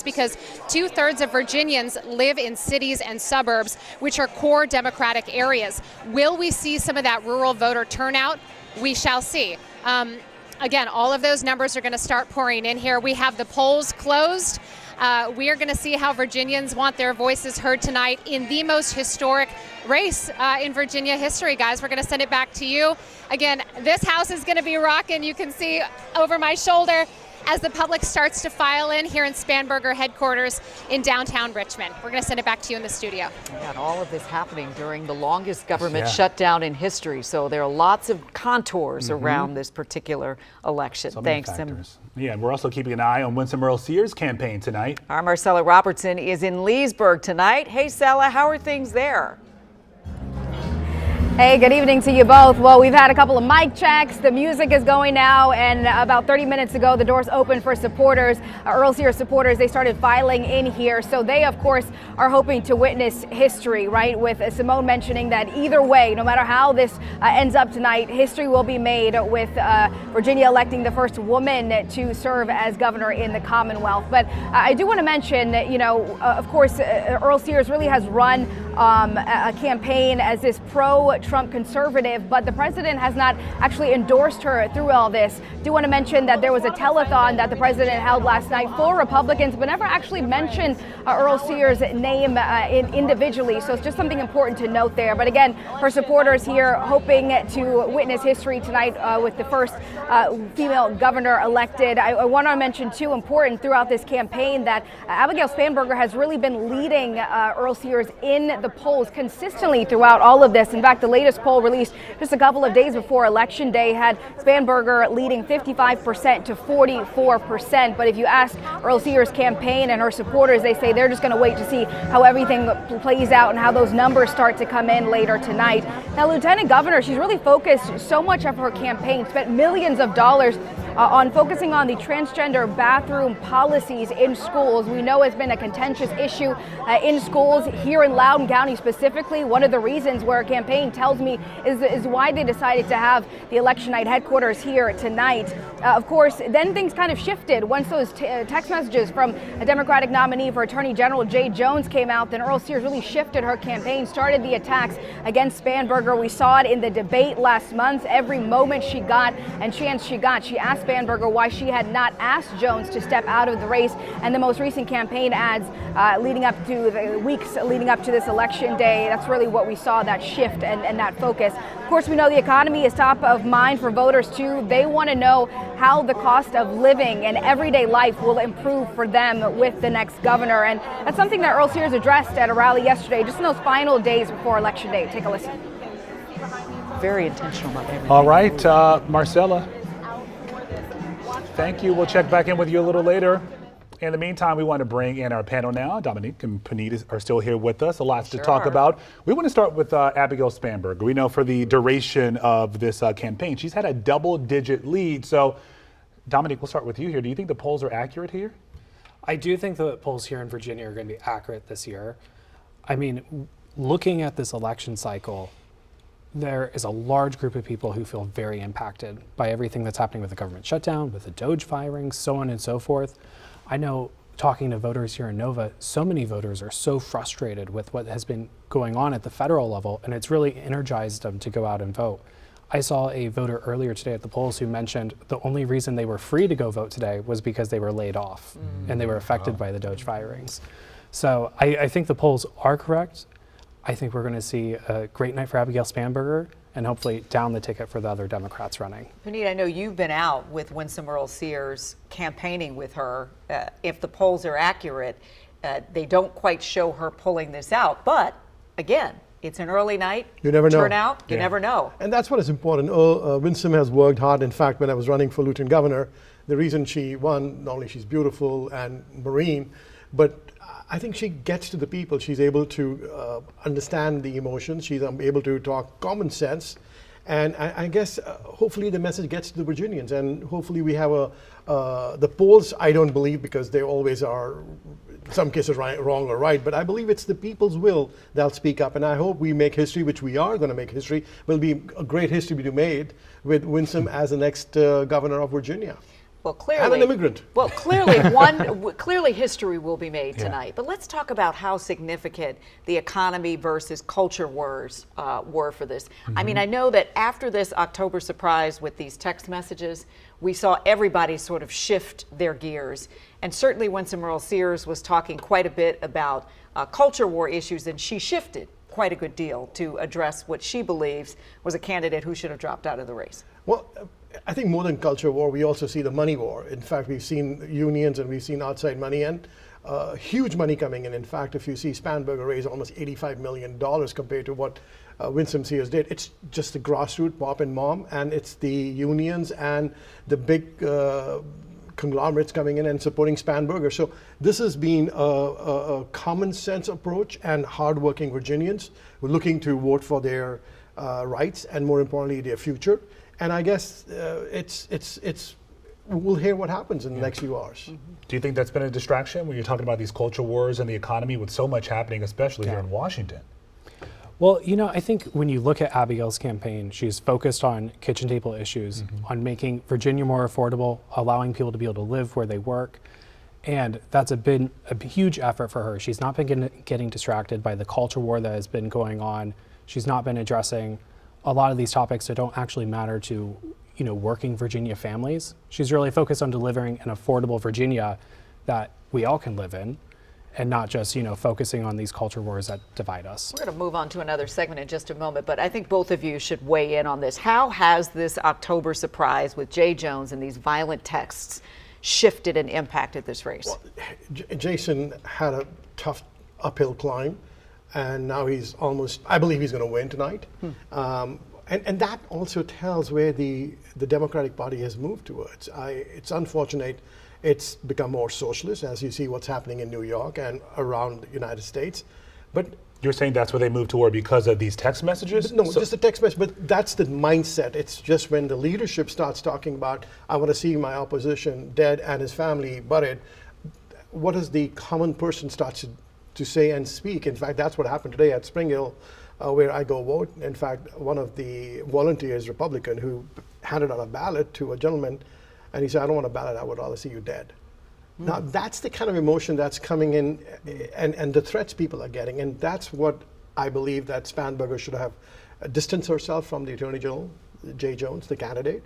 because 2/3 of Virginians live in cities and suburbs, which are core Democratic areas. Will we see some of that rural voter turnout? We shall see. Again, all of those numbers are going to start pouring in here. We have the polls closed. We are going to see how Virginians want their voices heard tonight in the most historic race in Virginia history, guys. We're going to send it back to you. Again, this house is going to be rocking. You can see over my shoulder as the public starts to file in here in Spanberger headquarters in downtown Richmond. We're going to send it back to you in the studio. And all of this happening during the longest government shutdown in history. So there are lots of contours around this particular election. Thanks. Yeah, and we're also keeping an eye on Winsome Earle-Sears' campaign tonight. Our Marcella Robertson is in Leesburg tonight. Hey, Sella, how are things there? Hey, good evening to you both. Well, we've had a couple of mic checks. The music is going now, and about 30 minutes ago, the doors opened for supporters, Earle-Sears supporters. They started filing in here. So they, of course, are hoping to witness history, right? With Simone mentioning that either way, no matter how this ends up tonight, history will be made with Virginia electing the first woman to serve as governor in the Commonwealth. But I do want to mention, you know, of course, Earle-Sears really has run a campaign as this pro-Trump conservative, but the president has not actually endorsed her through all this. Do want to mention that there was a telethon that the president held last night for Republicans, but never actually mentioned Earle-Sears' name individually. So it's just something important to note there. But again, her supporters here hoping to witness history tonight with the first female governor elected. I want to mention too, important throughout this campaign, that Abigail Spanberger has really been leading Earle-Sears in the polls consistently throughout all of this. In fact, the latest poll released just a couple of days before Election Day had Spanberger leading 55% to 44%. But if you ask Earle-Sears' campaign and her supporters, they say they're just going to wait to see how everything plays out and how those numbers start to come in later tonight. Now, Lieutenant Governor, she's really focused so much of her campaign, spent millions of dollars on focusing on the transgender bathroom policies in schools. We know it's been a contentious issue in schools here in Loudoun County specifically. One of the reasons where a campaign tells me is why they decided to have the election night headquarters here tonight. Of course, then things kind of shifted once those text messages from a Democratic nominee for Attorney General Jay Jones came out. Then Earle-Sears really shifted her campaign, started the attacks against Spanberger. We saw it in the debate last month. Every moment she got and chance she got, she asked Spanberger why she had not asked Jones to step out of the race. And the most recent campaign ads leading up to the weeks leading up to this election day, that's really what we saw, that shift and that focus. Of course, we know the economy is top of mind for voters too. They want to know how the cost of living and everyday life will improve for them with the next governor. And that's something that Earle-Sears addressed at a rally yesterday, just in those final days before Election Day. Take a listen. Very intentional about everything. All right, Marcella. Thank you. We'll check back in with you a little later. In the meantime, we want to bring in our panel now. Dominique and Puneet are still here with us. A lot to talk about. We want to start with Abigail Spanberger. We know for the duration of this campaign, she's had a double-digit lead. So, Dominique, we'll start with you here. Do you think the polls are accurate here? I do think the polls here in Virginia are going to be accurate this year. I mean, looking at this election cycle, there is a large group of people who feel very impacted by everything that's happening with the government shutdown, with the Doge firings, so on and so forth. I know, talking to voters here in Nova, so many voters are so frustrated with what has been going on at the federal level, and it's really energized them to go out and vote. I saw a voter earlier today at the polls who mentioned the only reason they were free to go vote today was because they were laid off and they were affected by the Doge firings. So I think the polls are correct. I think we're going to see a great night for Abigail Spanberger and hopefully down the ticket for the other Democrats running. Puneet, I know you've been out with Winsome Earle-Sears campaigning with her. If the polls are accurate, they don't quite show her pulling this out. But again, it's an early night. You never know. Turnout, you never know. And that's what is important. Winsome has worked hard. In fact, when I was running for lieutenant governor, the reason she won, not only she's beautiful and Marine, but I think she gets to the people. She's able to understand the emotions. She's able to talk common sense. And I guess hopefully the message gets to the Virginians. And hopefully we have the polls, I don't believe, because they always are, in some cases, wrong or right. But I believe it's the people's will that'll speak up. And I hope we make history, which we are going to make history. Will be a great history to be made with Winsome as the next governor of Virginia. Well, clearly, and an immigrant. Well, clearly history will be made tonight. But let's talk about how significant the economy versus culture wars were for this. I mean, I know that after this October surprise with these text messages, we saw everybody sort of shift their gears. And certainly Winsome Earle-Sears was talking quite a bit about culture war issues, and she shifted quite a good deal to address what she believes was a candidate who should have dropped out of the race. Well, I think more than culture war, we also see the money war. In fact, we've seen unions and we've seen outside money and huge money coming in. In fact, if you see Spanberger raise almost $85 million compared to what Winsome Sears did, it's just the grassroots pop and mom, and it's the unions and the big conglomerates coming in and supporting Spanberger. So this has been a common sense approach, and hardworking Virginians who are looking to vote for their rights and, more importantly, their future. And I guess we'll hear what happens in the next few hours. Do you think that's been a distraction when you're talking about these culture wars and the economy with so much happening, especially here in Washington? Well, you know, I think when you look at Abigail's campaign, she's focused on kitchen table issues, on making Virginia more affordable, allowing people to be able to live where they work. And that's been a huge effort for her. She's not been getting distracted by the culture war that has been going on. She's not been addressing a lot of these topics that don't actually matter to, you know, working Virginia families. She's really focused on delivering an affordable Virginia that we all can live in, and not just, you know, focusing on these culture wars that divide us. We're going to move on to another segment in just a moment, but I think both of you should weigh in on this. How has this October surprise with Jay Jones and these violent texts shifted and impacted this race? Well, Jason had a tough uphill climb, and now he's almost, I believe he's going to win tonight. And that also tells where the Democratic Party has moved towards. It's unfortunate it's become more socialist, as you see what's happening in New York and around the United States. But you're saying that's where they moved toward because of these text messages? No, just the text message, but that's the mindset. It's just when the leadership starts talking about, I want to see my opposition dead and his family buried, what does the common person start to say and speak? In fact, that's what happened today at Spring Hill, where I go vote. In fact, one of the volunteers, Republican, who handed out a ballot to a gentleman, and he said, I don't want a ballot, I would rather see you dead. Now, that's the kind of emotion that's coming in, and the threats people are getting, and that's what I believe that Spanberger should have distanced herself from the Attorney General, Jay Jones, the candidate.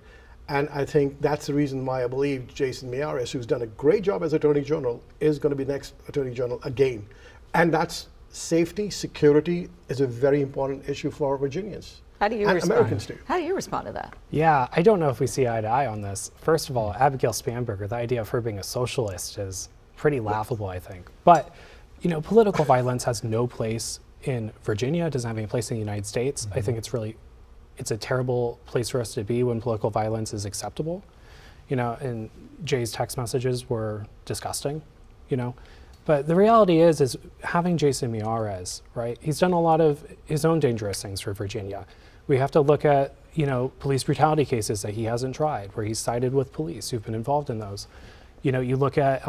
And I think that's the reason why I believe Jason Miyares, who's done a great job as Attorney General, is going to be next Attorney General again. And that's safety, security is a very important issue for Virginians. How do you and respond? Americans do. How do you respond to that? Yeah, I don't know if we see eye to eye on this. First of all, Abigail Spanberger, the idea of her being a socialist is pretty laughable, I think. But, you know, political violence has no place in Virginia, it doesn't have any place in the United States. I think it's a terrible place for us to be when political violence is acceptable. You know, and Jay's text messages were disgusting, you know. But the reality is having Jason Miyares, right? He's done a lot of his own dangerous things for Virginia. We have to look at, you know, police brutality cases that he hasn't tried, where he's sided with police who've been involved in those. You know, you look at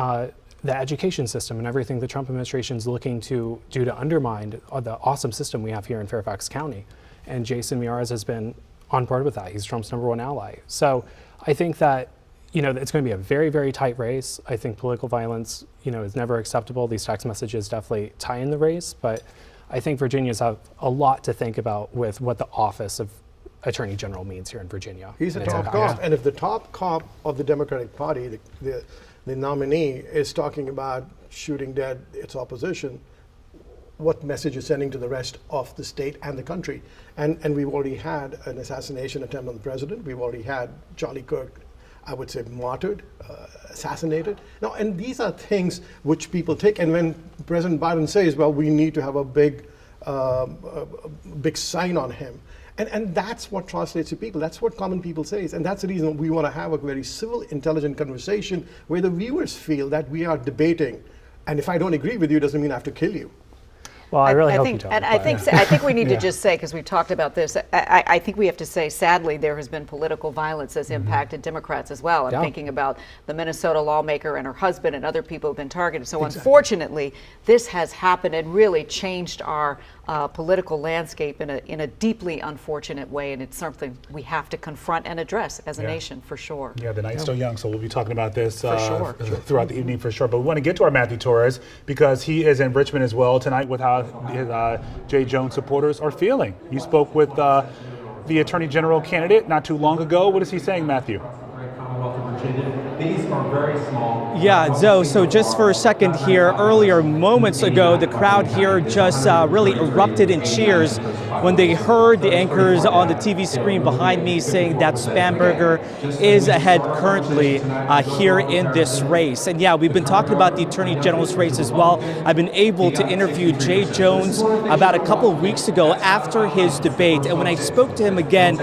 the education system and everything the Trump administration is looking to do to undermine the awesome system we have here in Fairfax County. And Jason Miyares has been on board with that. He's Trump's #1 ally. So I think that, you know, it's going to be a very, very tight race. I think political violence, you know, is never acceptable. These text messages definitely tie in the race, but I think Virginians have a lot to think about with what the office of Attorney General means here in Virginia. He's the top cop, and if the top cop of the Democratic Party, the nominee, is talking about shooting dead its opposition, what message is sending to the rest of the state and the country? And we've already had an assassination attempt on the president. We've already had Charlie Kirk, I would say, martyred, assassinated. Now, and these are things which people take. And when President Biden says, well, we need to have a big sign on him. And that's what translates to people. That's what common people say. And that's the reason we want to have a very civil, intelligent conversation where the viewers feel that we are debating. And if I don't agree with you, it doesn't mean I have to kill you. Well, I really hope you don't. And I think we need to just say, because we've talked about this, I think we have to say, sadly, there has been political violence that's impacted Democrats as well. I'm thinking about the Minnesota lawmaker and her husband and other people who have been targeted. So unfortunately, this has happened and really changed our political landscape in a deeply unfortunate way, and it's something we have to confront and address as a nation, for sure. Yeah, the night's still young, so we'll be talking about this sure. throughout the evening for sure. But we want to get to our Matthew Torres because he is in Richmond as well tonight with how his Jay Jones supporters are feeling. You spoke with the Attorney General candidate not too long ago. What is he saying, Matthew? These are very small. Yeah, Zoe, so just for a second here, earlier moments ago, the crowd here just really erupted in cheers when they heard the anchors on the TV screen behind me saying that Spanberger is ahead currently here in this race. And yeah, we've been talking about the Attorney General's race as well. I've been able to interview Jay Jones about a couple of weeks ago after his debate. And when I spoke to him again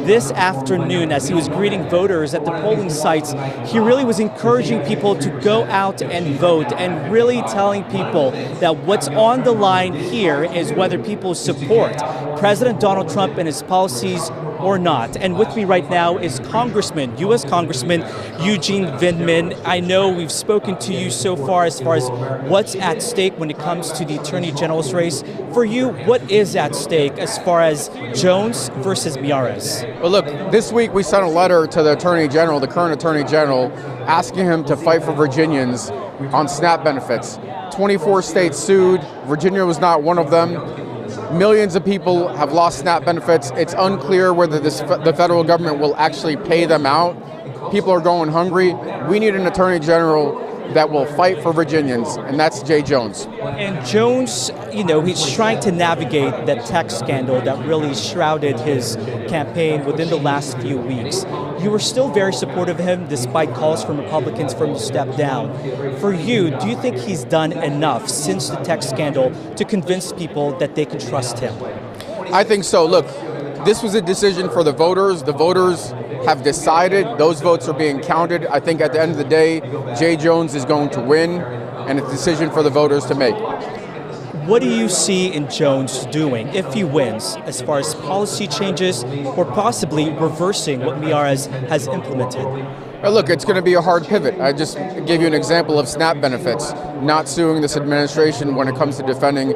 this afternoon as he was greeting voters at the polling sites, he really was encouraging people to go out and vote and really telling people that what's on the line here is whether people support President Donald Trump and his policies or not. And with me right now is Congressman, U.S. Congressman Eugene Vindman. I know we've spoken to you so far as what's at stake when it comes to the Attorney General's race. For you, what is at stake as far as Jones versus Miyares? Well, look, this week we sent a letter to the Attorney General, the current Attorney General, asking him to fight for Virginians on SNAP benefits. 24 states sued. Virginia was not one of them. Millions of people have lost SNAP benefits. It's unclear whether the federal government will actually pay them out. People are going hungry. We need an Attorney General that will fight for Virginians, and that's Jay Jones. And Jones, you know, he's trying to navigate that tech scandal that really shrouded his campaign within the last few weeks. You were still very supportive of him despite calls from Republicans for him to step down. For you, do you think he's done enough since the tech scandal to convince people that they can trust him? I think so. Look, this was a decision for the voters. The voters have decided. Those votes are being counted. I think at the end of the day, Jay Jones is going to win, and it's a decision for the voters to make. What do you see in Jones doing if he wins as far as policy changes or possibly reversing what Miyares has implemented? Well, look, it's going to be a hard pivot. I just gave you an example of SNAP benefits, not suing this administration when it comes to defending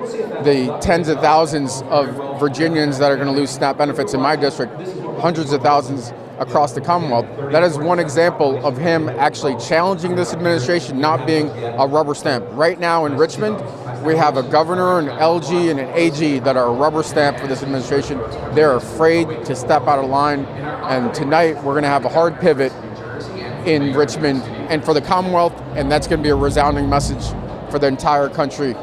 the tens of thousands of Virginians that are going to lose SNAP benefits in my district, hundreds of thousands across the Commonwealth. That is one example of him actually challenging this administration, not being a rubber stamp. Right now in Richmond, we have a governor, an LG, and an AG that are a rubber stamp for this administration. They're afraid to step out of line, and tonight we're going to have a hard pivot in Richmond and for the Commonwealth, and that's going to be a resounding message for the entire country.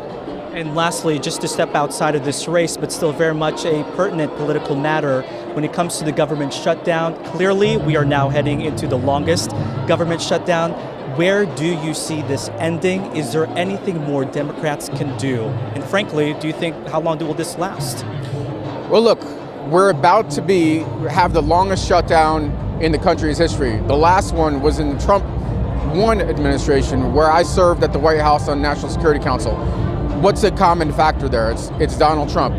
And lastly, just to step outside of this race, but still very much a pertinent political matter when it comes to the government shutdown. Clearly, we are now heading into the longest government shutdown. Where do you see this ending? Is there anything more Democrats can do? And frankly, do you think, how long will this last? Well, look, we're about to have the longest shutdown in the country's history. The last one was in the Trump 1 administration, where I served at the White House on National Security Council. What's the common factor there? It's Donald Trump.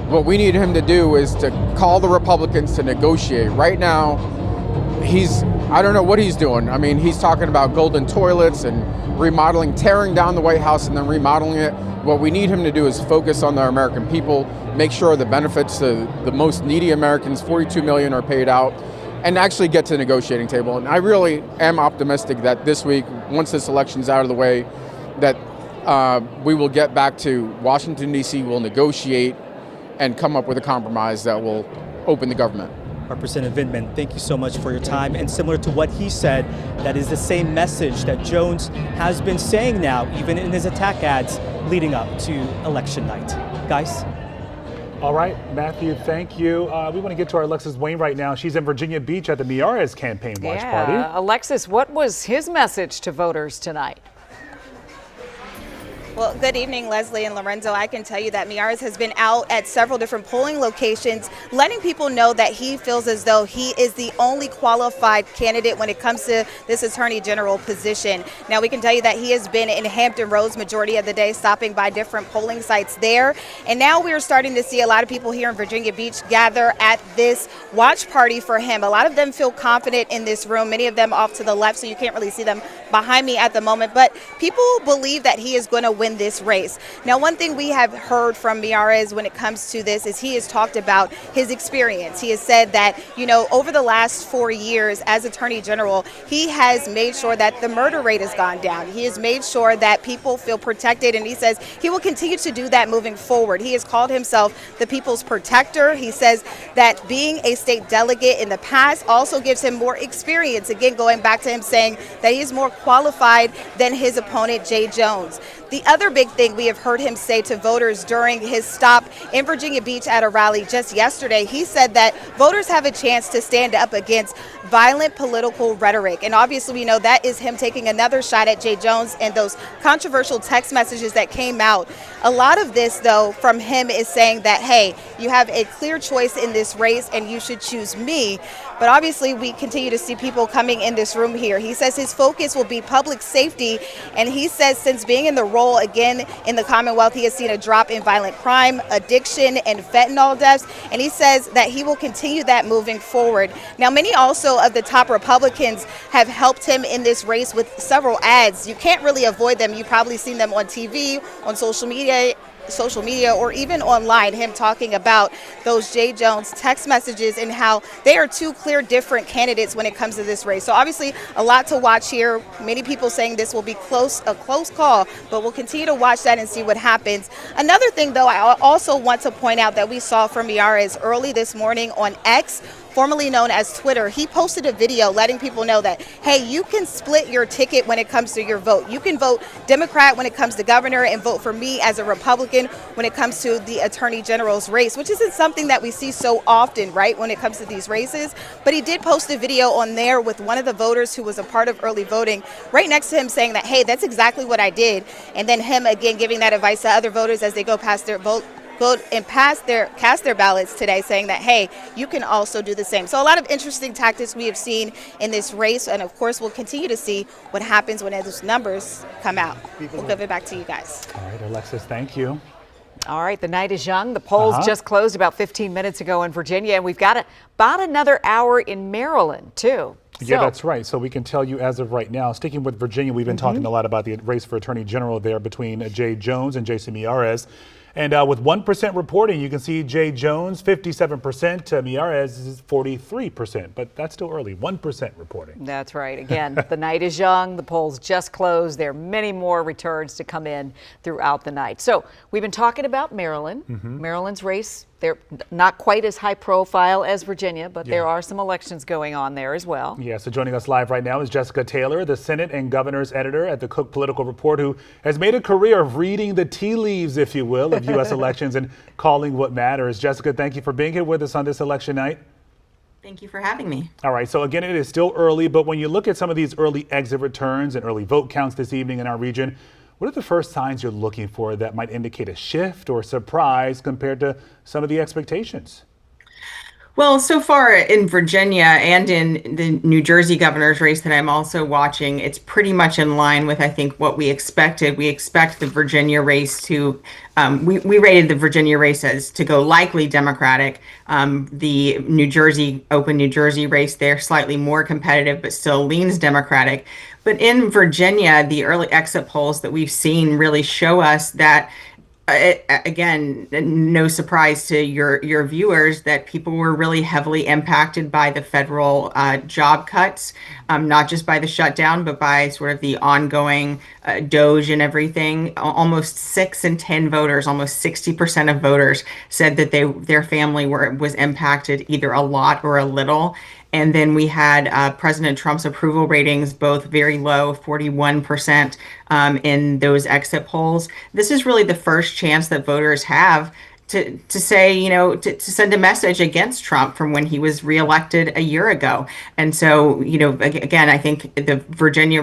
What we need him to do is to call the Republicans to negotiate. Right now, I don't know what he's doing. I mean, he's talking about golden toilets and remodeling, tearing down the White House and then remodeling it. What we need him to do is focus on the American people, make sure the benefits to the most needy Americans, 42 million, are paid out, and actually get to the negotiating table. And I really am optimistic that this week, once this election's out of the way, that we will get back to Washington, D.C., will negotiate and come up with a compromise that will open the government. Representative Vindman, thank you so much for your time. And similar to what he said, that is the same message that Jones has been saying now, even in his attack ads leading up to election night. Guys? All right, Matthew, thank you. We want to get to our Alexis Wayne right now. She's in Virginia Beach at the Miyares campaign watch party. Alexis, what was his message to voters tonight? Well, good evening, Leslie and Lorenzo. I can tell you that Miyares has been out at several different polling locations, letting people know that he feels as though he is the only qualified candidate when it comes to this Attorney General position. Now, we can tell you that he has been in Hampton Roads majority of the day, stopping by different polling sites there. And now we are starting to see a lot of people here in Virginia Beach gather at this watch party for him. A lot of them feel confident in this room, many of them off to the left, so you can't really see them behind me at the moment. But people believe that he is going to win win this race. Now, one thing we have heard from Miyares when it comes to this is he has talked about his experience. He has said that, over the last 4 years as Attorney General, he has made sure that the murder rate has gone down. He has made sure that people feel protected, and he says he will continue to do that moving forward. He has called himself the people's protector. He says that being a state delegate in the past also gives him more experience. Again, going back to him saying that he is more qualified than his opponent, Jay Jones. The other big thing we have heard him say to voters during his stop in Virginia Beach at a rally just yesterday, he said that voters have a chance to stand up against violent political rhetoric. And obviously we know that is him taking another shot at Jay Jones and those controversial text messages that came out. A lot of this, though, from him is saying that, hey, you have a clear choice in this race and you should choose me. But obviously we continue to see people coming in this room here. He says his focus will be public safety. And he says since being in the role again in the Commonwealth, he has seen a drop in violent crime, addiction, and fentanyl deaths. And he says that he will continue that moving forward. Now, many also of the top Republicans have helped him in this race with several ads. You can't really avoid them. You've probably seen them on TV, on social media, or even online, him talking about those Jay Jones text messages and how they are two clear different candidates when it comes to this race. So obviously a lot to watch here. Many people saying this will be a close call, but we'll continue to watch that and see what happens. Another thing, though, I also want to point out that we saw from Miyares early this morning on X, formerly known as Twitter. He posted a video letting people know that, hey, you can split your ticket when it comes to your vote. You can vote Democrat when it comes to governor and vote for me as a Republican when it comes to the Attorney General's race, which isn't something that we see so often, right, when it comes to these races. But he did post a video on there with one of the voters who was a part of early voting right next to him saying that, hey, that's exactly what I did. And then him again giving that advice to other voters as they go past their vote and cast their ballots today, saying that, hey, you can also do the same. So a lot of interesting tactics we have seen in this race, and of course we'll continue to see what happens when those numbers come out. We'll give it back to you guys. All right, Alexis, thank you. All right, the night is young. The polls just closed about 15 minutes ago in Virginia, and we've got about another hour in Maryland, too. Yeah, that's right. So we can tell you as of right now, sticking with Virginia, we've been talking a lot about the race for Attorney General there between Jay Jones and Jason Miyares. And with 1% reporting, you can see Jay Jones 57%, Miyares is 43%, but that's still early, 1% reporting. That's right. Again, the night is young, the polls just closed. There are many more returns to come in throughout the night. So we've been talking about Maryland, Maryland's race. They're not quite as high profile as Virginia, but there are some elections going on there as well. Yeah, so joining us live right now is Jessica Taylor, the Senate and Governor's editor at the Cook Political Report, who has made a career of reading the tea leaves, if you will, of U.S. elections and calling what matters. Jessica, thank you for being here with us on this election night. Thank you for having me. All right, so again, it is still early, but when you look at some of these early exit returns and early vote counts this evening in our region, what are the first signs you're looking for that might indicate a shift or surprise compared to some of the expectations? Well, so far in Virginia and in the New Jersey governor's race that I'm also watching, it's pretty much in line with, I think, what we expected. We expect the Virginia race to, we rated the Virginia race as to go likely Democratic. The open New Jersey race there, slightly more competitive, but still leans Democratic. But in Virginia, the early exit polls that we've seen really show us that, again, no surprise to your viewers, that people were really heavily impacted by the federal job cuts, not just by the shutdown, but by sort of the ongoing DOGE and everything. Almost 6 in 10 voters, almost 60% of voters said that their family was impacted either a lot or a little. And then we had President Trump's approval ratings both very low, 41% in those exit polls. This is really the first chance that voters have to say, to send a message against Trump from when he was reelected a year ago. And so, again, I think the Virginia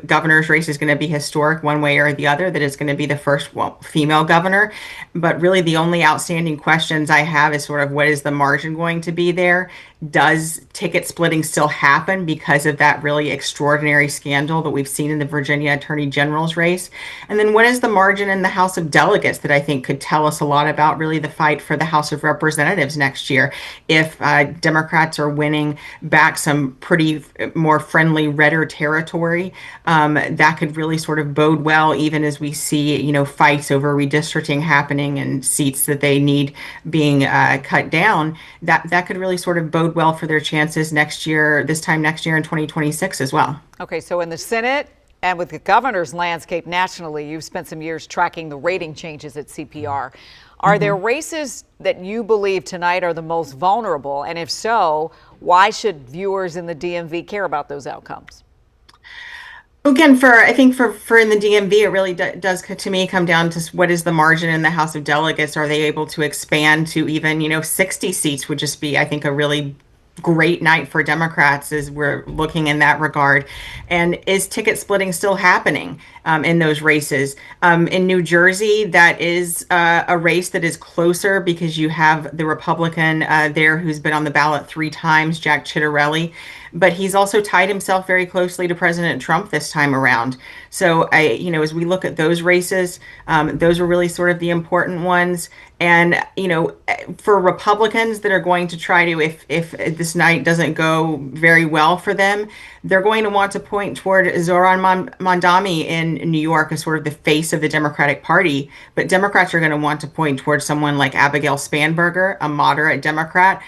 governor's race is going to be historic one way or the other, that it's going to be the first female governor. But really the only outstanding questions I have is sort of what is the margin going to be there? does ticket splitting still happen because of that really extraordinary scandal that we've seen in the Virginia Attorney General's race? And then what is the margin in the House of Delegates that I think could tell us a lot about really the fight for the House of Representatives next year? If Democrats are winning back some pretty more friendly, redder territory, that could really sort of bode well, even as we see, fights over redistricting happening and seats that they need being cut down. That could really sort of bode well for their chances this time next year in 2026 as well. Okay, so in the Senate and with the governor's landscape nationally, you've spent some years tracking the rating changes at CPR. Are there races that you believe tonight are the most vulnerable? And if so, why should viewers in the DMV care about those outcomes? Again, I think for in the DMV, it really does to me come down to what is the margin in the House of Delegates? Are they able to expand to even 60 seats? Would just be, I think, a really great night for Democrats as we're looking in that regard. And is ticket splitting still happening in those races? In New Jersey, that is a race that is closer because you have the Republican there who's been on the ballot 3 times, Jack Ciattarelli. But he's also tied himself very closely to President Trump this time around. So as we look at those races, those are really sort of the important ones. And, for Republicans that are going to try to, if this night doesn't go very well for them, they're going to want to point toward Zoran Mondani in New York as sort of the face of the Democratic Party. But Democrats are going to want to point towards someone like Abigail Spanberger, a moderate Democrat,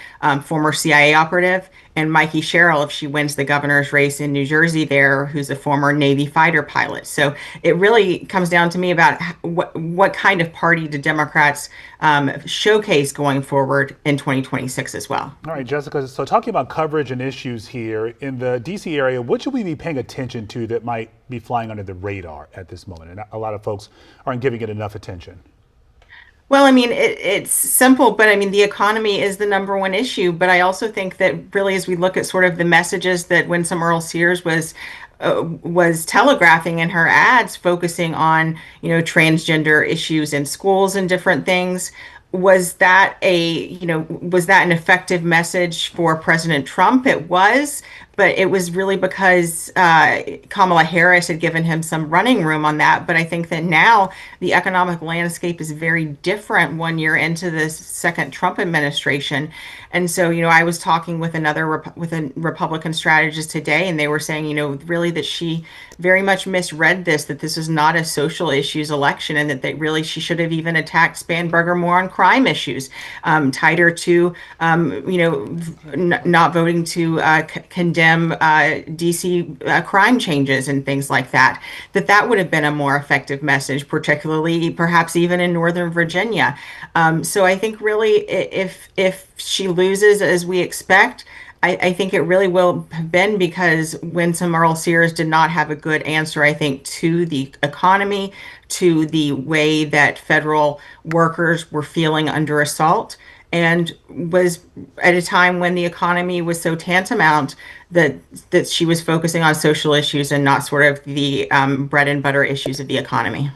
former CIA operative, and Mikey Sherrill, if she wins the governor's race in New Jersey there, who's a former Navy fighter pilot. So it really comes down to me about what kind of party do Democrats showcase going forward in 2026 as well. All right, Jessica, so talking about coverage and issues here in the D.C. area, what should we be paying attention to that might be flying under the radar at this moment? And a lot of folks aren't giving it enough attention. Well, it's simple, but the economy is the number one issue. But I also think that really, as we look at sort of the messages that Winsome Earle-Sears was telegraphing in her ads, focusing on, transgender issues in schools and different things, was that an effective message for President Trump? It was. But it was really because Kamala Harris had given him some running room on that. But I think that now the economic landscape is very different 1 year into the second Trump administration. And so, I was talking with a Republican strategist today, and they were saying, really that she very much misread that this is not a social issues election, and that really she should have even attacked Spanberger more on crime issues, tied her to, not voting to condemn DC crime changes and things like that. That would have been a more effective message, particularly perhaps even in Northern Virginia. So I think really if she loses as we expect, I think it really will have been because Winsome Earle-Sears did not have a good answer, I think, to the economy, to the way that federal workers were feeling under assault, and was at a time when the economy was so tantamount that she was focusing on social issues and not sort of the bread and butter issues of the economy.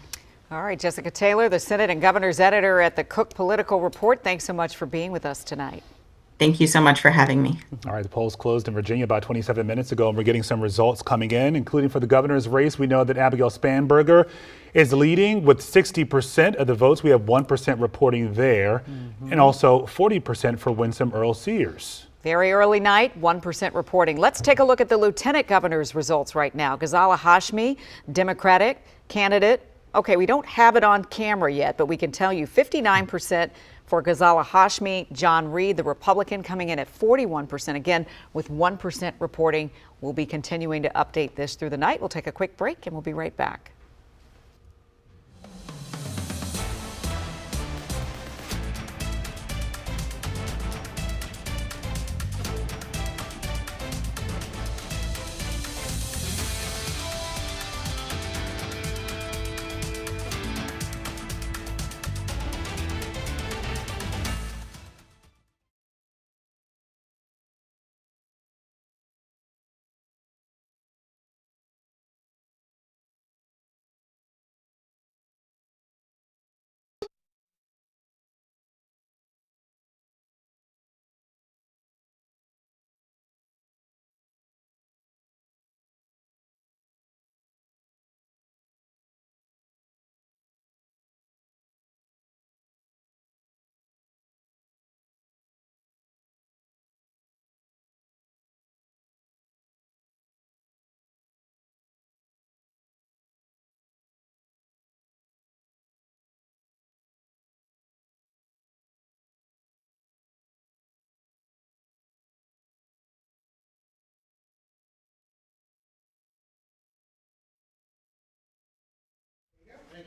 All right, Jessica Taylor, the Senate and Governor's editor at the Cook Political Report. Thanks so much for being with us tonight. Thank you so much for having me. All right, the polls closed in Virginia about 27 minutes ago, and we're getting some results coming in, including for the governor's race. We know that Abigail Spanberger is leading with 60% of the votes. We have 1% reporting there, and also 40% for Winsome Earle-Sears. Very early night, 1% reporting. Let's take a look at the lieutenant governor's results right now. Ghazala Hashmi, Democratic candidate. Okay, we don't have it on camera yet, but we can tell you 59% for Ghazala Hashmi. John Reed, the Republican, coming in at 41%, again with 1% reporting. We'll be continuing to update this through the night. We'll take a quick break and we'll be right back.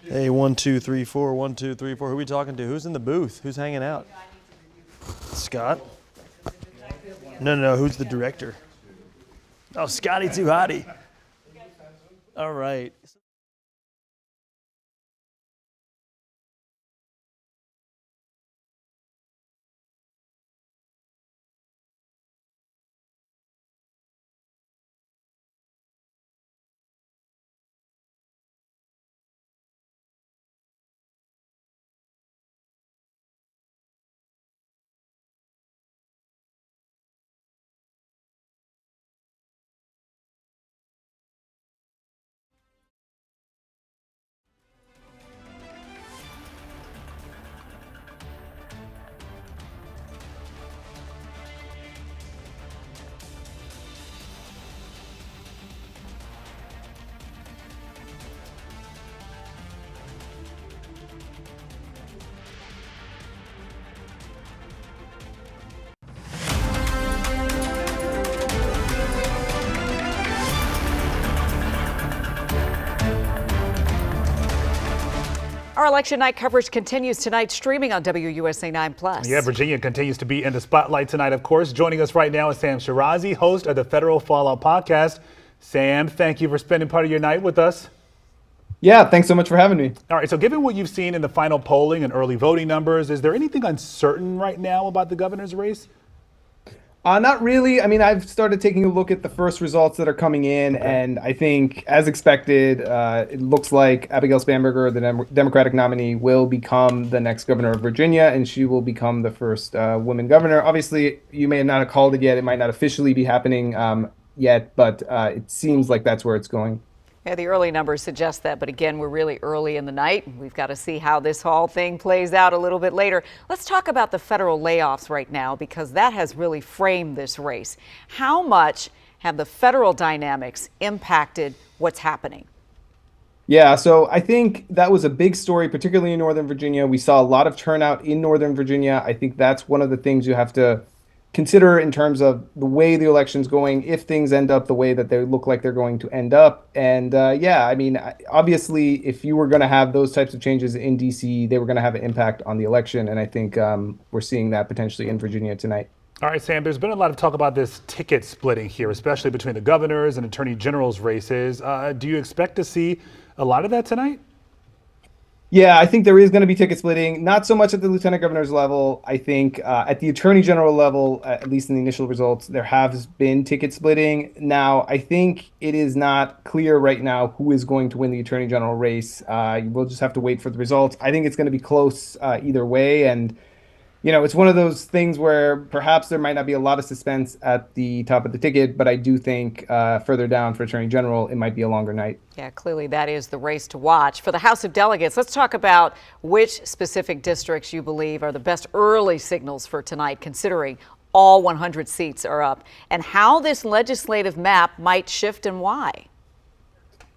Hey, 1, 2, 3, 4, 1, 2, 3, 4. Who are we talking to? Who's in the booth? Who's hanging out? Scott? No. Who's the director? Oh, Scotty Too Hottie. All right. Our election night coverage continues tonight, streaming on WUSA9 Plus. Yeah, Virginia continues to be in the spotlight tonight, of course. Joining us right now is Sam Shirazi, host of the Federal Fallout podcast. Sam, thank you for spending part of your night with us. Yeah, thanks so much for having me. All right, so given what you've seen in the final polling and early voting numbers, is there anything uncertain right now about the governor's race? Not really. I mean, I've started taking a look at the first results that are coming in, and I think, as expected, it looks like Abigail Spanberger, the Democratic nominee, will become the next governor of Virginia, and she will become the first woman governor. Obviously, you may not have called it yet. It might not officially be happening yet, but it seems like that's where it's going. Yeah, the early numbers suggest that, but again, we're really early in the night. We've got to see how this whole thing plays out a little bit later. Let's talk about the federal layoffs right now, because that has really framed this race. How much have the federal dynamics impacted what's happening? Yeah, so I think that was a big story, particularly in Northern Virginia. We saw a lot of turnout in Northern Virginia. I think that's one of the things you have to consider in terms of the way the election's going, if things end up the way that they look like they're going to end up. And yeah, I mean, obviously, if you were going to have those types of changes in D.C., they were going to have an impact on the election. And I think we're seeing that potentially in Virginia tonight. All right, Sam, there's been a lot of talk about this ticket splitting here, especially between the governors and attorney general's races. Do you expect to see a lot of that tonight? Yeah, I think there is going to be ticket splitting, not so much at the lieutenant governor's level. I think at the attorney general level, at least in the initial results, there has been ticket splitting. Now, I think it is not clear right now who is going to win the attorney general race. We'll just have to wait for the results. I think it's going to be close either way. And you know, it's one of those things where perhaps there might not be a lot of suspense at the top of the ticket, but I do think further down for Attorney General, it might be a longer night. Yeah, clearly that is the race to watch. For the House of Delegates, let's talk about which specific districts you believe are the best early signals for tonight, considering all 100 seats are up, and how this legislative map might shift and why.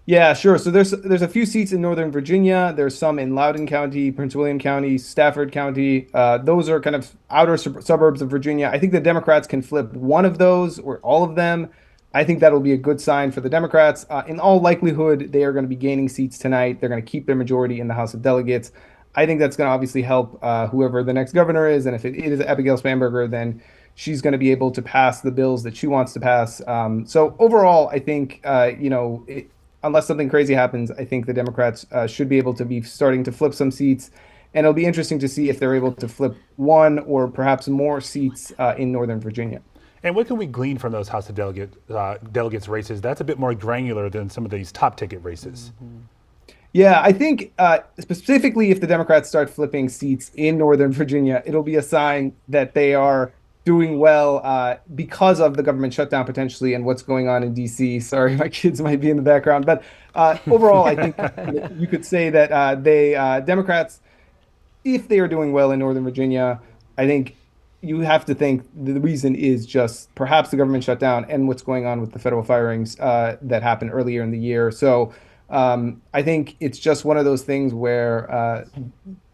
Yeah, sure. So there's a few seats in Northern Virginia. There's some in Loudoun County, Prince William County, Stafford County. Those are kind of outer suburbs of Virginia. I think the Democrats can flip one of those or all of them. I think that'll be a good sign for the Democrats. In all likelihood, they are going to be gaining seats tonight. They're going to keep their majority in the House of Delegates. I think that's going to obviously help whoever the next governor is. And if it is Abigail Spanberger, then she's going to be able to pass the bills that she wants to pass. So overall, I think, unless something crazy happens, I think the Democrats should be able to be starting to flip some seats. And it'll be interesting to see if they're able to flip one or perhaps more seats in Northern Virginia. And what can we glean from those House of Delegates races? That's a bit more granular than some of these top ticket races. Mm-hmm. Yeah, I think specifically if the Democrats start flipping seats in Northern Virginia, it'll be a sign that they are doing well because of the government shutdown potentially and what's going on in D.C. Sorry, my kids might be in the background. But overall, I think you could say that Democrats, if they are doing well in Northern Virginia, I think you have to think the reason is just perhaps the government shutdown and what's going on with the federal firings that happened earlier in the year. So I think it's just one of those things where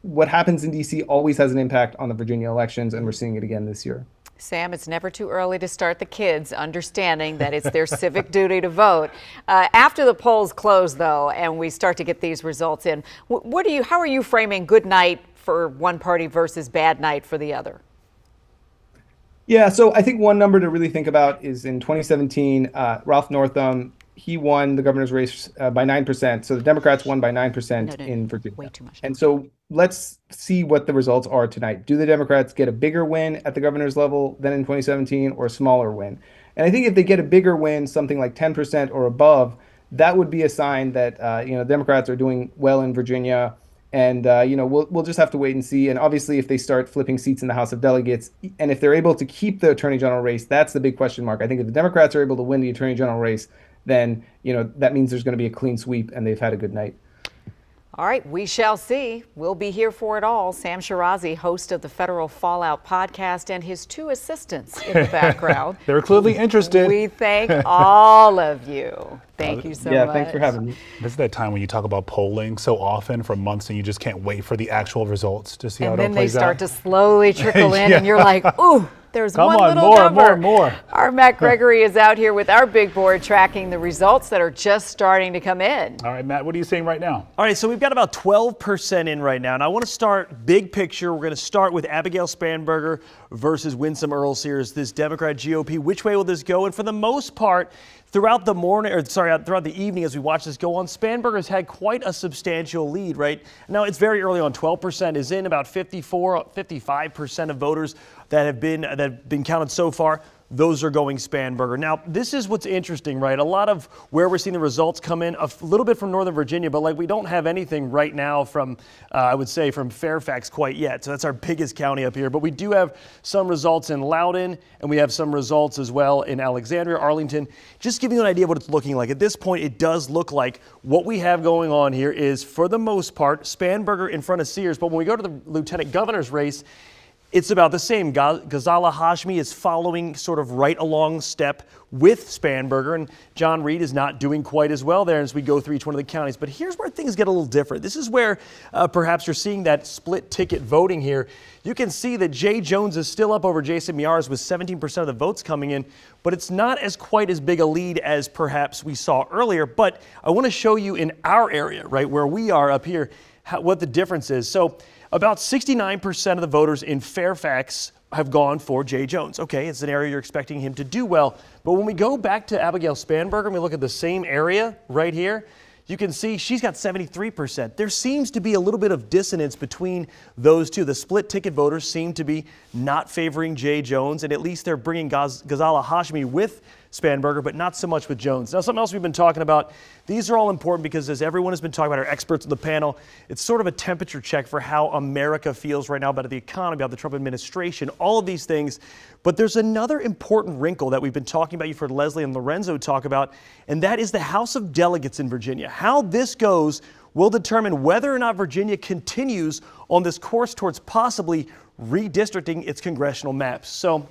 what happens in D.C. always has an impact on the Virginia elections, and we're seeing it again this year. Sam, it's never too early to start the kids understanding that it's their civic duty to vote. After the polls close, though, and we start to get these results in, how are you framing good night for one party versus bad night for the other? Yeah, so I think one number to really think about is in 2017, Ralph Northam, he won the governor's race by 9%. So the Democrats won by 9% in Virginia. Way too much. And so let's see what the results are tonight. Do the Democrats get a bigger win at the governor's level than in 2017 or a smaller win? And I think if they get a bigger win, something like 10% or above, that would be a sign that Democrats are doing well in Virginia. And we'll just have to wait and see. And obviously, if they start flipping seats in the House of Delegates, and if they're able to keep the Attorney General race, that's the big question mark. I think if the Democrats are able to win the Attorney General race, then that means there's going to be a clean sweep, and they've had a good night. All right, we shall see. We'll be here for it all. Sam Shirazi, host of the Federal Fallout podcast, and his two assistants in the background. They're clearly interested. We thank all of you. Thank you so much. Yeah, thanks for having me. This is that time when you talk about polling so often for months and you just can't wait for the actual results to see how it all plays out. And then they start to slowly trickle in and you're like, ooh, there's Come one on, little number. More. Our Matt Gregory is out here with our big board tracking the results that are just starting to come in. All right, Matt, what are you seeing right now? All right, so we've got about 12% in right now. And I want to start big picture. We're going to start with Abigail Spanberger versus Winsome Earle-Sears, this Democrat GOP. Which way will this go? And for the most part, throughout the evening as we watch this go on, Spanberger's had quite a substantial lead, right? Now, it's very early on. 12% is in, about 55% of voters that have been counted so far. Those are going Spanberger. Now, this is what's interesting, right? A lot of where we're seeing the results come in, a little bit from Northern Virginia, but we don't have anything right now from, I would say, from Fairfax quite yet. So that's our biggest county up here. But we do have some results in Loudoun, and we have some results as well in Alexandria, Arlington. Just giving you an idea of what it's looking like. At this point, it does look like what we have going on here is, for the most part, Spanberger in front of Sears. But when we go to the lieutenant governor's race, it's about the same. Ghazala Hashmi is following sort of right along step with Spanberger, and John Reed is not doing quite as well there as we go through each one of the counties. But here's where things get a little different. This is where perhaps you're seeing that split ticket voting here. You can see that Jay Jones is still up over Jason Miyares with 17% of the votes coming in, but it's not as quite as big a lead as perhaps we saw earlier. But I want to show you in our area, right, where we are up here, what the difference is. So about 69% of the voters in Fairfax have gone for Jay Jones. Okay, it's an area you're expecting him to do well. But when we go back to Abigail Spanberger and we look at the same area right here, you can see she's got 73%. There seems to be a little bit of dissonance between those two. The split ticket voters seem to be not favoring Jay Jones, and at least they're bringing Ghazala Hashmi with Spanberger, but not so much with Jones. Now, something else we've been talking about, these are all important because as everyone has been talking about, our experts on the panel, it's sort of a temperature check for how America feels right now about the economy, about the Trump administration, all of these things. But there's another important wrinkle that we've been talking about, you've heard Leslie and Lorenzo talk about, and that is the House of Delegates in Virginia. How this goes will determine whether or not Virginia continues on this course towards possibly redistricting its congressional maps. So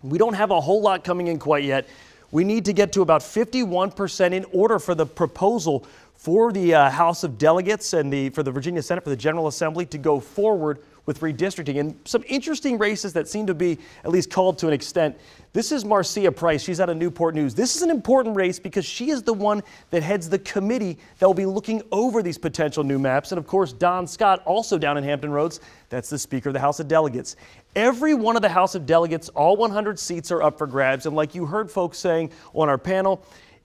we don't have a whole lot coming in quite yet. We need to get to about 51% in order for the proposal for the House of Delegates and for the Virginia Senate, for the General Assembly to go forward with redistricting. And some interesting races that seem to be at least called to an extent. This is Marcia Price. She's out of Newport News. This is an important race because she is the one that heads the committee that will be looking over these potential new maps. And of course, Don Scott, also down in Hampton Roads, that's the Speaker of the House of Delegates. Every one of the House of Delegates, all 100 seats are up for grabs. And like you heard folks saying on our panel,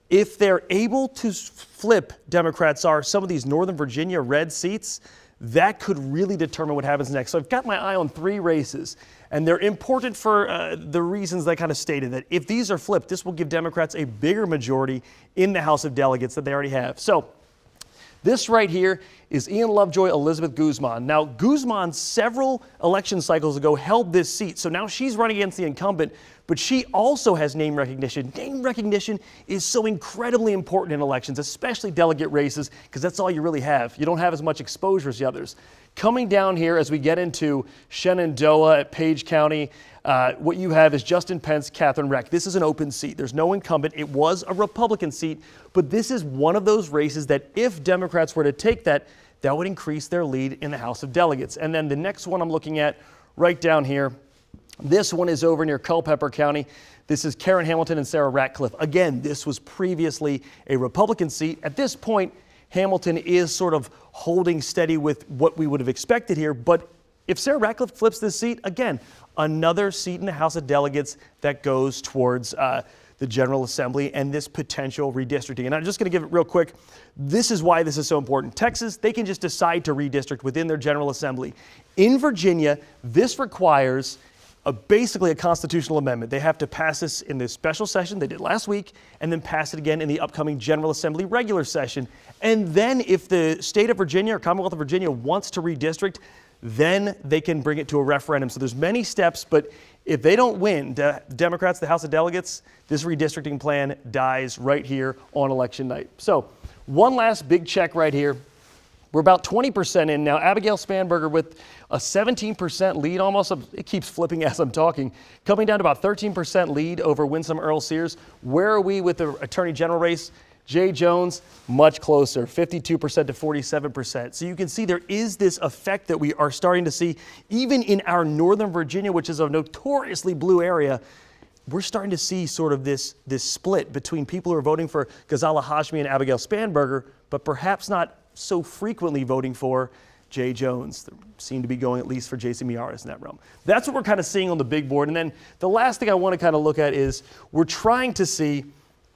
if they're able to flip, Democrats are, some of these Northern Virginia red seats, that could really determine what happens next. So I've got my eye on 3 races, and they're important for the reasons that I kind of stated, that if these are flipped, this will give Democrats a bigger majority in the House of Delegates that they already have. So this right here is Ian Lovejoy, Elizabeth Guzman. Now, Guzman, several election cycles ago, held this seat. So now she's running against the incumbent, but she also has name recognition. Name recognition is so incredibly important in elections, especially delegate races, because that's all you really have. You don't have as much exposure as the others. Coming down here as we get into Shenandoah at Page County, what you have is Justin Pence, Catherine Reck. This is an open seat. There's no incumbent. It was a Republican seat, but this is one of those races that if Democrats were to take that, that would increase their lead in the House of Delegates. And then the next one I'm looking at right down here, This one is over near Culpeper County. This is Karen Hamilton and Sarah Ratcliffe. Again, this was previously a Republican seat. At this point, Hamilton is sort of holding steady with what we would have expected here. But if Sarah Ratcliffe flips this seat, again, another seat in the House of Delegates that goes towards the General Assembly and this potential redistricting. And I'm just going to give it real quick. This is why this is so important. Texas, they can just decide to redistrict within their General Assembly. In Virginia, this requires basically a constitutional amendment. They have to pass this in this special session they did last week and then pass it again in the upcoming General Assembly regular session. And then if the state of Virginia or Commonwealth of Virginia wants to redistrict, then they can bring it to a referendum. So there's many steps, but if they don't win, Democrats, the House of Delegates, this redistricting plan dies right here on election night. So one last big check right here. We're about 20% in now. Abigail Spanberger with a 17% lead, almost, it keeps flipping as I'm talking, coming down to about 13% lead over Winsome Earle-Sears. Where are we with the Attorney General race? Jay Jones, much closer, 52% to 47%. So you can see there is this effect that we are starting to see even in our Northern Virginia, which is a notoriously blue area. We're starting to see sort of this split between people who are voting for Ghazala Hashmi and Abigail Spanberger, but perhaps not so frequently voting for Jay Jones. They seem to be going at least for Jason Miyares in that realm. That's what we're kind of seeing on the big board. And then the last thing I want to kind of look at is we're trying to see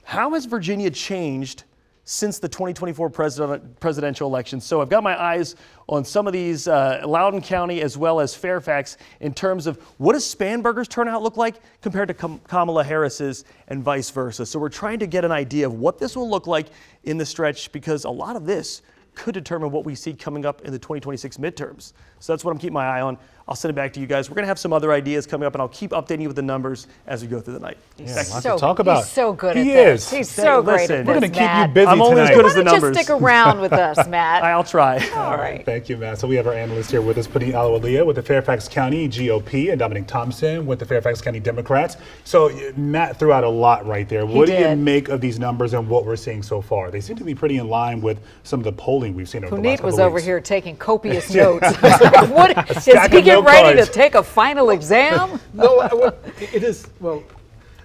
how has Virginia changed since the 2024 presidential election. So I've got my eyes on some of these, Loudoun County as well as Fairfax, in terms of what does Spanberger's turnout look like compared to Kamala Harris's and vice versa. So we're trying to get an idea of what this will look like in the stretch, because a lot of this could determine what we see coming up in the 2026 midterms. So that's what I'm keeping my eye on. I'll send it back to you guys. We're going to have some other ideas coming up, and I'll keep updating you with the numbers as we go through the night. He's lots to talk about. He's so good He at this. is. He's so great at this, We're going to keep Matt. you busy I'm only tonight. as good as the numbers. Just stick around with us, Matt. I'll try. All right. Thank you, Matt. So we have our analysts here with us, Puneet Alawaliya with the Fairfax County GOP and Dominic Thompson with the Fairfax County Democrats. So Matt threw out a lot right there. What do you make of these numbers and what we're seeing so far? They seem to be pretty in line with some of the polling we've seen over the last couple Puneet was of over weeks. here taking copious notes. What, does he get ready to take a final exam? No, it is, well,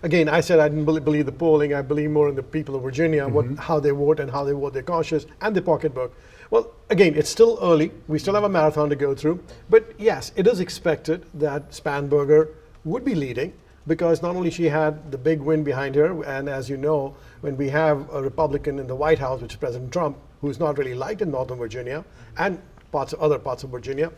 again, I said I didn't believe the polling. I believe more in the people of Virginia, how they vote and how they vote their conscience and their pocketbook. Well, again, it's still early. We still have a marathon to go through. But yes, it is expected that Spanberger would be leading, because not only she had the big win behind her, and as you know, when we have a Republican in the White House, which is President Trump, who's not really liked in Northern Virginia and other parts of Virginia,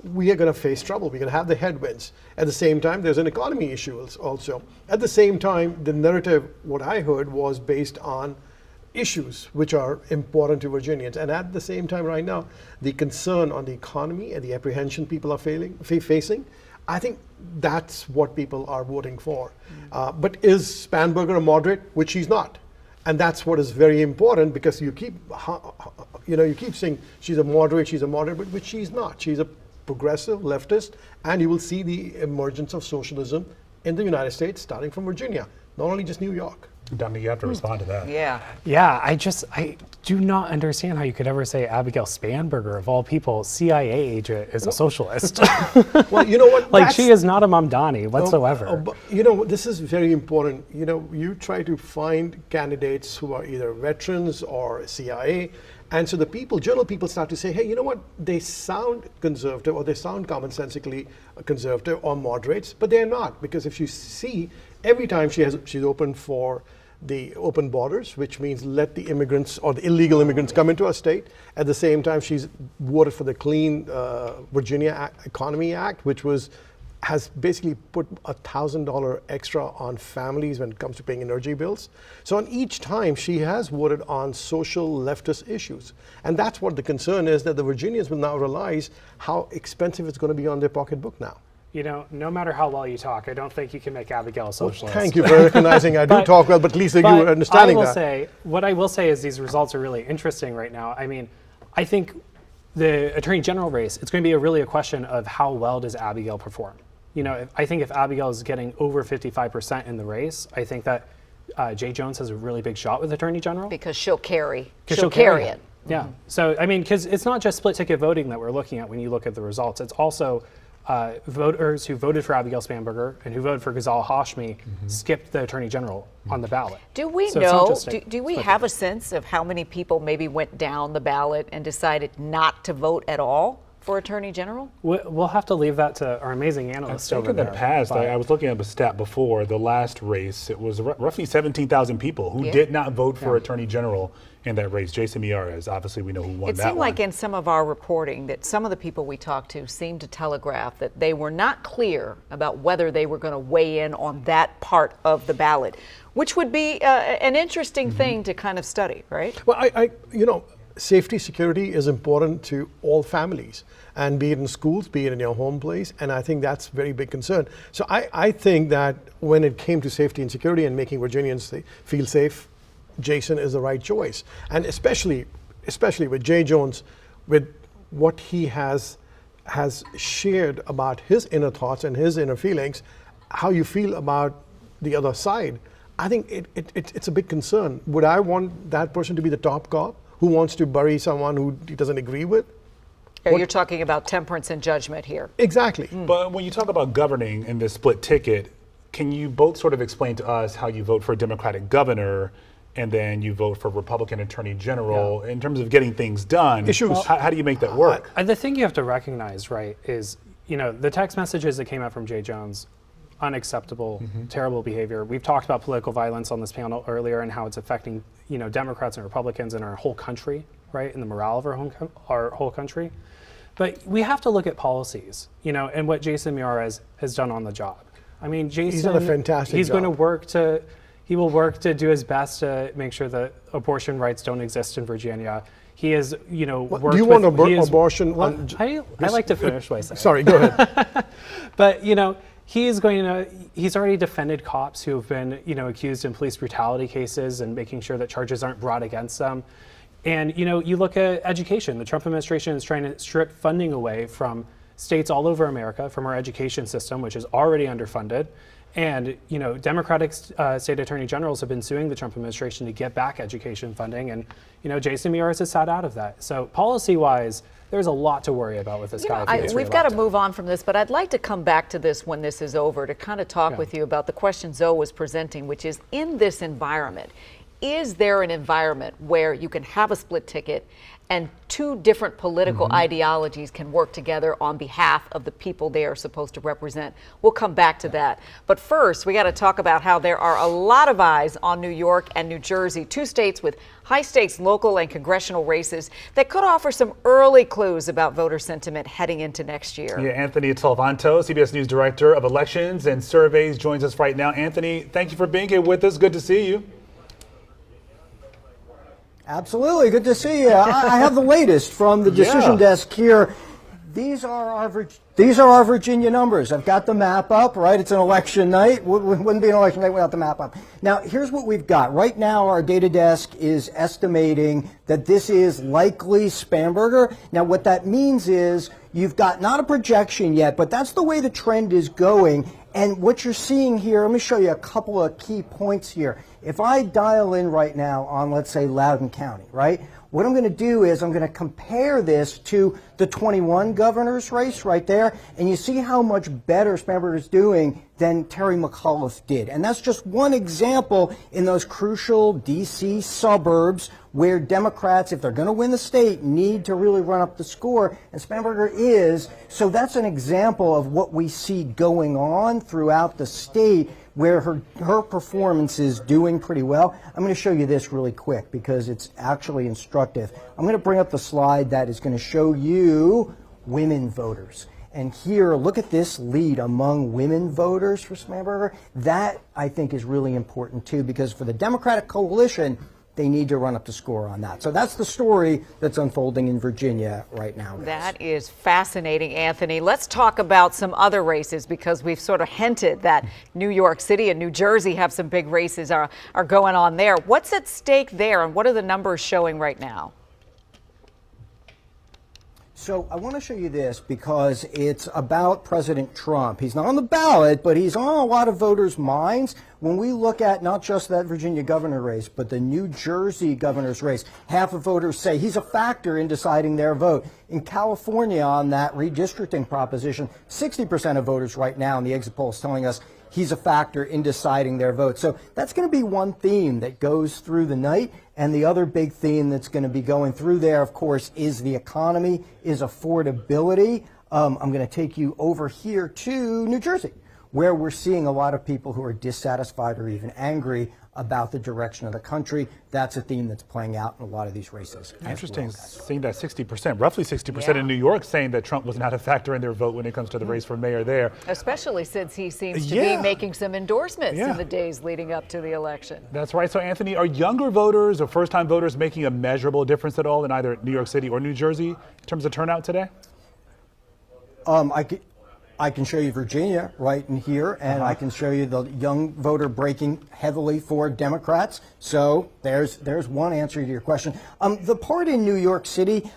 we are going to face trouble. We're going to have the headwinds. At the same time, there's an economy issue also. At the same time, the narrative, what I heard, was based on issues which are important to Virginians. And at the same time right now, the concern on the economy and the apprehension people are facing, I think that's what people are voting for. But is Spanberger a moderate? Which she's not. And that's what is very important, because you keep saying she's a moderate, but which she's not. She's a progressive leftist, and you will see the emergence of socialism in the United States, starting from Virginia, not only just New York. Dominic, you have to respond to that. Yeah, I do not understand how you could ever say Abigail Spanberger, of all people, CIA agent, is a socialist. Well, you know what? Like, she is not a Mamdani whatsoever. But, you know, this is very important. You know, you try to find candidates who are either veterans or CIA, and so the general people start to say, hey, you know what? They sound conservative, or they sound commonsensically conservative or moderates, but they're not, because if you see, every time she's open for the open borders, which means let the immigrants or the illegal immigrants come into our state. At the same time, she's voted for the Clean Virginia Economy Act, which has basically put $1,000 extra on families when it comes to paying energy bills. So on each time, she has voted on social leftist issues. And that's what the concern is, that the Virginians will now realize how expensive it's going to be on their pocketbook now. You know, no matter how well you talk, I don't think you can make Abigail a socialist. Well, thank you for recognizing I do talk well, but at least you're understanding that. What I will say is these results are really interesting right now. I mean, I think the Attorney General race, it's going to be really a question of how well does Abigail perform. You know, I think if Abigail is getting over 55% in the race, I think that Jay Jones has a really big shot with Attorney General. Because she'll carry it. Yeah. So, I mean, because it's not just split ticket voting that we're looking at when you look at the results. It's also voters who voted for Abigail Spanberger and who voted for Ghazal Hashmi skipped the attorney general on the ballot. Do we So it's not know, just do we have a sense of how many people maybe went down the ballot and decided not to vote at all for attorney general? We'll have to leave that to our amazing analysts over in the there. past, but- I was looking at a stat before the last race. It was roughly 17,000 people who did not vote for attorney general in that race. Jason Miyares, obviously we know who won It that seemed one. like in some of our reporting that some of the people we talked to seemed to telegraph that they were not clear about whether they were going to weigh in on that part of the ballot, which would be an interesting thing to kind of study, right? Well, safety, security is important to all families, and be it in schools, be it in your home place, and I think that's a very big concern. So I think that when it came to safety and security and making Virginians feel safe, Jason is the right choice. And especially with Jay Jones, with what he has shared about his inner thoughts and his inner feelings, how you feel about the other side, I think it's a big concern. Would I want that person to be the top cop who wants to bury someone who he doesn't agree with? You're talking about temperance and judgment here. Exactly. But when you talk about governing in this split ticket, can you both sort of explain to us how you vote for a Democratic governor and then you vote for Republican attorney general in terms of getting things done? Issues. How do you make that work? The thing you have to recognize, right, is, the text messages that came out from Jay Jones, unacceptable, terrible behavior. We've talked about political violence on this panel earlier and how it's affecting, Democrats and Republicans in our whole country, right, and the morale of our whole country. But we have to look at policies, and what Jason Miyares has done on the job. I mean, Jason, he's done a fantastic He's job. going to he will work to do his best to make sure that abortion rights don't exist in Virginia. He is, worked do you want abortion? I like to finish what I say. Sorry, go ahead. But, he's already defended cops who have been, accused in police brutality cases and making sure that charges aren't brought against them. And, you look at education. The Trump administration is trying to strip funding away from states all over America, from our education system, which is already underfunded. And, Democratic state attorney generals have been suing the Trump administration to get back education funding. And, Jason Miyares has sat out of that. So policy-wise, there's a lot to worry about with this guy. We've got to move on from this, but I'd like to come back to this when this is over to kind of talk with you about the question Zoe was presenting, which is, in this environment, is there an environment where you can have a split ticket and two different political ideologies can work together on behalf of the people they are supposed to represent? We'll come back to that. But first, we got to talk about how there are a lot of eyes on New York and New Jersey, two states with high-stakes local and congressional races that could offer some early clues about voter sentiment heading into next year. Yeah, Anthony Talvanto, CBS News Director of Elections and Surveys, joins us right now. Anthony, thank you for being here with us. Good to see you. Absolutely. Good to see you. I have the latest from the decision desk here. These are our Virginia numbers. I've got the map up, right? It's an election night. Wouldn't be an election night without the map up. Now, here's what we've got. Right now, our data desk is estimating that this is likely Spanberger. Now, what that means is you've got not a projection yet, but that's the way the trend is going. And what you're seeing here, let me show you a couple of key points here. If I dial in right now on, let's say, Loudoun County, right? What I'm going to do is I'm going to compare this to the 21 governor's race right there, and you see how much better Spanberger is doing than Terry McAuliffe did. And that's just one example in those crucial D.C. suburbs where Democrats, if they're going to win the state, need to really run up the score, and Spanberger is. So that's an example of what we see going on throughout the state, where her performance is doing pretty well. I'm going to show you this really quick because it's actually instructive. I'm going to bring up the slide that is going to show you women voters. And here, look at this lead among women voters for Spanberger. That, I think, is really important, too, because for the Democratic coalition, they need to run up the score on that. So that's the story that's unfolding in Virginia right now, guys. That is fascinating, Anthony. Let's talk about some other races, because we've sort of hinted that New York City and New Jersey have some big races are going on there. What's at stake there, and what are the numbers showing right now? So I want to show you this because it's about President Trump. He's not on the ballot, but he's on a lot of voters' minds. When we look at not just that Virginia governor race, but the New Jersey governor's race, half of voters say he's a factor in deciding their vote. In California, on that redistricting proposition, 60% of voters right now in the exit polls telling us he's a factor in deciding their vote. So that's going to be one theme that goes through the night. And the other big theme that's going to be going through there, of course, is the economy, is affordability. I'm going to take you over here to New Jersey, where we're seeing a lot of people who are dissatisfied or even angry about the direction of the country. That's a theme that's playing out in a lot of these races. Interesting, seeing that 60%, roughly 60% in New York saying that Trump was not a factor in their vote when it comes to the race for mayor there. Especially since he seems to be making some endorsements in the days leading up to the election. That's right. So, Anthony, are younger voters or first-time voters making a measurable difference at all in either New York City or New Jersey in terms of turnout today? I can show you Virginia right in here, and I can show you the young voter breaking heavily for Democrats. So there's one answer to your question. The part in New York City,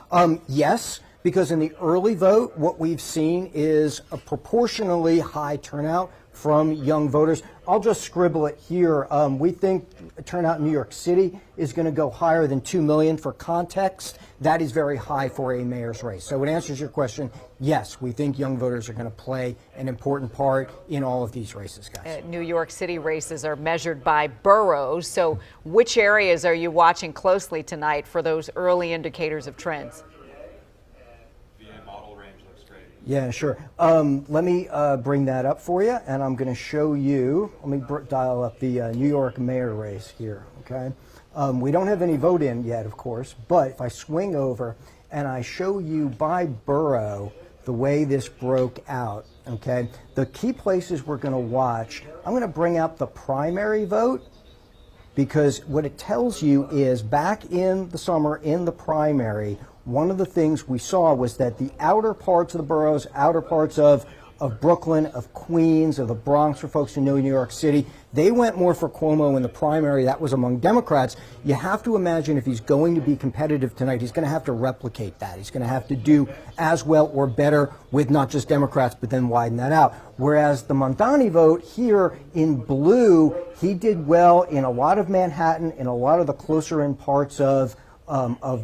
yes, because in the early vote, what we've seen is a proportionally high turnout from young voters. I'll just scribble it here. We think turnout in New York City is going to go higher than 2 million. For context, that is very high for a mayor's race. So it answers your question. Yes, we think young voters are going to play an important part in all of these races, guys. New York City races are measured by boroughs. So which areas are you watching closely tonight for those early indicators of trends? Yeah, sure. Let me bring that up for you, and I'm going to show you. Let me dial up the New York mayor race here, okay? We don't have any vote in yet, of course, but if I swing over and I show you by borough the way this broke out, okay? The key places we're going to watch, I'm going to bring up the primary vote, because what it tells you is back in the summer in the primary, one of the things we saw was that the outer parts of the boroughs, outer parts of Brooklyn, of Queens, of the Bronx, for folks who know New York City, they went more for Cuomo in the primary. That was among Democrats. You have to imagine if he's going to be competitive tonight, he's going to have to replicate that. He's going to have to do as well or better with not just Democrats, but then widen that out. Whereas the Mamdani vote here in blue, he did well in a lot of Manhattan, in a lot of the closer in parts of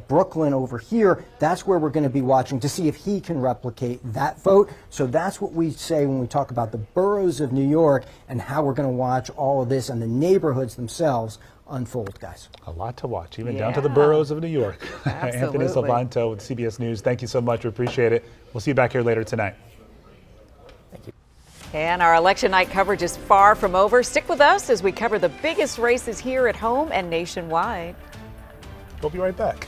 Brooklyn over here. That's where we're going to be watching to see if he can replicate that vote. So that's what we say when we talk about the boroughs of New York and how we're going to watch all of this and the neighborhoods themselves unfold, guys. A lot to watch, even down to the boroughs of New York. Anthony Absolutely. Salvanto with CBS News. Thank you so much. We appreciate it. We'll see you back here later tonight. And our election night coverage is far from over. Stick with us as we cover the biggest races here at home and nationwide. We'll be right back.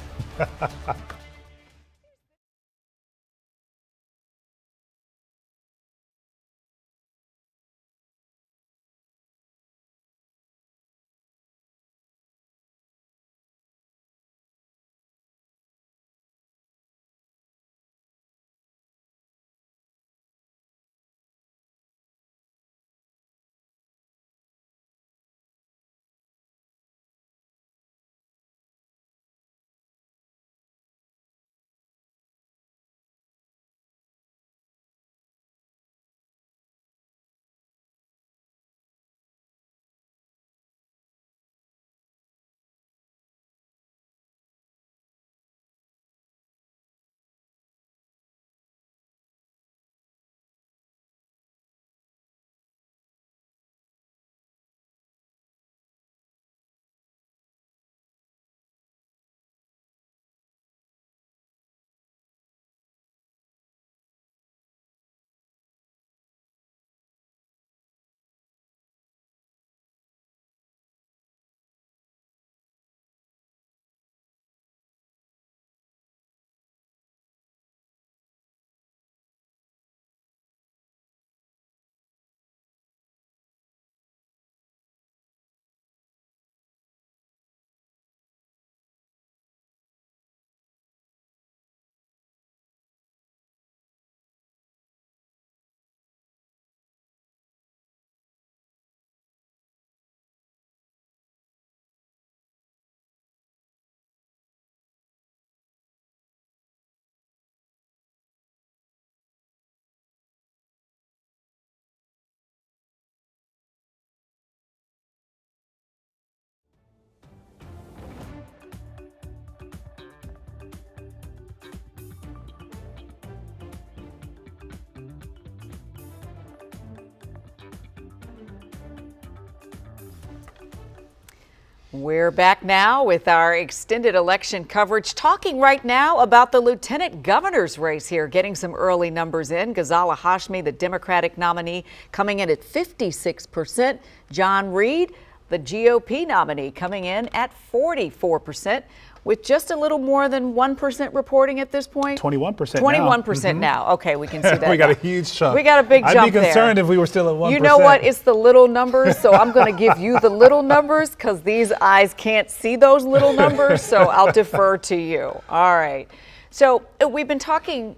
We're back now with our extended election coverage, talking right now about the lieutenant governor's race here, getting some early numbers in. Ghazala Hashmi, the Democratic nominee, coming in at 56%. John Reed, the GOP nominee, coming in at 44%, with just a little more than 1% reporting at this point. 21% 21% now. Okay, we can see that. We got now. a huge chunk. We got a big jump there. I'd be concerned if we were still at 1%. You know what? It's the little numbers, so I'm going to give you the little numbers because these eyes can't see those little numbers, so I'll defer to you. All right. So we've been talking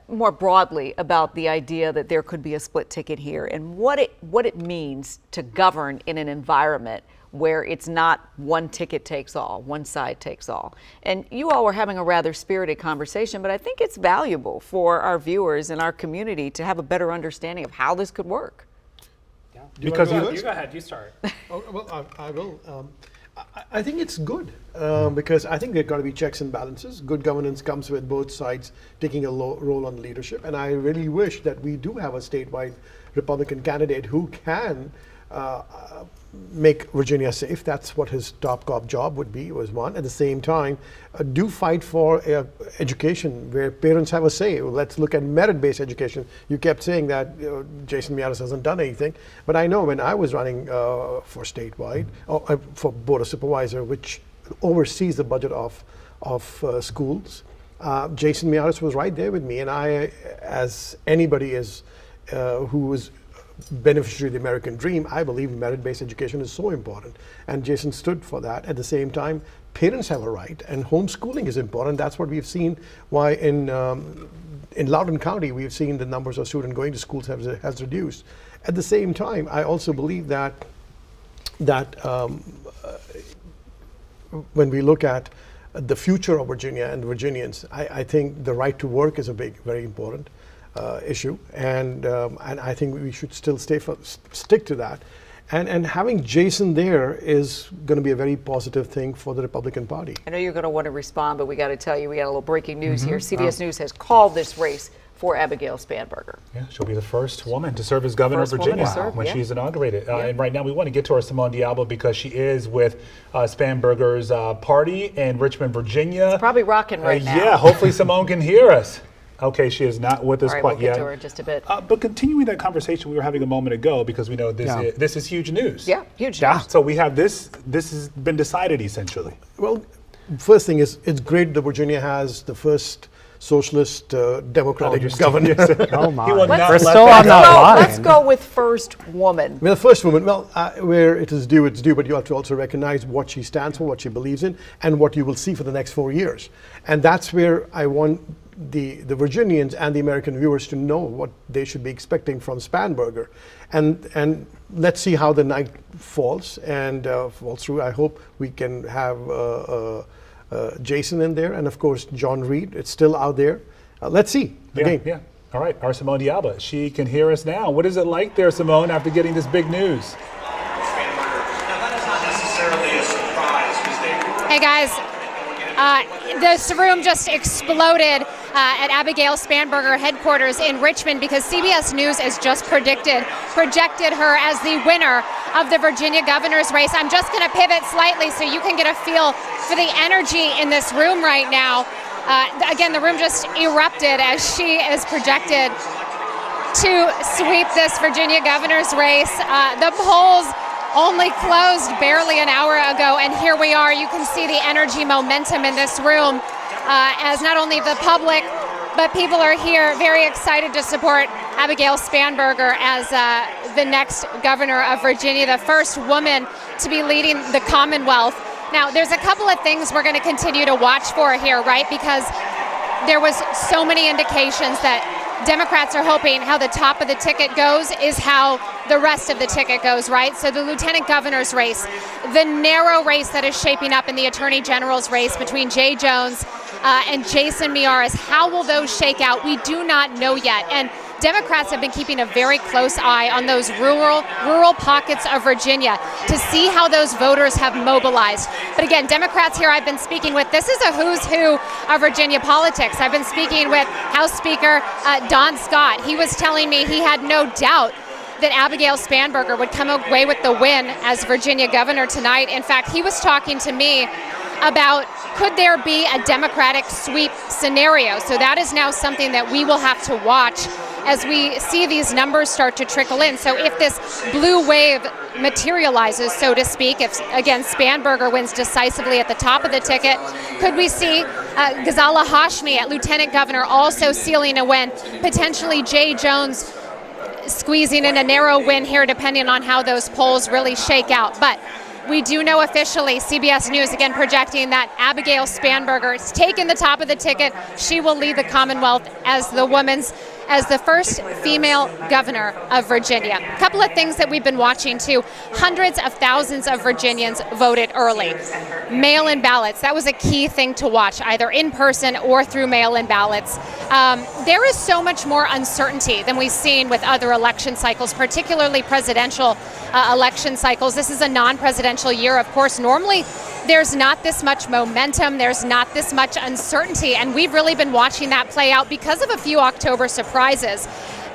more broadly about the idea that there could be a split ticket here and what it means to govern in an environment where it's not one ticket takes all, one side takes all. And you all were having a rather spirited conversation, but I think it's valuable for our viewers and our community to have a better understanding of how this could work. Yeah. Because you go ahead, you start. Oh, well, I will. I think it's good because I think there got to be checks and balances. Good governance comes with both sides taking a role on leadership, and I really wish that we do have a statewide Republican candidate who can make Virginia safe. That's what his top job would be, was one. At the same time, do fight for education where parents have a say. Let's look at merit-based education. You kept saying that Jason Miyares hasn't done anything, but I know when I was running for statewide, for Board of Supervisor, which oversees the budget of schools, Jason Miyares was right there with me, and I, as anybody is who was beneficiary of the American dream, I believe merit-based education is so important, and Jason stood for that. At the same time, parents have a right, and homeschooling is important. That's what we've seen. Why in Loudoun County, we've seen the numbers of students going to schools has reduced. At the same time, I also believe that when we look at the future of Virginia and Virginians, I think the right to work is a very important issue, and I think we should still stick to that. And having Jason there is going to be a very positive thing for the Republican Party. I know you're going to want to respond, but we got to tell you, we got a little breaking news here. CBS News has called this race for Abigail Spanberger. Yeah, she'll be the first woman to serve as governor of Virginia when she's inaugurated. And right now we want to get to our Simone Diablo because she is with Spanberger's party in Richmond, Virginia. It's probably rocking right now. Yeah, hopefully Simone can hear us. Okay, she is not with us quite we'll yet. Get to her in just a bit. But continuing that conversation we were having a moment ago, because we know this is huge news. Yeah, huge news. So we have this has been decided essentially. Well, first thing is, it's great that Virginia has the first socialist democratic governor. Oh my. Let's go with first woman. Well, the first woman, where it is due, it's due, but you have to also recognize what she stands for, what she believes in, and what you will see for the next 4 years. And that's where I want the Virginians and the American viewers to know what they should be expecting from Spanberger. And let's see how the night falls and falls through. I hope we can have Jason in there, and of course John Reed. It's still out there. Let's see the game. Yeah. All right, our Simone Diablo. She can hear us now. What is it like there, Simone, after getting this big news? Hey guys, this room just exploded at Abigail Spanberger headquarters in Richmond because CBS News has just projected her as the winner of the Virginia governor's race. I'm just going to pivot slightly so you can get a feel for the energy in this room right now. Again, the room just erupted as she is projected to sweep this Virginia governor's race. The polls only closed barely an hour ago, and here we are. You can see the energy momentum in this room as not only the public, but people are here very excited to support Abigail Spanberger as the next governor of Virginia, the first woman to be leading the Commonwealth. Now, there's a couple of things we're going to continue to watch for here, right? Because there was so many indications that Democrats are hoping how the top of the ticket goes is how the rest of the ticket goes, right? So the lieutenant governor's race, the narrow race that is shaping up in the attorney general's race between Jay Jones and Jason Miyares, how will those shake out? We do not know yet. And Democrats have been keeping a very close eye on those rural pockets of Virginia to see how those voters have mobilized. But again, Democrats here I've been speaking with, this is a who's who of Virginia politics. I've been speaking with House Speaker Don Scott. He was telling me he had no doubt that Abigail Spanberger would come away with the win as Virginia governor tonight. In fact, he was talking to me about could there be a Democratic sweep scenario. So that is now something that we will have to watch as we see these numbers start to trickle in. So if this blue wave materializes, so to speak, if, again, Spanberger wins decisively at the top of the ticket, could we see Ghazala Hashmi at lieutenant governor also sealing a win, potentially Jay Jones squeezing in a narrow win here, depending on how those polls really shake out. But we do know officially, CBS News again projecting that Abigail Spanberger is taking the top of the ticket. She will lead the Commonwealth as the first female governor of Virginia. A couple of things that we've been watching too. Hundreds of thousands of Virginians voted early. Mail-in ballots, that was a key thing to watch, either in person or through mail-in ballots. There is so much more uncertainty than we've seen with other election cycles, particularly presidential election cycles. This is a non-presidential year, of course. Normally, there's not this much momentum, there's not this much uncertainty, and we've really been watching that play out because of a few October surprises.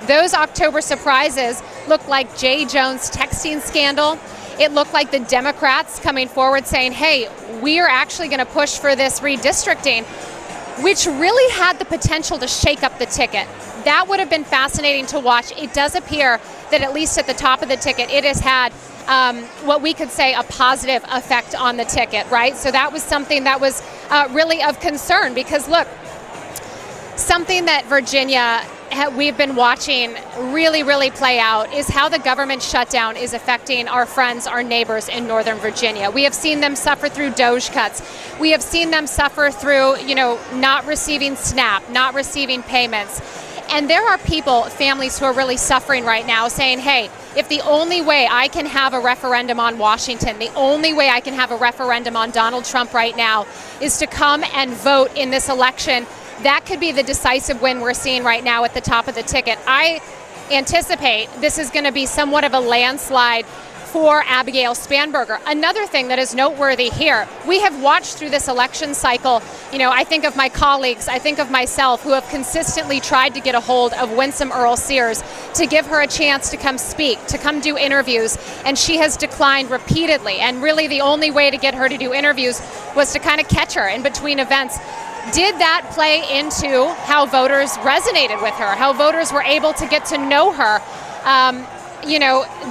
Those October surprises look like Jay Jones' texting scandal. It looked like the Democrats coming forward saying, hey, we are actually going to push for this redistricting, which really had the potential to shake up the ticket. That would have been fascinating to watch. It does appear that at least at the top of the ticket, it has had what we could say a positive effect on the ticket, right? So that was something that was really of concern because, look, something that Virginia we've been watching really play out is how the government shutdown is affecting our friends, our neighbors in Northern Virginia. We have seen them suffer through DOGE cuts. We have seen them suffer through, not receiving SNAP, not receiving payments. And there are people, families who are really suffering right now saying, hey, if the only way I can have a referendum on Washington, the only way I can have a referendum on Donald Trump right now is to come and vote in this election, that could be the decisive win we're seeing right now at the top of the ticket. I anticipate this is going to be somewhat of a landslide for Abigail Spanberger. Another thing that is noteworthy here, we have watched through this election cycle, I think of my colleagues, I think of myself, who have consistently tried to get a hold of Winsome Earle-Sears to give her a chance to come speak, to come do interviews, and she has declined repeatedly. And really the only way to get her to do interviews was to kind of catch her in between events. Did that play into how voters resonated with her, how voters were able to get to know her?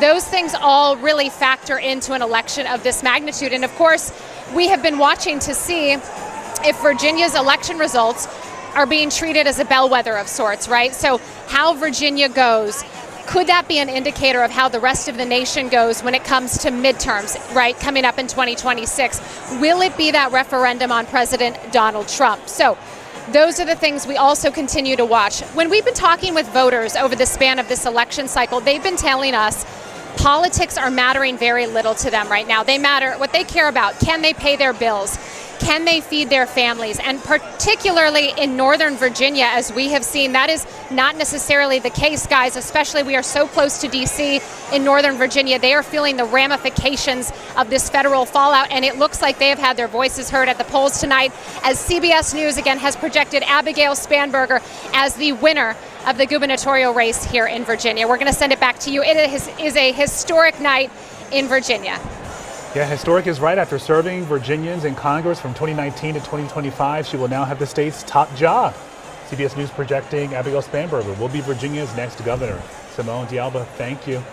Those things all really factor into an election of this magnitude. And of course, we have been watching to see if Virginia's election results are being treated as a bellwether of sorts, right? So how Virginia goes, could that be an indicator of how the rest of the nation goes when it comes to midterms, right, coming up in 2026? Will it be that referendum on President Donald Trump? So those are the things we also continue to watch. When we've been talking with voters over the span of this election cycle, they've been telling us politics are mattering very little to them right now. They matter, what they care about, can they pay their bills? Can they feed their families? And particularly in Northern Virginia, as we have seen, that is not necessarily the case, guys, especially we are so close to D.C. in Northern Virginia. They are feeling the ramifications of this federal fallout, and it looks like they have had their voices heard at the polls tonight, as CBS News again has projected Abigail Spanberger as the winner of the gubernatorial race here in Virginia. We're going to send it back to you. It is a historic night in Virginia. Yeah, historic is right. After serving Virginians in Congress from 2019 to 2025, she will now have the state's top job. CBS News projecting Abigail Spanberger will be Virginia's next governor. Simone D'Alba, thank you.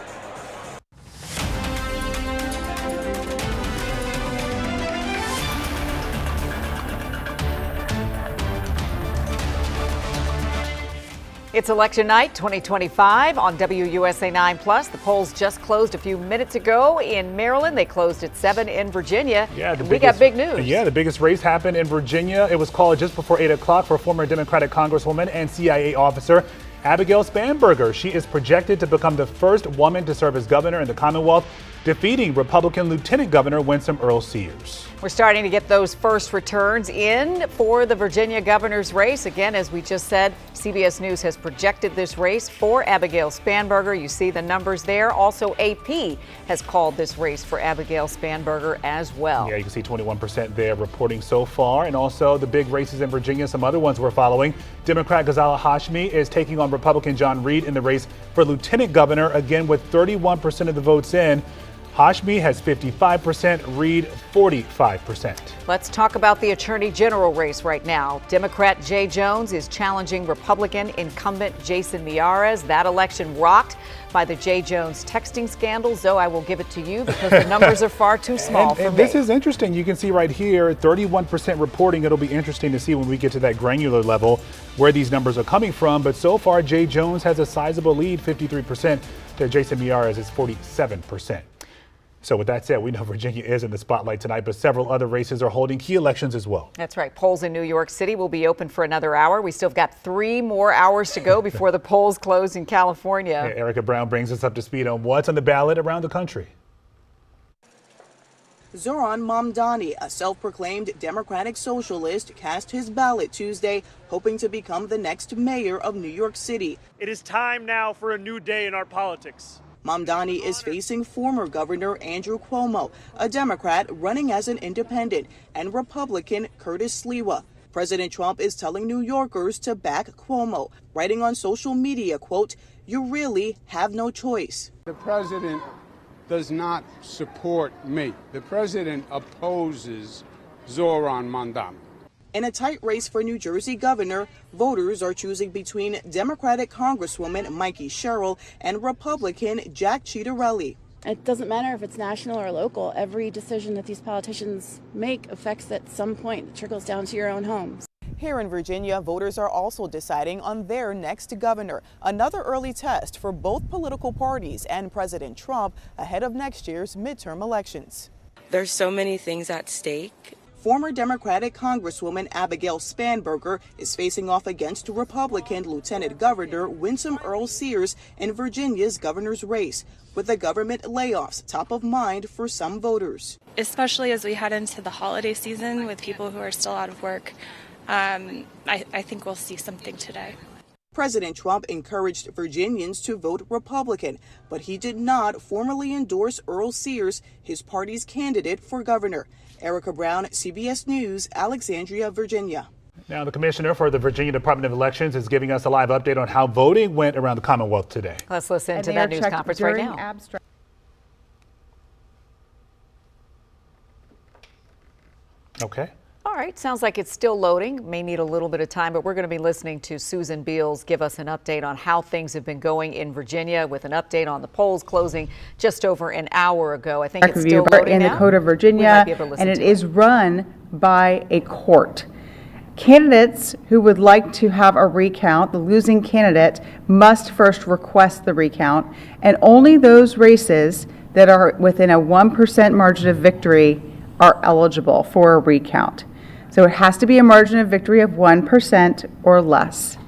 It's election night 2025 on WUSA9 Plus. The polls just closed a few minutes ago in Maryland. They closed at 7 in Virginia. Yeah, we got big news. Yeah, the biggest race happened in Virginia. It was called just before 8 o'clock for former Democratic Congresswoman and CIA officer Abigail Spanberger. She is projected to become the first woman to serve as governor in the Commonwealth, defeating Republican Lieutenant Governor Winsome Earle-Sears. We're starting to get those first returns in for the Virginia governor's race. Again, as we just said, CBS News has projected this race for Abigail Spanberger. You see the numbers there. Also, AP has called this race for Abigail Spanberger as well. Yeah, you can see 21% there reporting so far. And also the big races in Virginia, some other ones we're following. Democrat Ghazala Hashmi is taking on on Republican John Reed in the race for lieutenant governor, again with 31% of the votes in. Hashmi has 55%, Reed 45%. Let's talk about the Attorney General race right now. Democrat Jay Jones is challenging Republican incumbent Jason Miyares. That election rocked by the Jay Jones texting scandal. Zoe, I will give it to you because the numbers are far too small for me. This is interesting. You can see right here, 31% reporting. It'll be interesting to see when we get to that granular level where these numbers are coming from. But so far, Jay Jones has a sizable lead, 53%, to Jason Miyares is 47%. So with that said, we know Virginia is in the spotlight tonight, but several other races are holding key elections as well. That's right. Polls in New York City will be open for another hour. We still got 3 more hours to go before the polls close in California. Hey, Erica Brown brings us up to speed on what's on the ballot around the country. Zohran Mamdani, a self-proclaimed Democratic socialist, cast his ballot Tuesday, hoping to become the next mayor of New York City. It is time now for a new day in our politics. Mamdani is facing former Governor Andrew Cuomo, a Democrat running as an independent, and Republican Curtis Sliwa. President Trump is telling New Yorkers to back Cuomo, writing on social media, quote, "You really have no choice." The president does not support me. The president opposes Zohran Mamdani. In a tight race for New Jersey governor, voters are choosing between Democratic Congresswoman Mikey Sherrill and Republican Jack Ciattarelli. It doesn't matter if it's national or local. Every decision that these politicians make affects at some point. It trickles down to your own homes. Here in Virginia, voters are also deciding on their next governor, another early test for both political parties and President Trump ahead of next year's midterm elections. There's so many things at stake. Former Democratic Congresswoman Abigail Spanberger is facing off against Republican Lieutenant Governor Winsome Earle-Sears in Virginia's governor's race, with the government layoffs top of mind for some voters. Especially as we head into the holiday season with people who are still out of work, I think we'll see something today. President Trump encouraged Virginians to vote Republican, but he did not formally endorse Earle-Sears, his party's candidate for governor. Erica Brown, CBS News, Alexandria, Virginia. Now, the commissioner for the Virginia Department of Elections is giving us a live update on how voting went around the Commonwealth today. Let's listen to that news conference right now. Okay. All right, sounds like it's still loading. May need a little bit of time, but we're going to be listening to Susan Beals give us an update on how things have been going in Virginia with an update on the polls closing just over an hour ago. I think it's still loading in now. the Code of Virginia, and it is run by a court. Candidates who would like to have a recount, the losing candidate, must first request the recount, and only those races that are within a 1% margin of victory are eligible for a recount. So it has to be a margin of victory of 1% or less.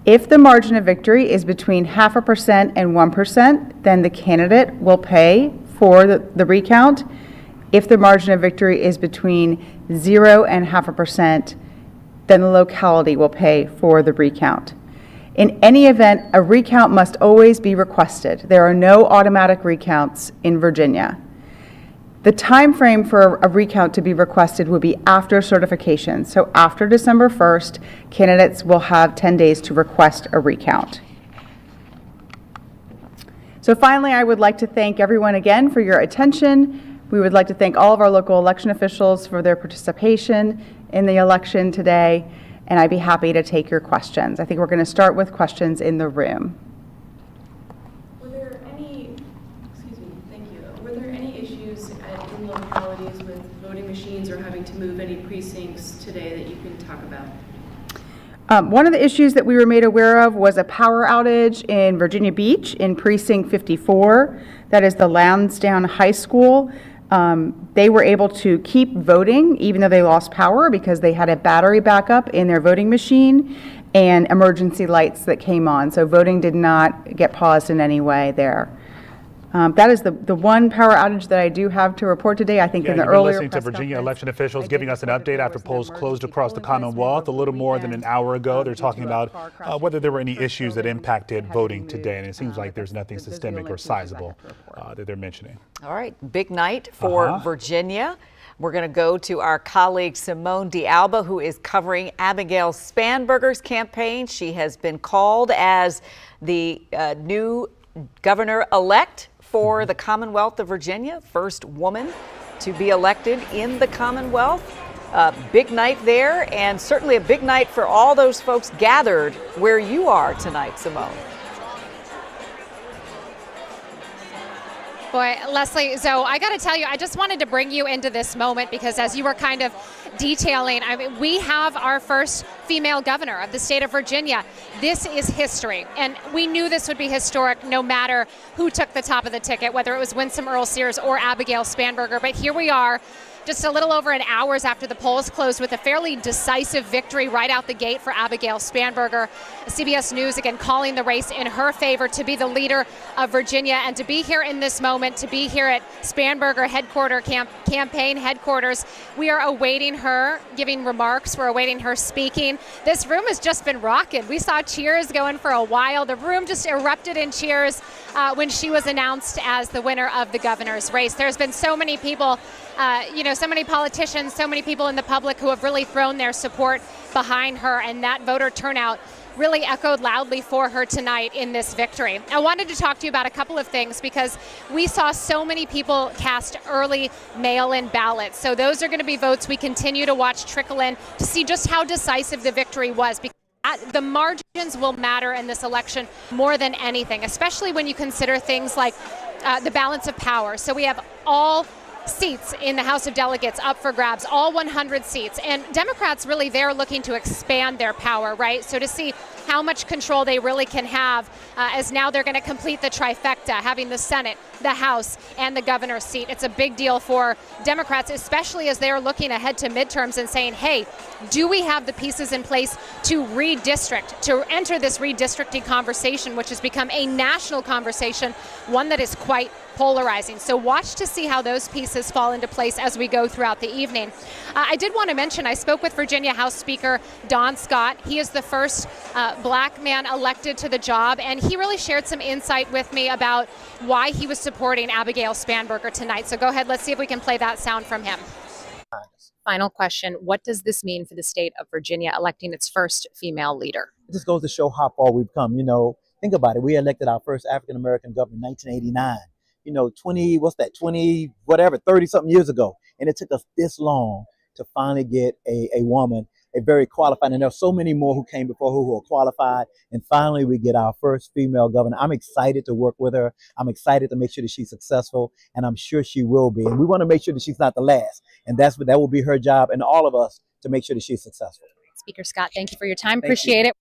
If the margin of victory is between 0.5% and 1%, then the candidate will pay for the recount. If the margin of victory is between 0 and 0.5%, then the locality will pay for the recount. In any event, a recount must always be requested. There are no automatic recounts in Virginia. The time frame for a recount to be requested would be after certification. So after December 1st, candidates will have 10 days to request a recount. So finally, I would like to thank everyone again for your attention. We would like to thank all of our local election officials for their participation in the election today, and I'd be happy to take your questions. I think we're going to start with questions in the room. Localities with voting machines or having to move any precincts today that you can talk about? One of the issues that we were made aware of was a power outage in Virginia Beach in precinct 54. That is the Lansdowne High School. They were able to keep voting even though they lost power because they had a battery backup in their voting machine and emergency lights that came on. So voting did not get paused in any way there. That is the one power outage that I do have to report today. I think in the earlier listening to Virginia election officials giving us an update after polls closed across the Commonwealth a little more than an hour ago. They're talking about whether there were any issues that impacted voting today, and it seems like there's nothing systemic or sizable that they're mentioning. All right, big night for Virginia. We're going to go to our colleague Simone D'Alba, who is covering Abigail Spanberger's campaign. She has been called as the new governor-elect for the Commonwealth of Virginia, first woman to be elected in the Commonwealth. Big night there, and certainly a big night for all those folks gathered where you are tonight, Simone. Boy, Leslie, so I got to tell you, I just wanted to bring you into this moment because as you were kind of detailing, I mean, we have our first female governor of the state of Virginia. This is history, and we knew this would be historic no matter who took the top of the ticket, whether it was Winsome Earle-Sears or Abigail Spanberger, but here we are, just a little over an hour after the polls closed with a fairly decisive victory right out the gate for Abigail Spanberger. CBS News again calling the race in her favor to be the leader of Virginia, and to be here in this moment, to be here at Spanberger campaign headquarters. We are awaiting her giving remarks. We're awaiting her speaking. This room has just been rocking. We saw cheers going for a while. The room just erupted in cheers when she was announced as the winner of the governor's race. There's been so many people, so many politicians, so many people in the public who have really thrown their support behind her, and that voter turnout really echoed loudly for her tonight in this victory. I wanted to talk to you about a couple of things because we saw so many people cast early mail-in ballots. So those are going to be votes we continue to watch trickle in to see just how decisive the victory was. Because the margins will matter in this election more than anything, especially when you consider things like the balance of power. So we have all seats in the House of Delegates up for grabs, all 100 seats. And Democrats really, they're looking to expand their power, right? So to see how much control they really can have as now they're going to complete the trifecta, having the Senate, the House, and the governor's seat. It's a big deal for Democrats, especially as they're looking ahead to midterms and saying, hey, do we have the pieces in place to redistrict, to enter this redistricting conversation, which has become a national conversation, one that is quite polarizing. So watch to see how those pieces fall into place as we go throughout the evening. I did want to mention, I spoke with Virginia House Speaker Don Scott. He is the first black man elected to the job, and he really shared some insight with me about why he was supporting Abigail Spanberger tonight. So go ahead, let's see if we can play that sound from him. Final question, what does this mean for the state of Virginia electing its first female leader? It just goes to show how far we've come. Think about it. We elected our first African-American governor in 1989. 30 something years ago. And it took us this long to finally get a woman, a very qualified, and there's so many more who came before who are qualified. And finally we get our first female governor. I'm excited to work with her. I'm excited to make sure that she's successful, and I'm sure she will be. And we want to make sure that she's not the last. And that will be her job, and all of us to make sure that she's successful. Speaker Scott, thank you for your time. Appreciate it.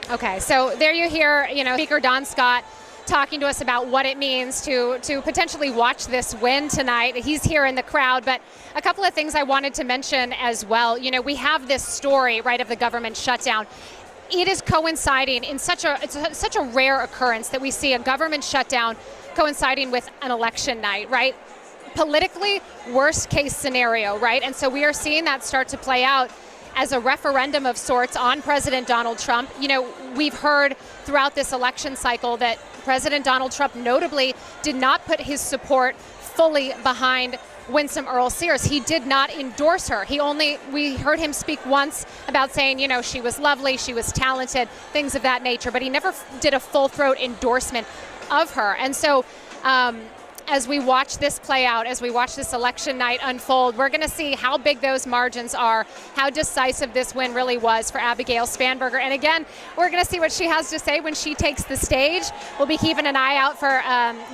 Okay, so there you hear, Speaker Don Scott talking to us about what it means to potentially watch this win tonight. He's here in the crowd, but a couple of things I wanted to mention as well. We have this story, right, of the government shutdown. It is coinciding in such a rare occurrence that we see a government shutdown coinciding with an election night, right? Politically, worst case scenario, right? And so we are seeing that start to play out as a referendum of sorts on President Donald Trump. We've heard throughout this election cycle that President Donald Trump notably did not put his support fully behind Winsome Earle-Sears. He did not endorse her. We heard him speak once about saying, she was lovely, she was talented, things of that nature, but he never did a full throat endorsement of her. And so, as we watch this play out, as we watch this election night unfold, we're going to see how big those margins are, how decisive this win really was for Abigail Spanberger. And again, we're going to see what she has to say when she takes the stage. We'll be keeping an eye out for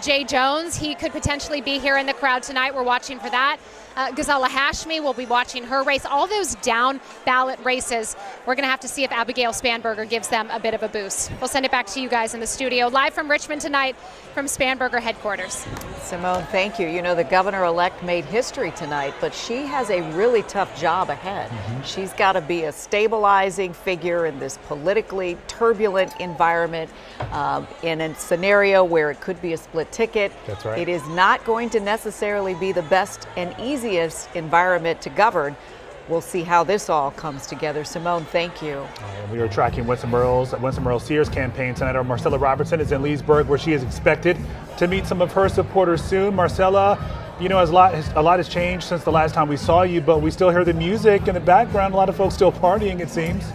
Jay Jones. He could potentially be here in the crowd tonight. We're watching for that. Ghazala Hashmi will be watching her race. All those down ballot races, we're going to have to see if Abigail Spanberger gives them a bit of a boost. We'll send it back to you guys in the studio. Live from Richmond tonight from Spanberger headquarters. Simone, thank you. The governor-elect made history tonight, but she has a really tough job ahead. She's got to be a stabilizing figure in this politically turbulent environment, in a scenario where it could be a split ticket. That's right. It is not going to necessarily be the best and easiest environment to govern, we'll see how this all comes together. Simone, thank you. We are tracking Winsome Earle-Sears campaign. Senator Marcella Robertson is in Leesburg, where she is expected to meet some of her supporters soon. Marcella, you know, a lot has changed since the last time we saw you, but we still hear the music in the background. A lot of folks still partying, it seems.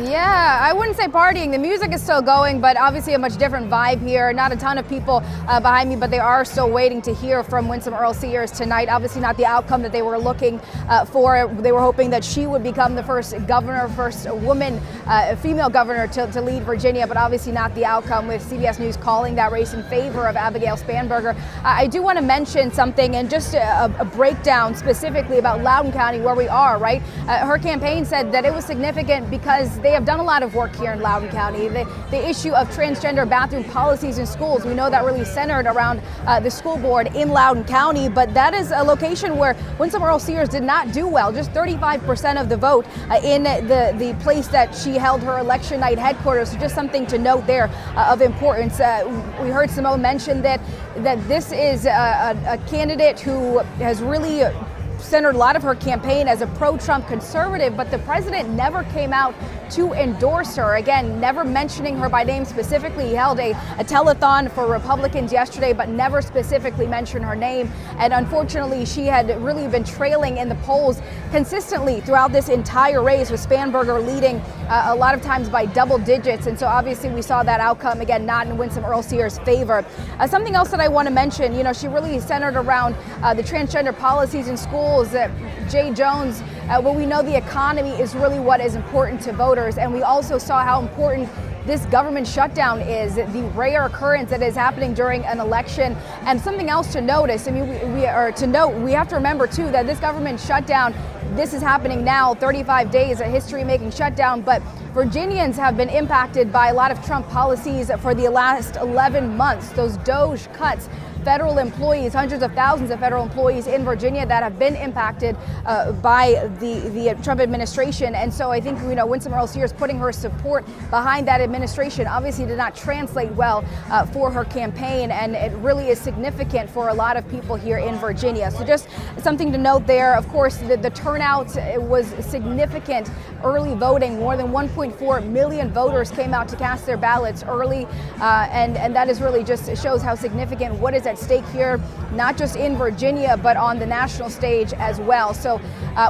Yeah, I wouldn't say partying. The music is still going, but obviously a much different vibe here. Not a ton of people behind me, but they are still waiting to hear from Winsome Earle-Sears tonight. Obviously not the outcome that they were looking for. They were hoping that she would become the first governor, first woman, female governor to lead Virginia, but obviously not the outcome, with CBS News calling that race in favor of Abigail Spanberger. I do want to mention something, and just a breakdown specifically about Loudoun County, where we are, right? Her campaign said that it was significant because they have done a lot of work here in Loudoun County. The issue of transgender bathroom policies in schools, we know that really centered around the school board in Loudoun County, but that is a location where Winsome Earle-Sears did not do well. Just 35% of the vote in the place that she held her election night headquarters. So just something to note there of importance. We heard Simone mention that this is a candidate who has really centered a lot of her campaign as a pro-Trump conservative, but the president never came out to endorse her. Again, never mentioning her by name specifically. He held a telethon for Republicans yesterday, but never specifically mentioned her name. And unfortunately, she had really been trailing in the polls consistently throughout this entire race, with Spanberger leading a lot of times by double digits. And so obviously we saw that outcome, again, not in Winsome Earle-Sears' favor. Something else that I want to mention, you know, she really centered around the transgender policies in schools. Jay Jones, well, we know the economy is really what is important to voters, and we also saw how important this government shutdown is, the rare occurrence that is happening during an election. And something else to notice, I mean, we have to remember too that this government shutdown, this is happening now, 35 days, a history-making shutdown, but Virginians have been impacted by a lot of Trump policies for the last 11 months. Those DOGE cuts, federal employees, hundreds of thousands of federal employees in Virginia that have been impacted by the Trump administration. And so I think, you know, Winsome Earle-Sears putting her support behind that administration obviously did not translate well for her campaign, and it really is significant for a lot of people here in Virginia. So just something to note there. Of course, the turnout was significant. Early voting, more than 1.4 million voters came out to cast their ballots early, and that is really just shows how significant what is at stake here, not just in Virginia, but on the national stage as well. So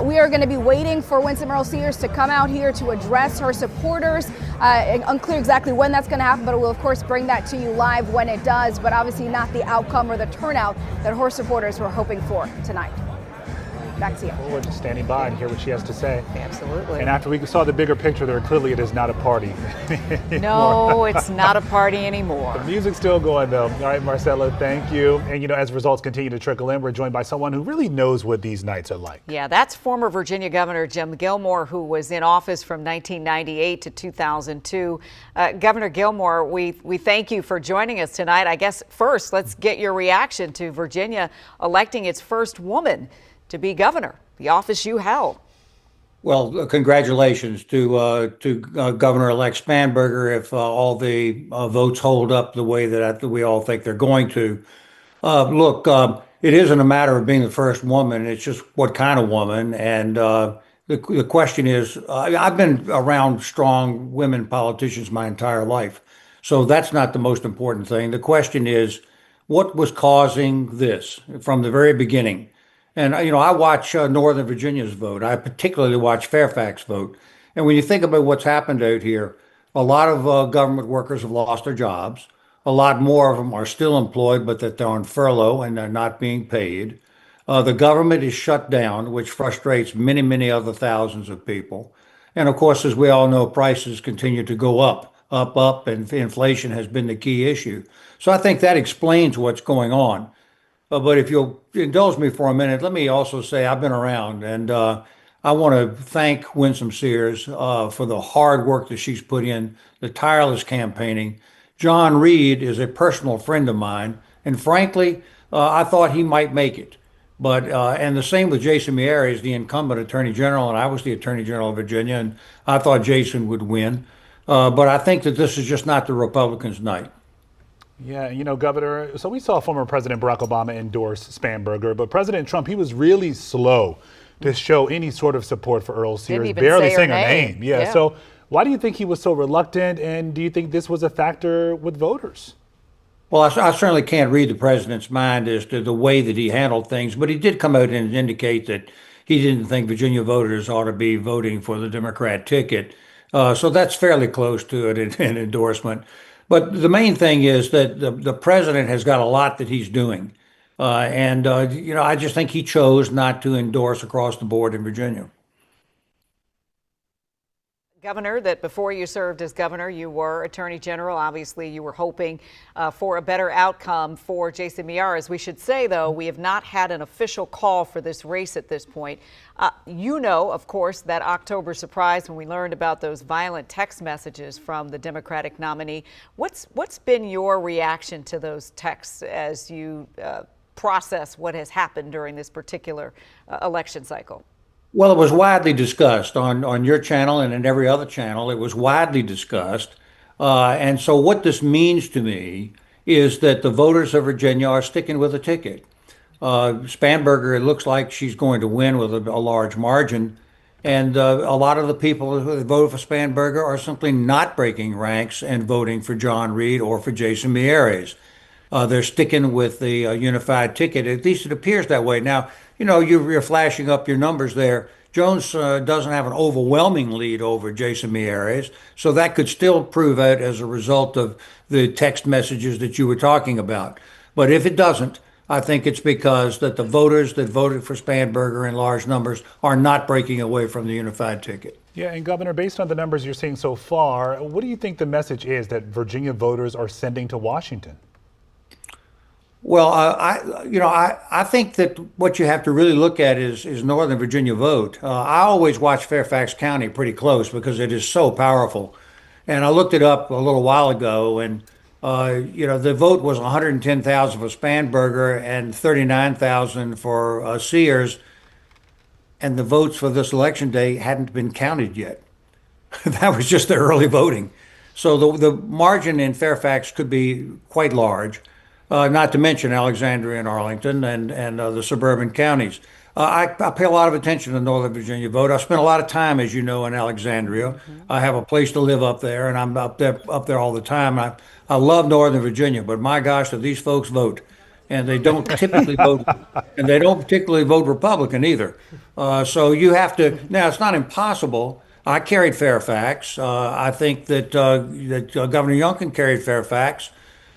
we are going to be waiting for Winsome Earle-Sears to come out here to address her supporters. Unclear exactly when that's going to happen, but we'll of course bring that to you live when it does, but obviously not the outcome or the turnout that her supporters were hoping for tonight. Back to you. Well, we're just standing by and hear what she has to say. Absolutely. And after we saw the bigger picture there, clearly it is not a party. No, it's not a party anymore. The music's still going though. All right, Marcella, thank you. And you know, as results continue to trickle in, we're joined by someone who really knows what these nights are like. Yeah, that's former Virginia Governor Jim Gilmore, who was in office from 1998 to 2002. Governor Gilmore, we thank you for joining us tonight. I guess first, let's get your reaction to Virginia electing its first woman to be governor, the office you held. Well, congratulations to Governor-elect Spanberger if all the votes hold up the way that we all think they're going to. Look, it isn't a matter of being the first woman. It's just what kind of woman. And the question is, I've been around strong women politicians my entire life, so that's not the most important thing. The question is, what was causing this from the very beginning? And, you know, I watch Northern Virginia's vote. I particularly watch Fairfax vote. And when you think about what's happened out here, a lot of government workers have lost their jobs. A lot more of them are still employed, but that they're on furlough and they're not being paid. The government is shut down, which frustrates many, many other thousands of people. And of course, as we all know, prices continue to go up, and inflation has been the key issue. So I think that explains what's going on. But if you'll indulge me for a minute, let me also say I've been around, and I want to thank Winsome Sears for the hard work that she's put in, the tireless campaigning. John Reed is a personal friend of mine, and frankly, I thought he might make it. But and the same with Jason Miyares, the incumbent Attorney General, and I was the Attorney General of Virginia, and I thought Jason would win. But I think that this is just not the Republicans' night. Yeah, you know, Governor, so we saw former President Barack Obama endorse Spanberger, but President Trump, he was really slow to show any sort of support for Earle-Sears, even barely say her saying her name. name. Yeah. So why do you think he was so reluctant, and do you think this was a factor with voters? Well, I certainly can't read the president's mind as to the way that he handled things, but he did come out and indicate that he didn't think Virginia voters ought to be voting for the Democrat ticket. So that's fairly close to an endorsement. But the main thing is that the president has got a lot that he's doing. I just think he chose not to endorse across the board in Virginia. Governor, that before you served as governor, you were attorney general. Obviously, you were hoping for a better outcome for Jason Miyares. We should say, though, we have not had an official call for this race at this point. You know, of course, that October surprise when we learned about those violent text messages from the Democratic nominee. What's been your reaction to those texts as you process what has happened during this particular election cycle? Well, it was widely discussed on your channel and in every other channel. It was widely discussed. And so what this means to me is that the voters of Virginia are sticking with the ticket. Spanberger, it looks like she's going to win with a large margin. And a lot of the people who voted for Spanberger are simply not breaking ranks and voting for John Reed or for Jason Miyares. They're sticking with the unified ticket. At least it appears that way. Now, you're flashing up your numbers there. Jones doesn't have an overwhelming lead over Jason Miyares, so that could still prove out as a result of the text messages that you were talking about. But if it doesn't, I think it's because that the voters that voted for Spanberger in large numbers are not breaking away from the unified ticket. Yeah, and Governor, based on the numbers you're seeing so far, what do you think the message is that Virginia voters are sending to Washington? Well, I think that what you have to really look at is Northern Virginia vote. I always watch Fairfax County pretty close because it is so powerful. And I looked it up a little while ago, and the vote was 110,000 for Spanberger and 39,000 for Sears, and the votes for this election day hadn't been counted yet. That was just the early voting. So the margin in Fairfax could be quite large. Not to mention Alexandria and Arlington and the suburban counties. I pay a lot of attention to Northern Virginia vote. I spent a lot of time, as you know, in Alexandria. I have a place to live up there, and I'm up there all the time. I love Northern Virginia, but my gosh, do these folks vote. And they don't typically vote, and they don't particularly vote Republican either. So you have to, now it's not impossible. I carried Fairfax. I think that Governor Youngkin carried Fairfax.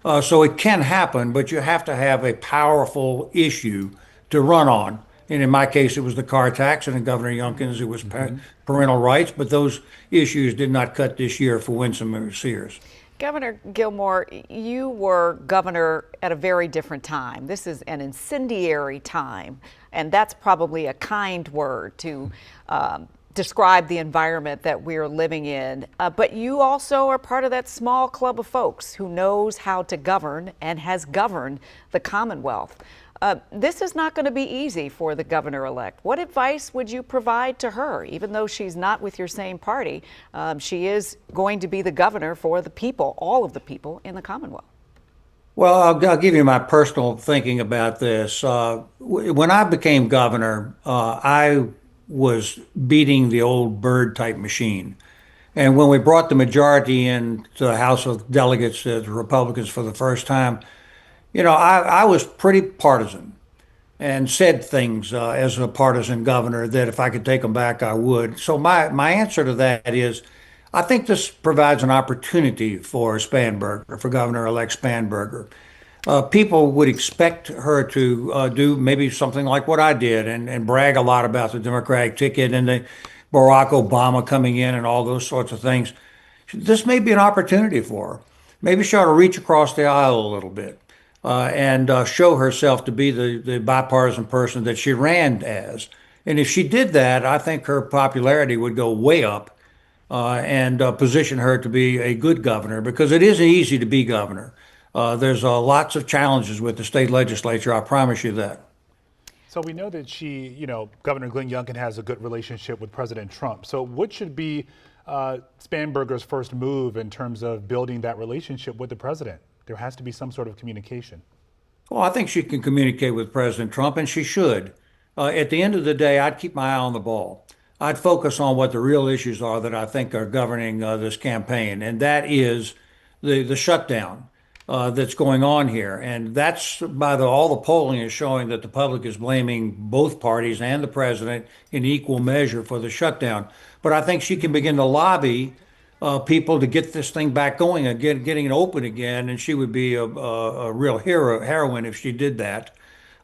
So it can happen, but you have to have a powerful issue to run on. And in my case, it was the car tax, and in Governor Youngkin's, it was parental rights. But those issues did not cut this year for Winsome Earle-Sears. Governor Gilmore, you were governor at a very different time. This is an incendiary time, and that's probably a kind word to describe the environment that we're living in. But you also are part of that small club of folks who knows how to govern and has governed the Commonwealth. This is not going to be easy for the governor-elect. What advice would you provide to her? Even though she's not with your same party, she is going to be the governor for the people, all of the people in the Commonwealth. Well, I'll give you my personal thinking about this. When I became governor, I was beating the old bird type machine. And when we brought the majority into the House of Delegates, the Republicans, for the first time, I was pretty partisan and said things as a partisan governor that if I could take them back, I would. So my answer to that is, I think this provides an opportunity for Spanberger, for Governor-elect Spanberger. People would expect her to do maybe something like what I did and brag a lot about the Democratic ticket and the Barack Obama coming in and all those sorts of things. This may be an opportunity for her. Maybe she ought to reach across the aisle a little bit and show herself to be the bipartisan person that she ran as. And if she did that, I think her popularity would go way up and position her to be a good governor, because it isn't easy to be governor. There's lots of challenges with the state legislature, I promise you that. So we know that Governor Glenn Youngkin has a good relationship with President Trump. So what should be Spanberger's first move in terms of building that relationship with the president? There has to be some sort of communication. Well, I think she can communicate with President Trump, and she should. at the end of the day, I'd keep my eye on the ball. I'd focus on what the real issues are that I think are governing this campaign, and that is the shutdown that's going on here. And that's all the polling is showing that the public is blaming both parties and the president in equal measure for the shutdown. But I think she can begin to lobby people to get this thing back going again, getting it open again, and she would be a real heroine if she did that.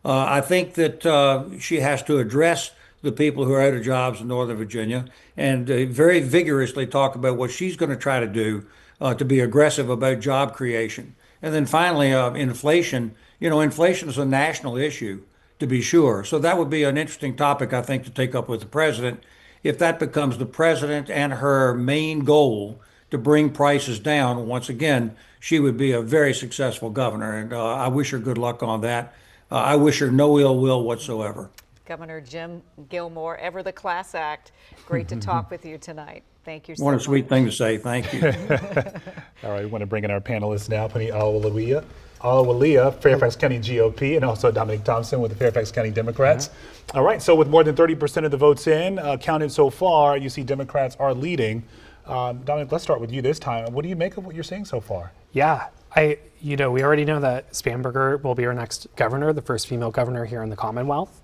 I think that she has to address the people who are out of jobs in Northern Virginia and very vigorously talk about what she's going to try to do to be aggressive about job creation. And then finally, inflation. You know, inflation is a national issue, to be sure. So that would be an interesting topic, I think, to take up with the president. If that becomes the president and her main goal to bring prices down, once again, she would be a very successful governor. And I wish her good luck on that. I wish her no ill will whatsoever. Governor Jim Gilmore, ever the class act. Great to talk with you tonight. Thank you so much. What a sweet thing to say. Thank you. All right, we want to bring in our panelists now. Penny Alawaliya, Fairfax County GOP, and also Dominic Thompson with the Fairfax County Democrats. All right, so with more than 30% of the votes in, counted so far, you see Democrats are leading. Dominic, let's start with you this time. What do you make of what you're seeing so far? Yeah, we already know that Spanberger will be our next governor, the first female governor here in the Commonwealth.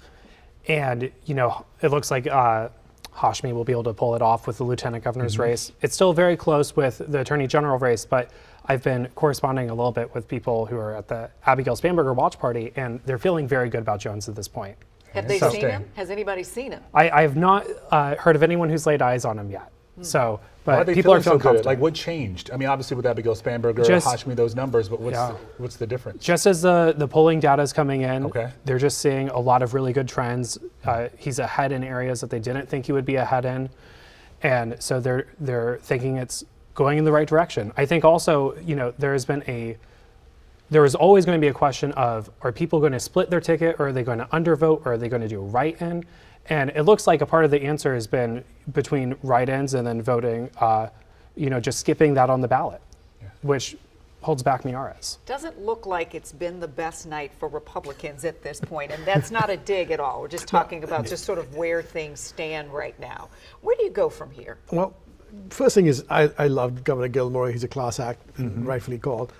And, it looks like Hashmi will be able to pull it off with the lieutenant governor's race. It's still very close with the attorney general race, but I've been corresponding a little bit with people who are at the Abigail Spanberger watch party, and they're feeling very good about Jones at this point. Have they seen him? Has anybody seen him? I have not heard of anyone who's laid eyes on him yet. So, but people are feeling confident. Like, what changed? I mean, obviously with Abigail Spanberger, Hashmi, those numbers, but what's the difference? Just as the polling data is coming in, they're just seeing a lot of really good trends. He's ahead in areas that they didn't think he would be ahead in, and so they're thinking it's going in the right direction. I think also, there is always going to be a question of, are people going to split their ticket, or are they going to undervote, or are they going to do write-in? And it looks like a part of the answer has been between write-ins and then voting, just skipping that on the ballot, which holds back Miyares. Doesn't look like it's been the best night for Republicans at this point, and that's not a dig at all. We're just talking about just sort of where things stand right now. Where do you go from here? Well, first thing is I love Governor Gilmore. He's a class act, rightfully called.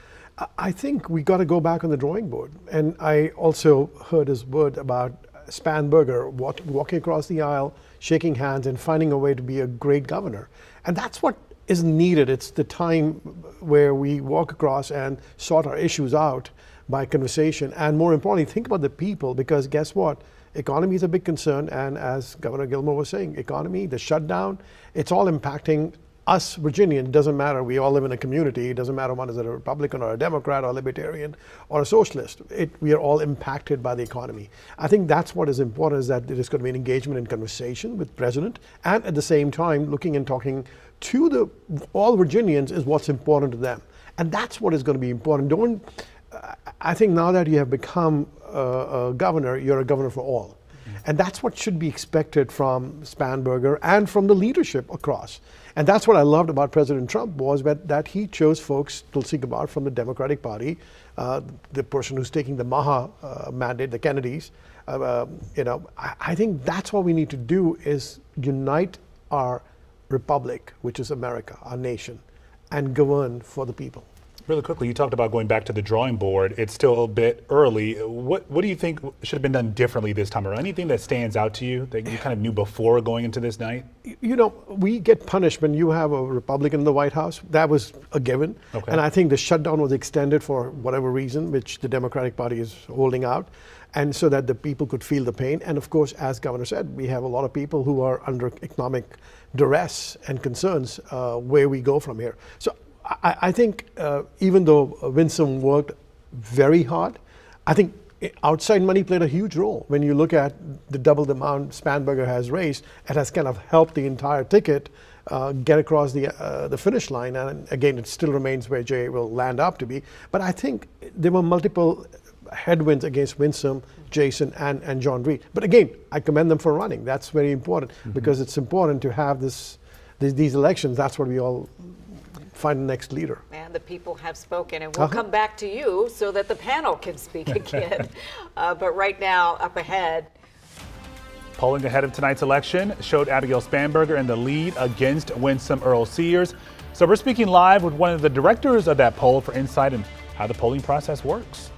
I think we got to go back on the drawing board. And I also heard his word about Spanberger walking across the aisle, shaking hands, and finding a way to be a great governor. And that's what is needed. It's the time where we walk across and sort our issues out by conversation. And more importantly, think about the people, because guess what? Economy is a big concern. And as Governor Gilmore was saying, economy, the shutdown, it's all impacting us Virginians. It doesn't matter. We all live in a community. It doesn't matter one is a Republican or a Democrat or a Libertarian or a Socialist. We are all impacted by the economy. I think that's what is important, is that there is going to be an engagement and conversation with President, and at the same time looking and talking to all Virginians is what's important to them. And that's what is going to be important. I think now that you have become a governor, you're a governor for all. And that's what should be expected from Spanberger and from the leadership across. And that's what I loved about President Trump, was that he chose folks, Tulsi Gabbard from the Democratic Party, the person who's taking the Maha mandate, the Kennedys. I think that's what we need to do, is unite our republic, which is America, our nation, and govern for the people. Really quickly, you talked about going back to the drawing board. It's still a bit early. What do you think should have been done differently this time around? Anything that stands out to you that you kind of knew before going into this night? We get punished when you have a Republican in the White House. That was a given. Okay. And I think the shutdown was extended for whatever reason, which the Democratic Party is holding out, and so that the people could feel the pain. And of course, as Governor said, we have a lot of people who are under economic duress and concerns where we go from here. So I think even though Winsome worked very hard, I think outside money played a huge role. When you look at the double the amount Spanberger has raised, it has kind of helped the entire ticket get across the finish line. And again, it still remains where Jay will land up to be. But I think there were multiple headwinds against Winsome, Jason, and John Reed. But again, I commend them for running. That's very important, because it's important to have these elections. That's what we all find the next leader. And the people have spoken, and we'll come back to you so that the panel can speak again. But right now, up ahead, Polling ahead of tonight's election showed Abigail Spanberger in the lead against Winsome Earle-Sears. So we're speaking live with one of the directors of that poll for insight on how the polling process works.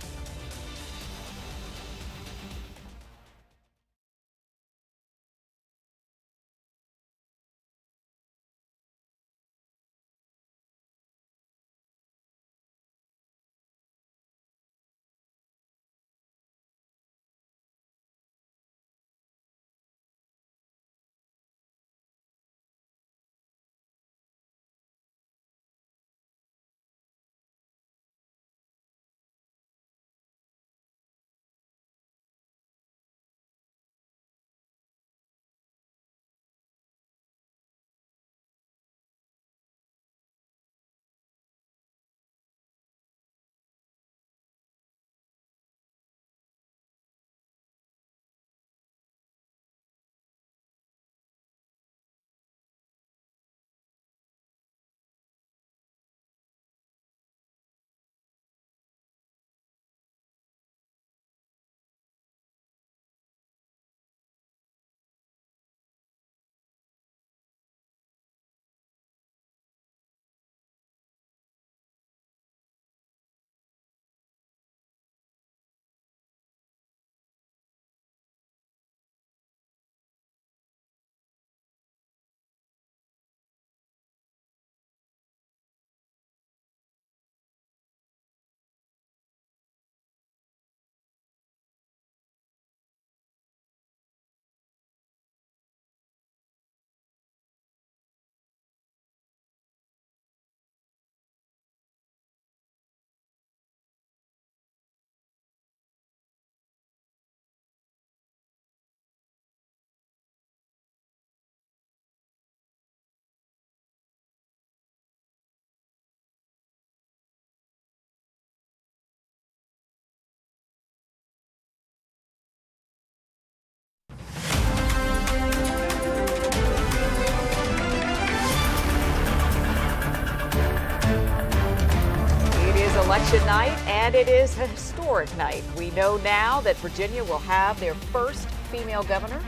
Election night, and it is a historic night. We know now that Virginia will have their first female governor,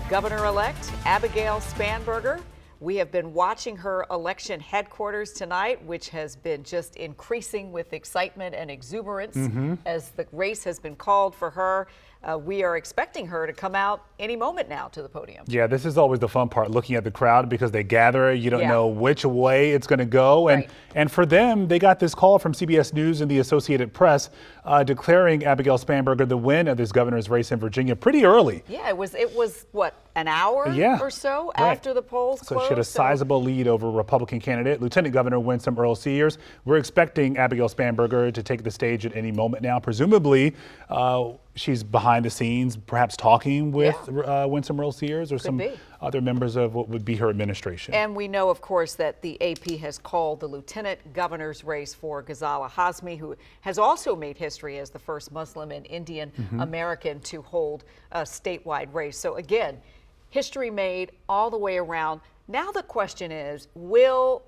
Governor-elect Abigail Spanberger. We have been watching her election headquarters tonight, which has been just increasing with excitement and exuberance as the race has been called for her. We are expecting her to come out any moment now to the podium. Yeah, this is always the fun part, looking at the crowd, because they gather. You don't know which way it's going to go. And for them, they got this call from CBS News and the Associated Press declaring Abigail Spanberger the win of this governor's race in Virginia pretty early. Yeah, it was what, an hour or so after the polls closed? So she had a sizable lead over Republican candidate, Lieutenant Governor Winsome Earle-Sears. We're expecting Abigail Spanberger to take the stage at any moment now. Presumably, she's behind the scenes, perhaps talking with Winsome Earle-Sears or some other members of what would be her administration. And we know, of course, that the AP has called the lieutenant governor's race for Ghazala Hazmi, who has also made history as the first Muslim and Indian American to hold a statewide race. So again, history made all the way around. Now the question is, will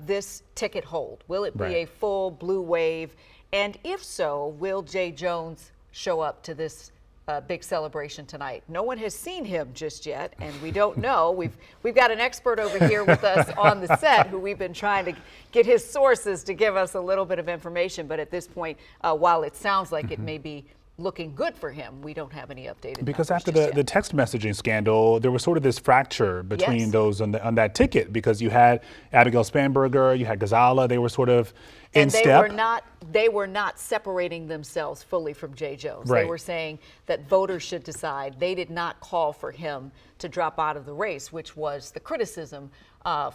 this ticket hold? Will it be a full blue wave? And if so, will Jay Jones show up to this big celebration tonight? No one has seen him just yet, and we don't know. We've got an expert over here with us on the set who we've been trying to get his sources to give us a little bit of information. But at this point, while it sounds like it may be looking good for him, we don't have any updated because after the text messaging scandal, there was sort of this fracture between those on that ticket, because you had Abigail Spanberger, you had Ghazala, they were sort of in step. They were not separating themselves fully from Jay Jones. They were saying that voters should decide. They did not call for him to drop out of the race, which was the criticism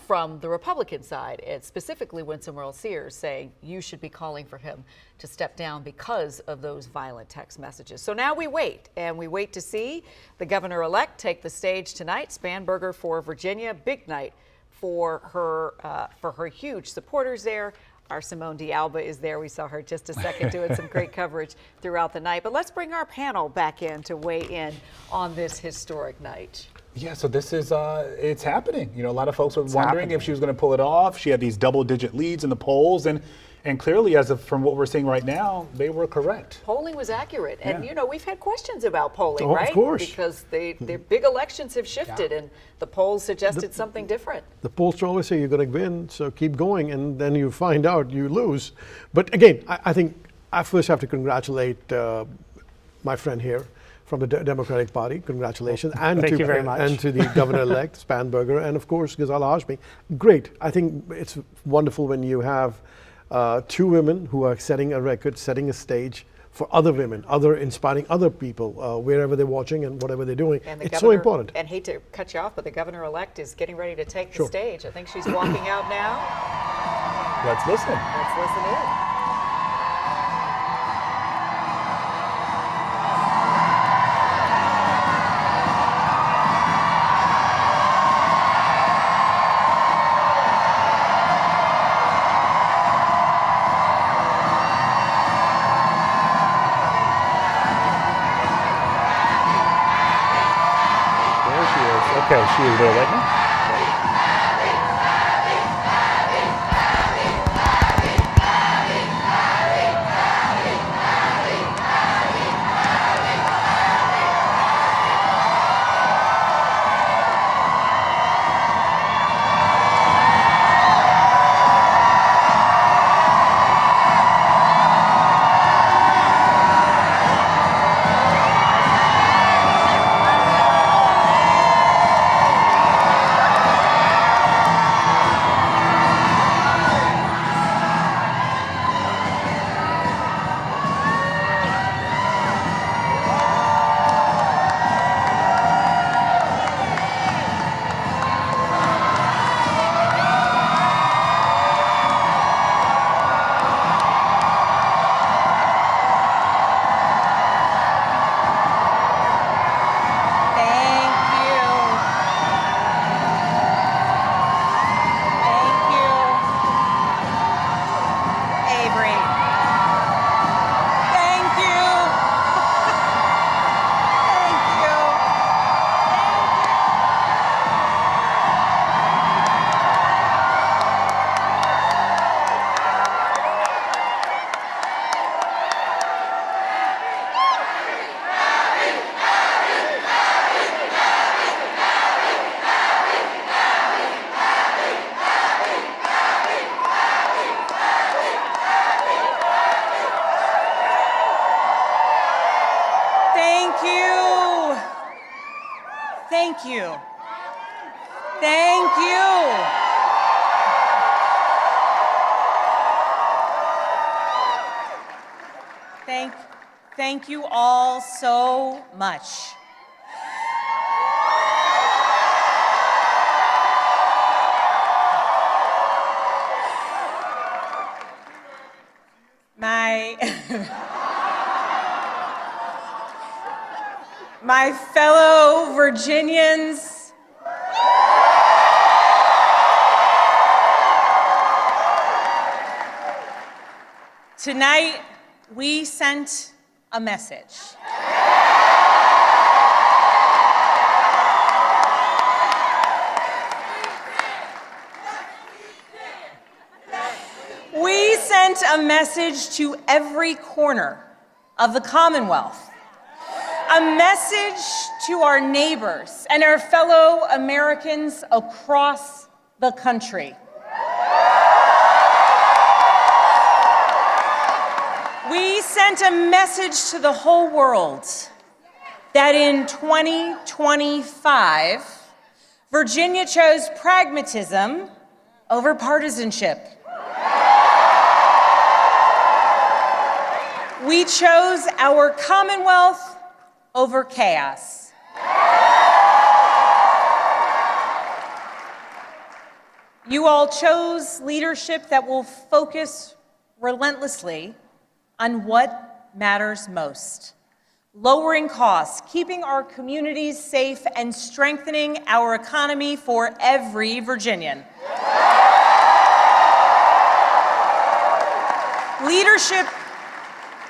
from the Republican side, and specifically Winsome Earle-Sears saying you should be calling for him to step down because of those violent text messages. So now we wait, and we wait to see the governor-elect take the stage tonight. Spanberger for Virginia, big night for her huge supporters there. Our Simone D'Alba is there. We saw her just a second doing some great coverage throughout the night. But let's bring our panel back in to weigh in on this historic night. Yeah, so this is, it's happening. You know, a lot of folks were wondering if she was going to pull it off. She had these double-digit leads in the polls, and And clearly, from what we're seeing right now, they were correct. Polling was accurate. And, Yeah. we've had questions about polling, Oh, right? of course. Because their big elections have shifted and the polls suggested something different. The pollsters always say you're going to win, so keep going, and then you find out you lose. But again, I think I first have to congratulate my friend here from the Democratic Party. Congratulations. And Thank you very much. And to the governor-elect, Spanberger, and of course, Ghazala Hashmi. Great. I think it's wonderful when you have two women who are setting a record, setting a stage for other women, inspiring other people, wherever they're watching and whatever they're doing. And It's so important. And hate to cut you off, but the governor-elect is getting ready to take the Sure. stage. I think she's walking out now. Let's listen. Let's listen in. Okay, she is there right now. Thank you. Thank you. Thank you all so much. My fellow Virginians, tonight we sent a message. We sent a message to every corner of the Commonwealth. A message to our neighbors and our fellow Americans across the country. We sent a message to the whole world that in 2025, Virginia chose pragmatism over partisanship. We chose our Commonwealth over chaos. You all chose leadership that will focus relentlessly on what matters most: lowering costs, keeping our communities safe, and strengthening our economy for every Virginian.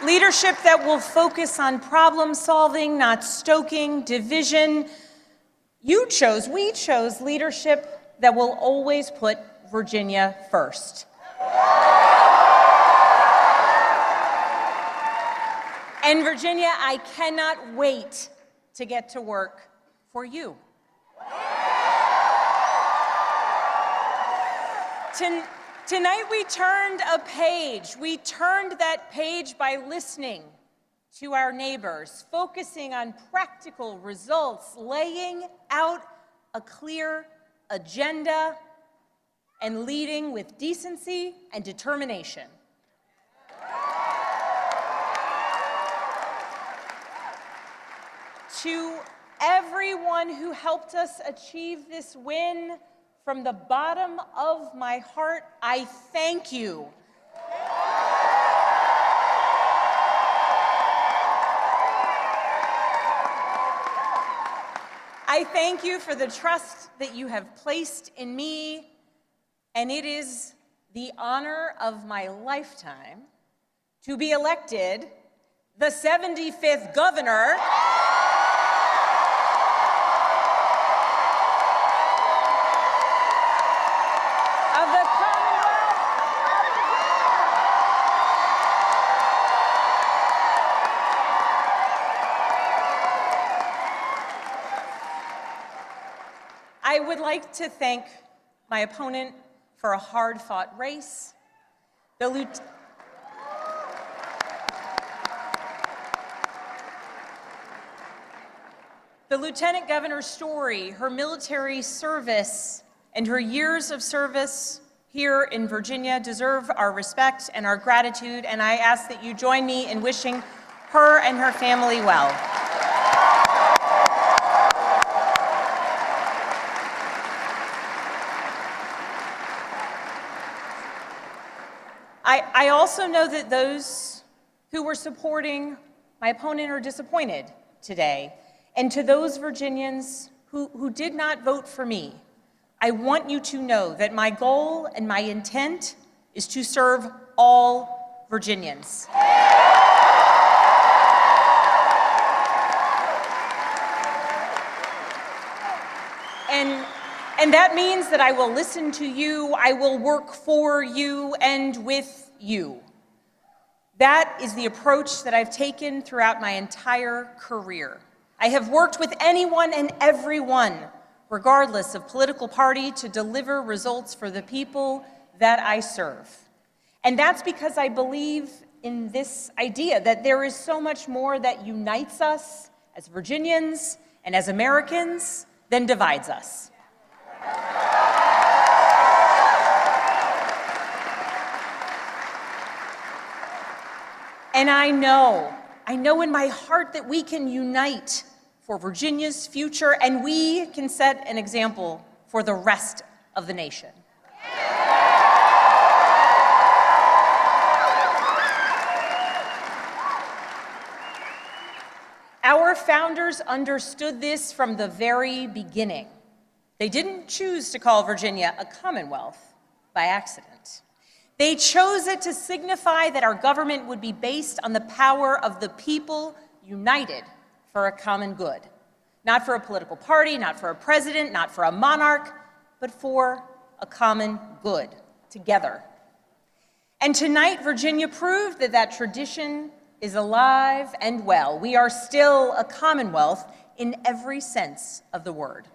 Leadership that will focus on problem solving, not stoking division. We chose leadership that will always put Virginia first. And Virginia, I cannot wait to get to work for you. Tonight we turned a page. We turned that page by listening to our neighbors, focusing on practical results, laying out a clear agenda, and leading with decency and determination. To everyone who helped us achieve this win, from the bottom of my heart, I thank you. I thank you for the trust that you have placed in me, and it is the honor of my lifetime to be elected the 75th governor of the Commonwealth. I would like to thank my opponent for a hard-fought race, the Lieutenant Governor's story, her military service, and her years of service here in Virginia deserve our respect and our gratitude, and I ask that you join me in wishing her and her family well. I also know that those who were supporting my opponent are disappointed today. And to those Virginians who did not vote for me, I want you to know that my goal and my intent is to serve all Virginians. And that means that I will listen to you, I will work for you and with you. That is the approach that I've taken throughout my entire career. I have worked with anyone and everyone, regardless of political party, to deliver results for the people that I serve. And that's because I believe in this idea that there is so much more that unites us as Virginians and as Americans than divides us. And I know in my heart that we can unite for Virginia's future, and we can set an example for the rest of the nation. Our founders understood this from the very beginning. They didn't choose to call Virginia a Commonwealth by accident. They chose it to signify that our government would be based on the power of the people united for a common good. Not for a political party, not for a president, not for a monarch, but for a common good, together. And tonight, Virginia proved that that tradition is alive and well. We are still a Commonwealth in every sense of the word.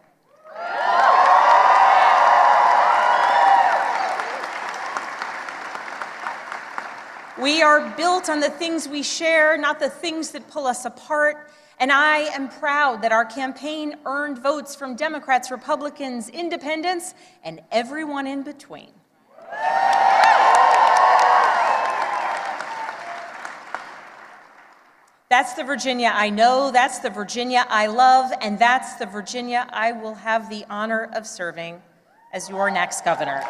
We are built on the things we share, not the things that pull us apart. And I am proud that our campaign earned votes from Democrats, Republicans, independents, and everyone in between. That's the Virginia I know, that's the Virginia I love, and that's the Virginia I will have the honor of serving as your next governor.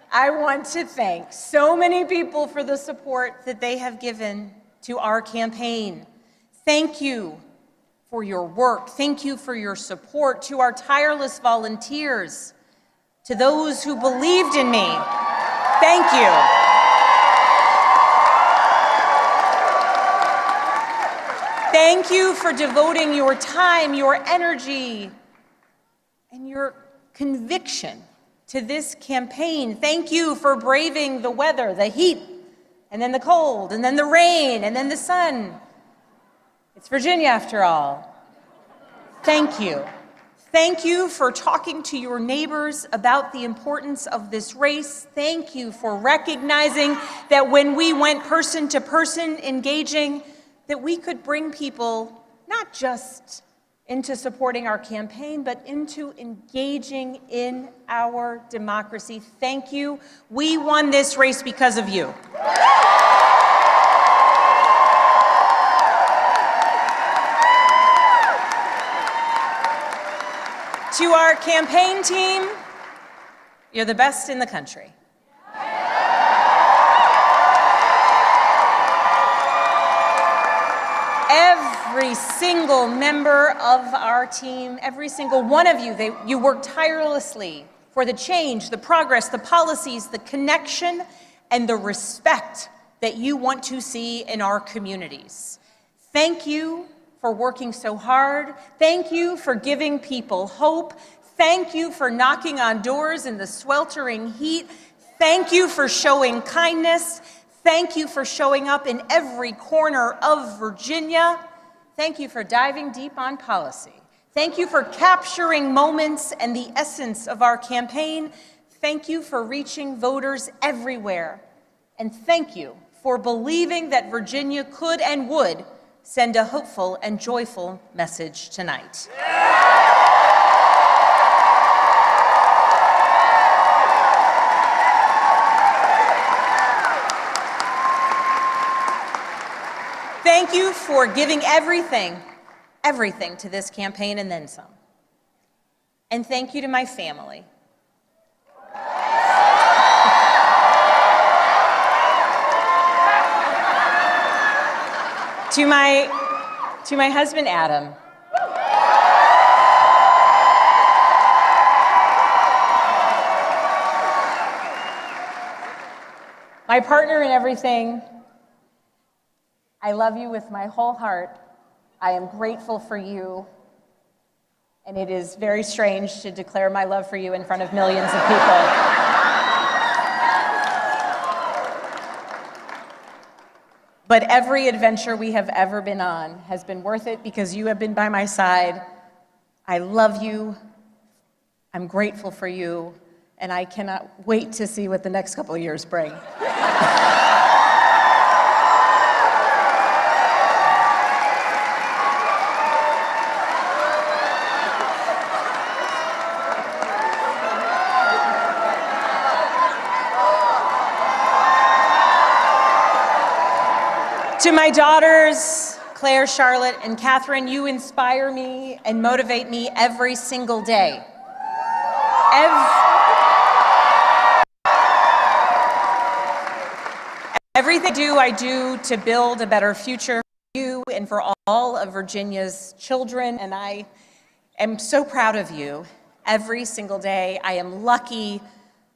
I want to thank so many people for the support that they have given to our campaign. Thank you for your work. Thank you for your support. To our tireless volunteers, to those who believed in me, thank you. Thank you for devoting your time, your energy, and your conviction to this campaign. Thank you for braving the weather, the heat, and then the cold, and then the rain, and then the sun. It's Virginia after all. Thank you. Thank you for talking to your neighbors about the importance of this race. Thank you for recognizing that when we went person to person engaging, that we could bring people not just into supporting our campaign, but into engaging in our democracy. Thank you. We won this race because of you. To our campaign team, you're the best in the country. Every single member of our team, every single one of you, you work tirelessly for the change, the progress, the policies, the connection, and the respect that you want to see in our communities. Thank you for working so hard. Thank you for giving people hope. Thank you for knocking on doors in the sweltering heat. Thank you for showing kindness. Thank you for showing up in every corner of Virginia. Thank you for diving deep on policy. Thank you for capturing moments and the essence of our campaign. Thank you for reaching voters everywhere. And thank you for believing that Virginia could and would send a hopeful and joyful message tonight. Thank you for giving everything to this campaign and then some. And thank you to my family. To my husband, Adam. My partner in everything, I love you with my whole heart. I am grateful for you. And it is very strange to declare my love for you in front of millions of people. But every adventure we have ever been on has been worth it because you have been by my side. I love you. I'm grateful for you. And I cannot wait to see what the next couple of years bring. To my daughters, Claire, Charlotte, and Catherine, you inspire me and motivate me every single day. Everything I do to build a better future for you and for all of Virginia's children, and I am so proud of you every single day. I am lucky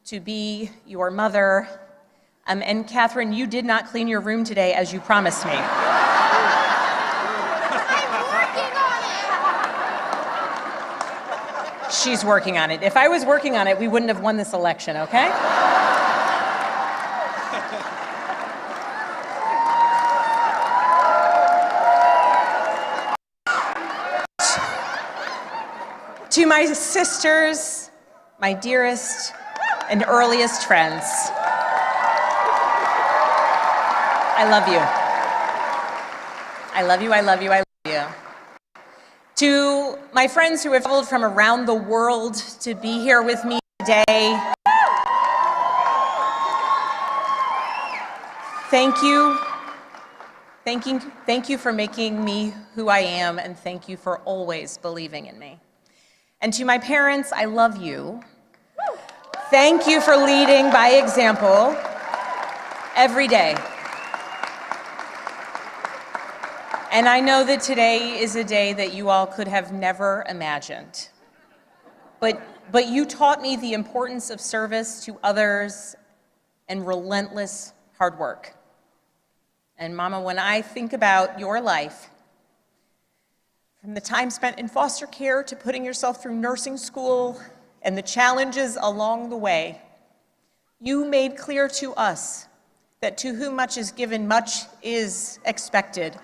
to be your mother. And Catherine, you did not clean your room today as you promised me. She's working on it. If I was working on it, we wouldn't have won this election, okay? To my sisters, my dearest and earliest friends, I love you. I love you, I love you, I love you. To my friends who have traveled from around the world to be here with me today, thank you. Thank you for making me who I am, and thank you for always believing in me. And to my parents, I love you. Thank you for leading by example every day. And I know that today is a day that you all could have never imagined. But you taught me the importance of service to others and relentless hard work. And Mama, when I think about your life From the time spent in foster care to putting yourself through nursing school and the challenges along the way, you made clear to us that to whom much is given, much is expected.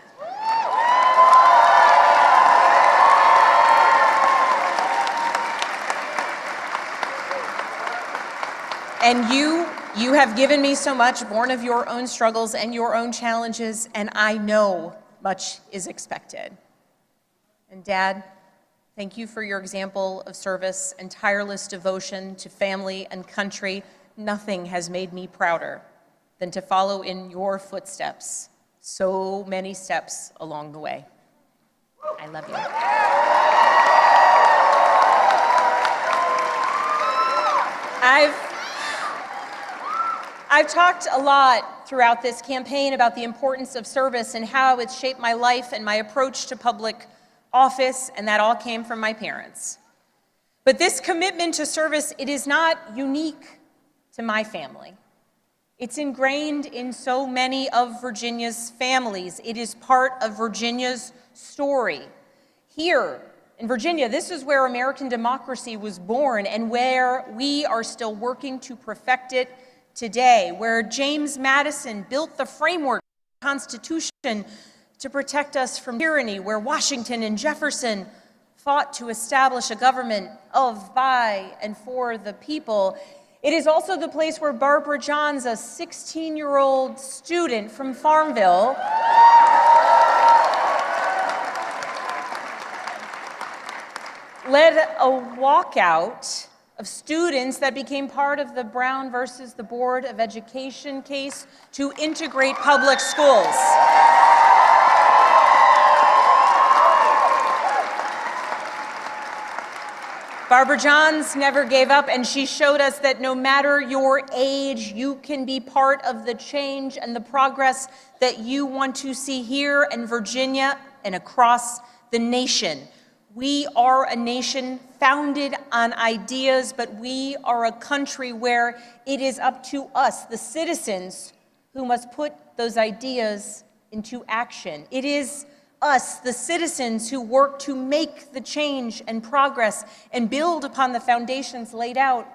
And you have given me so much, born of your own struggles and your own challenges, and I know much is expected. And Dad, thank you for your example of service and tireless devotion to family and country. Nothing has made me prouder than to follow in your footsteps, so many steps along the way. I love you. I've talked a lot throughout this campaign about the importance of service and how it's shaped my life and my approach to public office, and that all came from my parents. But this commitment to service, it is not unique to my family. It's ingrained in so many of Virginia's families. It is part of Virginia's story. Here in Virginia, this is where American democracy was born and where we are still working to perfect it today, where James Madison built the framework of the Constitution to protect us from tyranny, where Washington and Jefferson fought to establish a government of, by, and for the people. It is also the place where Barbara Johns, a 16-year-old student from Farmville, led a walkout of students that became part of the Brown versus the Board of Education case to integrate public schools. Barbara Johns never gave up, and she showed us that no matter your age, you can be part of the change and the progress that you want to see here in Virginia and across the nation. We are a nation founded on ideas, but we are a country where it is up to us, the citizens, who must put those ideas into action. It is us, the citizens, who work to make the change and progress and build upon the foundations laid out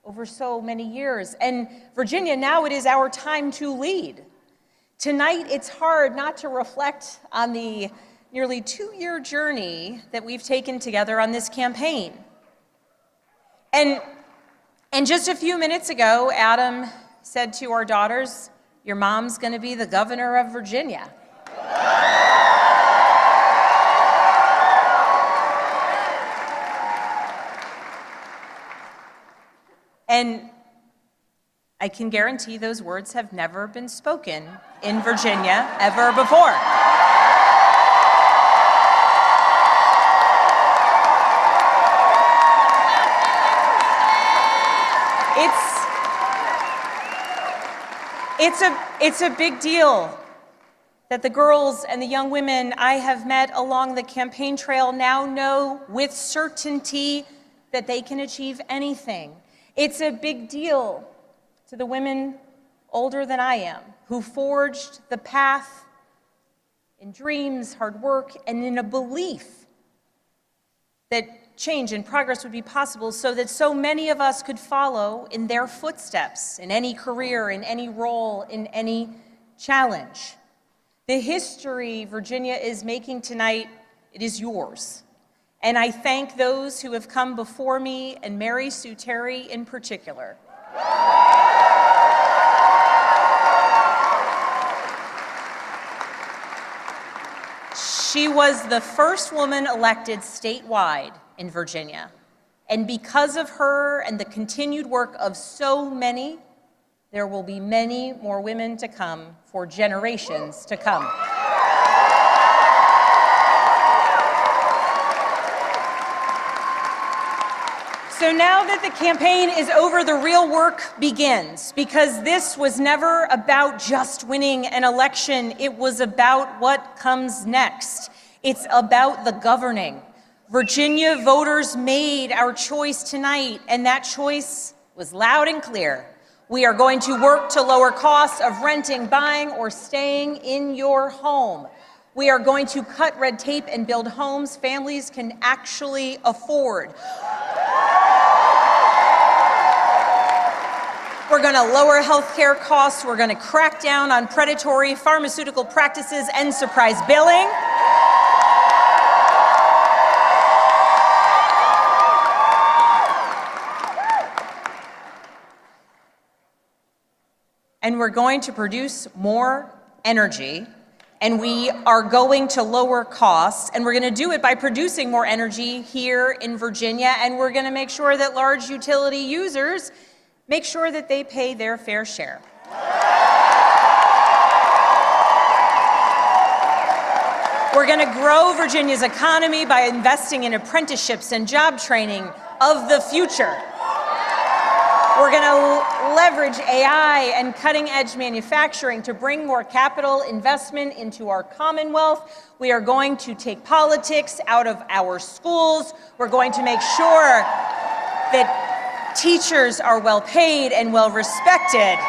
over so many years. And Virginia, now it is our time to lead. Tonight, it's hard not to reflect on the nearly 2-year journey that we've taken together on this campaign. And just a few minutes ago, Adam said to our daughters, "Your mom's going to be the governor of Virginia." And I can guarantee those words have never been spoken in Virginia ever before. It's a big deal that the girls and the young women I have met along the campaign trail now know with certainty that they can achieve anything. It's a big deal to the women older than I am who forged the path in dreams, hard work, and in a belief that change and progress would be possible so that so many of us could follow in their footsteps in any career, in any role, in any challenge. The history Virginia is making tonight, it is yours. And I thank those who have come before me, and Mary Sue Terry in particular. She was the first woman elected statewide in Virginia. And because of her and the continued work of so many, there will be many more women to come for generations to come. So now that the campaign is over, the real work begins, because this was never about just winning an election. It was about what comes next. It's about the governing. Virginia voters made our choice tonight, and that choice was loud and clear. We are going to work to lower costs of renting, buying, or staying in your home. We are going to cut red tape and build homes families can actually afford. We're going to lower healthcare costs. We're going to crack down on predatory pharmaceutical practices and surprise billing. And we're going to produce more energy, and we are going to lower costs, and we're going to do it by producing more energy here in Virginia, and we're going to make sure that large utility users make sure that they pay their fair share. We're going to grow Virginia's economy by investing in apprenticeships and job training of the future. We're going to leverage AI and cutting-edge manufacturing to bring more capital investment into our Commonwealth. We are going to take politics out of our schools. We're going to make sure that teachers are well paid and well respected.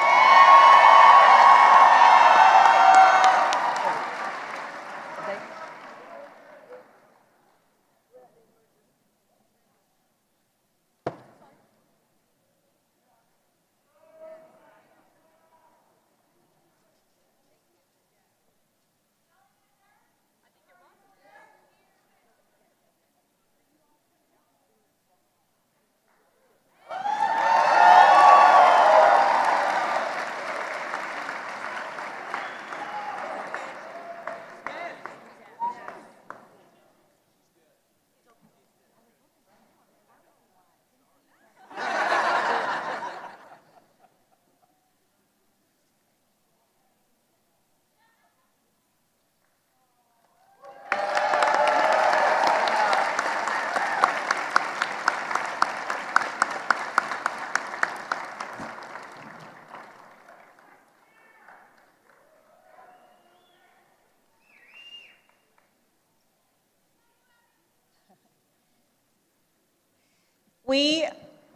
We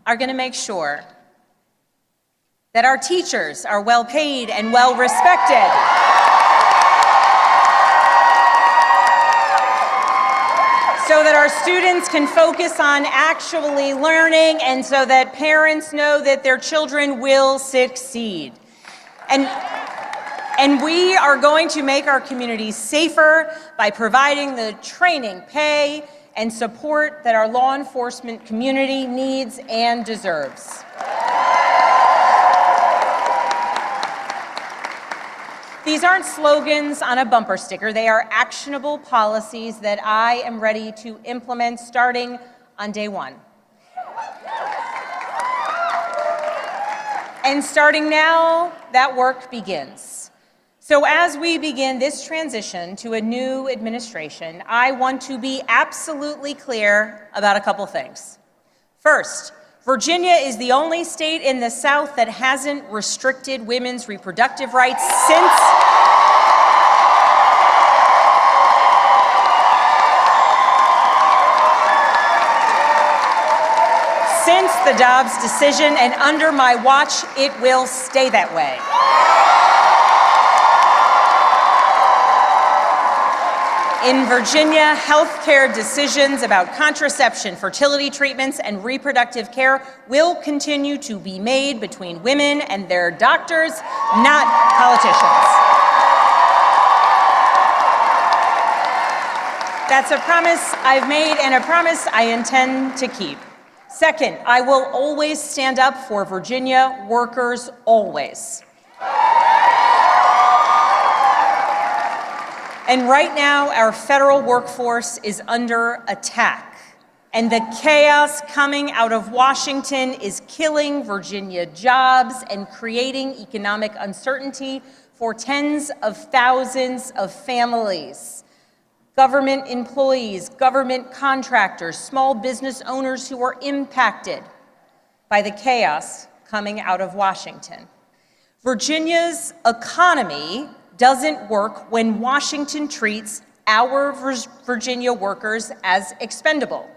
are going to make sure that our teachers are well paid and well respected. So that our students can focus on actually learning, and so that parents know that their children will succeed. And we are going to make our communities safer by providing the training, pay, and support that our law enforcement community needs and deserves. These aren't slogans on a bumper sticker. They are actionable policies that I am ready to implement starting on day one. And starting now, that work begins. So as we begin this transition to a new administration, I want to be absolutely clear about a couple things. First, Virginia is the only state in the South that hasn't restricted women's reproductive rights since the Dobbs decision, and under my watch, it will stay that way. In Virginia, healthcare decisions about contraception, fertility treatments, and reproductive care will continue to be made between women and their doctors, not politicians. That's a promise I've made and a promise I intend to keep. Second, I will always stand up for Virginia workers, always. And right now, our federal workforce is under attack. And the chaos coming out of Washington is killing Virginia jobs and creating economic uncertainty for tens of thousands of families. Government employees, government contractors, small business owners who are impacted by the chaos coming out of Washington. Virginia's economy doesn't work when Washington treats our Virginia workers as expendable.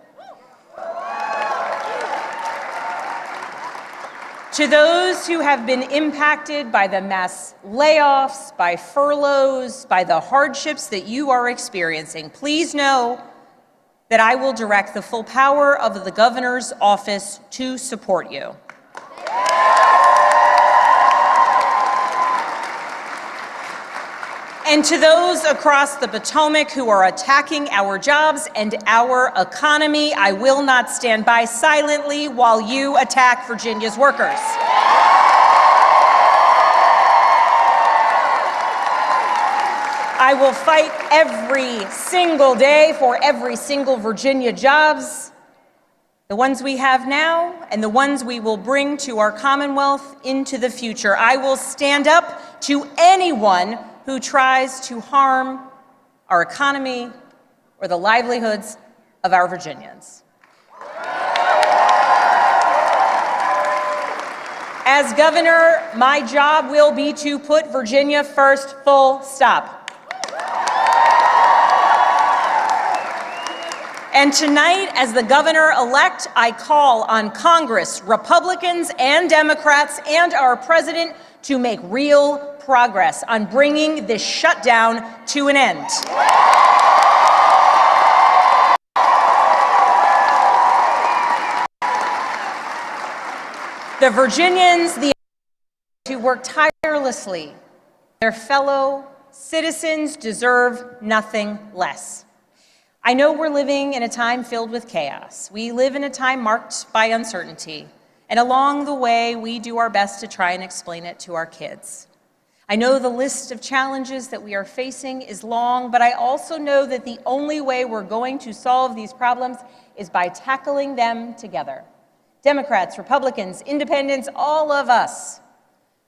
To those who have been impacted by the mass layoffs, by furloughs, by the hardships that you are experiencing, please know that I will direct the full power of the governor's office to support you. And to those across the Potomac who are attacking our jobs and our economy, I will not stand by silently while you attack Virginia's workers. I will fight every single day for every single Virginia jobs, the ones we have now and the ones we will bring to our Commonwealth into the future. I will stand up to anyone who tries to harm our economy or the livelihoods of our Virginians. As governor, my job will be to put Virginia first, full stop. And tonight, as the governor-elect, I call on Congress, Republicans and Democrats, and our president to make real progress on bringing this shutdown to an end. The Virginians, who work tirelessly, their fellow citizens deserve nothing less. I know we're living in a time filled with chaos. We live in a time marked by uncertainty. And along the way, we do our best to try and explain it to our kids. I know the list of challenges that we are facing is long, but I also know that the only way we're going to solve these problems is by tackling them together. Democrats, Republicans, independents, all of us,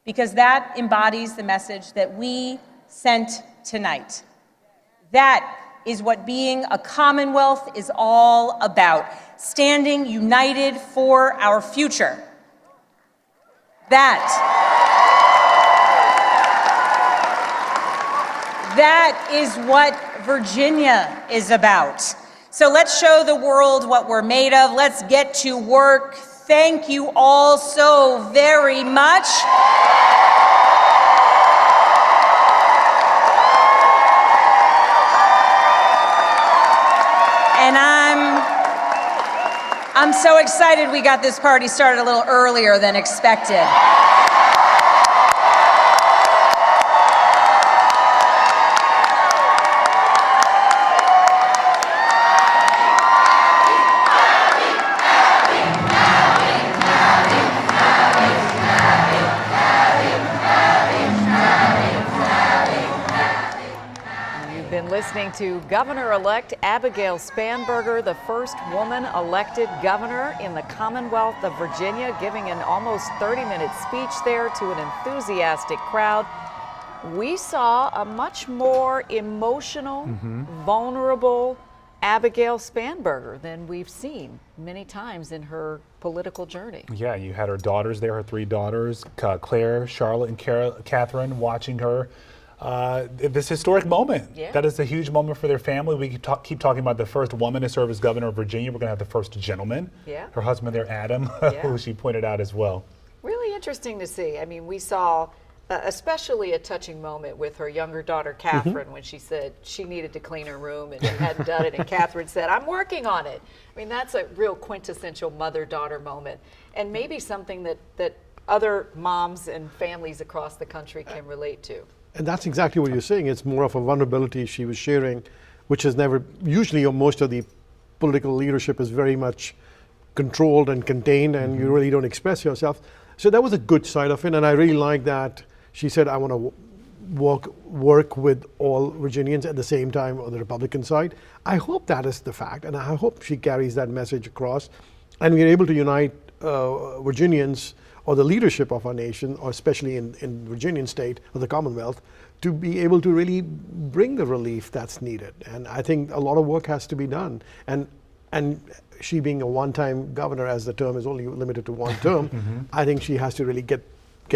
because that embodies the message that we sent tonight. That is what being a Commonwealth is all about, standing united for our future. That is what Virginia is about. So let's show the world what we're made of. Let's get to work. Thank you all so very much. And I'm so excited we got this party started a little earlier than expected. Listening to Governor-elect Abigail Spanberger, the first woman elected governor in the Commonwealth of Virginia, giving an almost 30-minute speech there to an enthusiastic crowd. We saw a much more emotional, vulnerable Abigail Spanberger than we've seen many times in her political journey. Yeah, you had her daughters there, her three daughters, Claire, Charlotte, and Catherine, watching her. This historic moment. Yeah. That is a huge moment for their family. We keep talking about the first woman to serve as governor of Virginia. We're going to have the first gentleman. Yeah. Her husband there, Adam, who she pointed out as well. Really interesting to see. I mean, we saw especially a touching moment with her younger daughter, Catherine, when she said she needed to clean her room and she hadn't done it. And Catherine said, I'm working on it. I mean, that's a real quintessential mother-daughter moment. And maybe something that other moms and families across the country can relate to. And that's exactly what you're saying. It's more of a vulnerability she was sharing, which is never, usually most of the political leadership is very much controlled and contained, and you really don't express yourself. So that was a good side of it, and I really like that she said, I want to work with all Virginians at the same time on the Republican side. I hope that is the fact, and I hope she carries that message across, and we're able to unite Virginians or the leadership of our nation, or especially in Virginian state or the Commonwealth, to be able to really bring the relief that's needed. And I think a lot of work has to be done. And she being a one-time governor, as the term is only limited to one term, I think she has to really get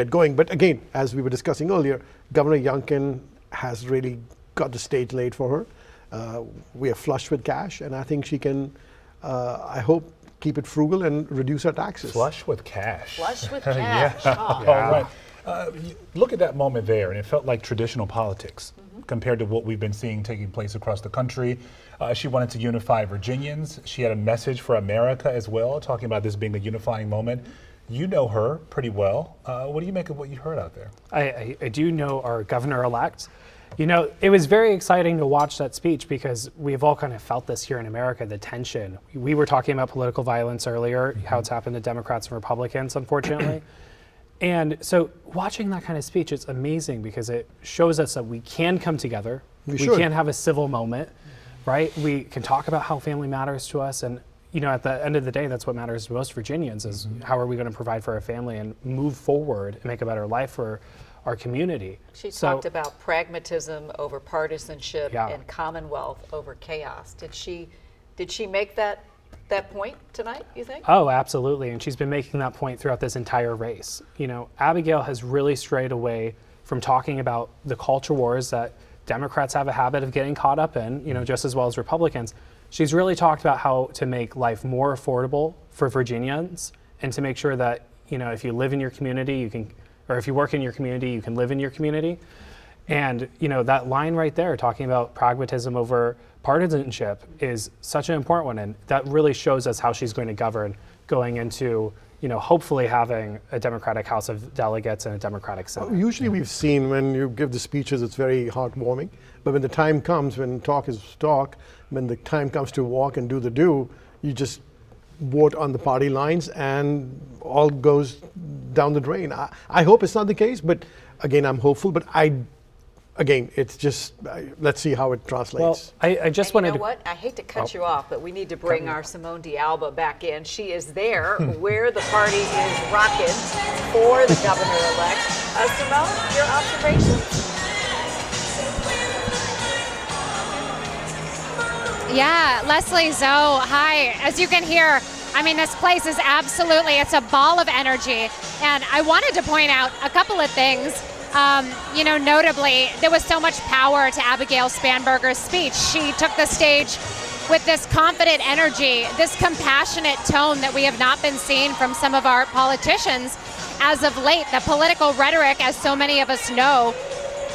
going. But again, as we were discussing earlier, Governor Youngkin has really got the stage laid for her. We are flush with cash, and I think she can, I hope, keep it frugal and reduce our taxes. Flush with cash. Flush with cash. Yeah. Oh. All right. Look at that moment there, and it felt like traditional politics compared to what we've been seeing taking place across the country. She wanted to unify Virginians. She had a message for America as well, talking about this being a unifying moment. You know her pretty well. What do you make of what you heard out there? I do know our governor-elect. You know, it was very exciting to watch that speech because we've all kind of felt this here in America, the tension. We were talking about political violence earlier, how it's happened to Democrats and Republicans, unfortunately. And so watching that kind of speech, it's amazing because it shows us that we can come together. We can have a civil moment, right? We can talk about how family matters to us. And, you know, at the end of the day, that's what matters to most Virginians is how are we going to provide for our family and move forward and make a better life for our community. She talked about pragmatism over partisanship and commonwealth over chaos. Did she make that point tonight, you think? Oh, absolutely. And she's been making that point throughout this entire race. You know, Abigail has really strayed away from talking about the culture wars that Democrats have a habit of getting caught up in, you know, just as well as Republicans. She's really talked about how to make life more affordable for Virginians and to make sure that, you know, if you live in your community, you can, or if you work in your community, you can live in your community. And, you know, that line right there, talking about pragmatism over partisanship is such an important one. And that really shows us how she's going to govern going into, you know, hopefully having a Democratic House of Delegates and a Democratic Senate. Usually we've seen when you give the speeches, it's very heartwarming. But when the time comes, when talk is talk, when the time comes to walk and do the do, you just vote on the party lines and all goes down the drain. I hope it's not the case, but again, I'm hopeful. But again, it's just, let's see how it translates. Well, I just wanted to... You know what? I hate to cut you off, but we need to bring our Simone D'Alba back in. She is there where the party is rocking for the governor-elect. Simone, your observations? Yeah, Leslie, Zoe, hi. As you can hear, I mean, this place is absolutely, it's a ball of energy. And I wanted to point out a couple of things. You know, notably, there was so much power to Abigail Spanberger's speech. She took the stage with this confident energy, this compassionate tone that we have not been seeing from some of our politicians as of late. The political rhetoric, as so many of us know,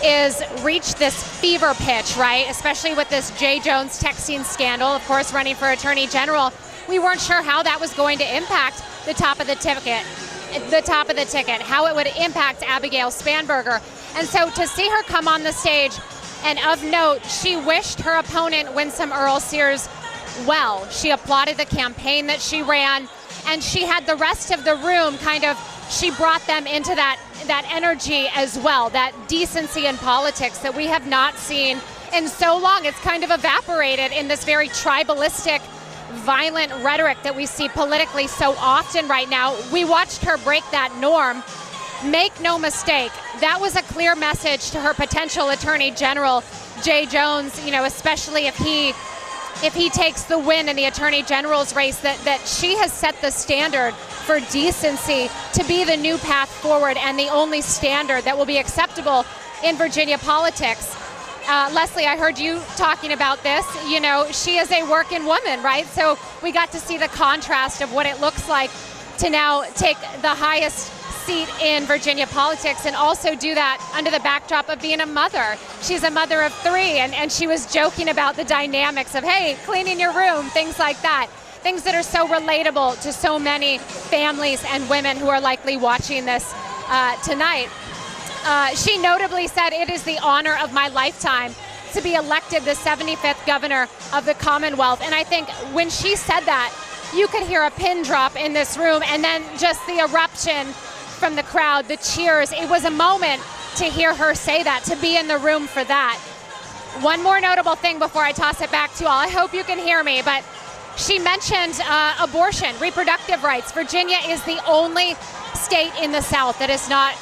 is reached this fever pitch, right? Especially with this Jay Jones texting scandal, of course, running for Attorney General. We weren't sure how that was going to impact the top of the ticket, how it would impact Abigail Spanberger. And so to see her come on the stage, and of note, she wished her opponent, Winsome Earle-Sears, well. She applauded the campaign that she ran, and she had the rest of the room she brought them into that energy as well, that decency in politics that we have not seen in so long. It's kind of evaporated in this very tribalistic, violent rhetoric that we see politically so often right now. We watched her break that norm. Make no mistake, that was a clear message to her potential Attorney General, Jay Jones, you know, especially if he takes the win in the Attorney General's race, that she has set the standard for decency to be the new path forward and the only standard that will be acceptable in Virginia politics. Leslie, I heard you talking about this. You know, she is a working woman, right? So we got to see the contrast of what it looks like to now take the highest seat in Virginia politics and also do that under the backdrop of being a mother. She's a mother of 3, and she was joking about the dynamics of, hey, cleaning your room, things like that. Things that are so relatable to so many families and women who are likely watching this tonight. She notably said, it is the honor of my lifetime to be elected the 75th governor of the Commonwealth. And I think when she said that, you could hear a pin drop in this room, and then just the eruption from the crowd, the cheers. It was a moment to hear her say that, to be in the room for that. One more notable thing before I toss it back to you all. I hope you can hear me, but she mentioned abortion, reproductive rights. Virginia is the only state in the South that has not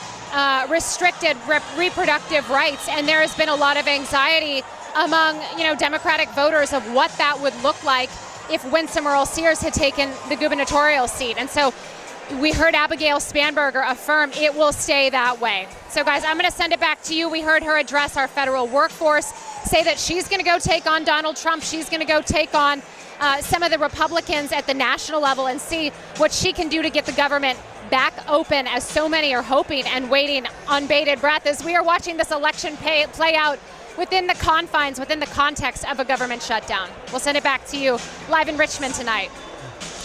restricted reproductive rights, and there has been a lot of anxiety among, you know, Democratic voters of what that would look like if Winsome Earle-Sears had taken the gubernatorial seat. And so we heard Abigail Spanberger affirm it will stay that way. So guys, I'm going to send it back to you. We heard her address our federal workforce, say that she's going to go take on Donald Trump. She's going to go take on some of the Republicans at the national level and see what she can do to get the government back open, as so many are hoping and waiting on bated breath as we are watching this election play out within the confines, within the context of a government shutdown. We'll send it back to you live in Richmond tonight.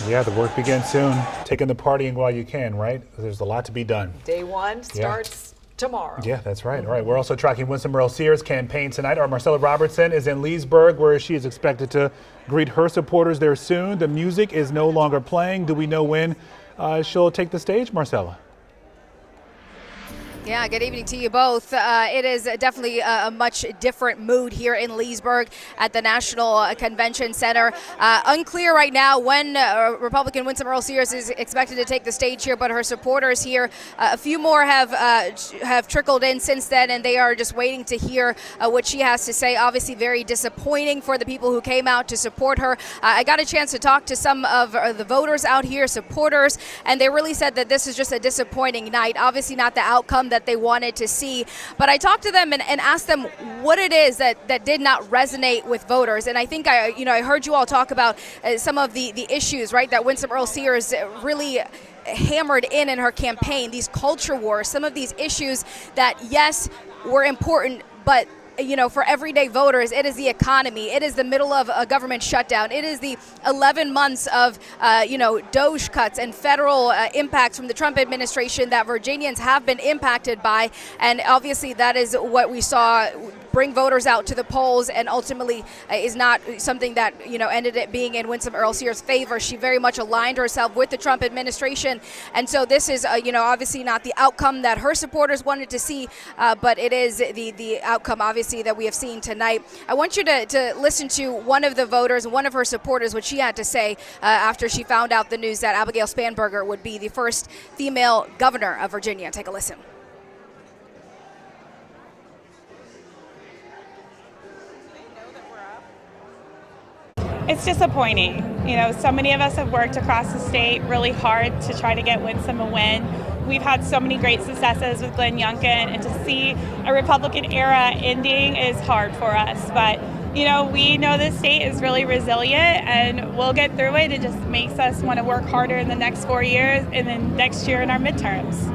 Yeah, the work begins soon. Taking the partying while you can, right? There's a lot to be done. Day one starts tomorrow. Yeah, that's right. All right, we're also tracking Winsome Earle-Sears' campaign tonight. Our Marcella Robertson is in Leesburg, where she is expected to greet her supporters there soon. The music is no longer playing. Do we know when she'll take the stage, Marcella? Yeah, good evening to you both. It is definitely a much different mood here in Leesburg at the National Convention Center. Unclear right now when Republican Winsome Earle-Sears is expected to take the stage here, but her supporters here, a few more have trickled in since then, and they are just waiting to hear what she has to say. Obviously very disappointing for the people who came out to support her. I got a chance to talk to some of the voters out here, supporters, and they really said that this is just a disappointing night. Obviously not the outcome that they wanted to see, but I talked to them and asked them what it is that did not resonate with voters. And I think I heard you all talk about some of the issues, right, that Winsome Earle-Sears really hammered in her campaign, these culture wars, some of these issues that, yes, were important, but for everyday voters, it is the economy. It is the middle of a government shutdown. It is the 11 months of, DOGE cuts and federal impacts from the Trump administration that Virginians have been impacted by. And obviously that is what we saw bring voters out to the polls, and ultimately is not something that, ended up being in Winsome Earle-Sears' favor. She very much aligned herself with the Trump administration. And so this is, obviously not the outcome that her supporters wanted to see, but it is the outcome, obviously, that we have seen tonight. I want you to listen to one of the voters, one of her supporters, what she had to say after she found out the news that Abigail Spanberger would be the first female governor of Virginia. Take a listen. It's disappointing. So many of us have worked across the state really hard to try to get Winsome a win. We've had so many great successes with Glenn Youngkin, and to see a Republican era ending is hard for us. But, we know this state is really resilient, and we'll get through it. It just makes us want to work harder in the next 4 years and then next year in our midterms.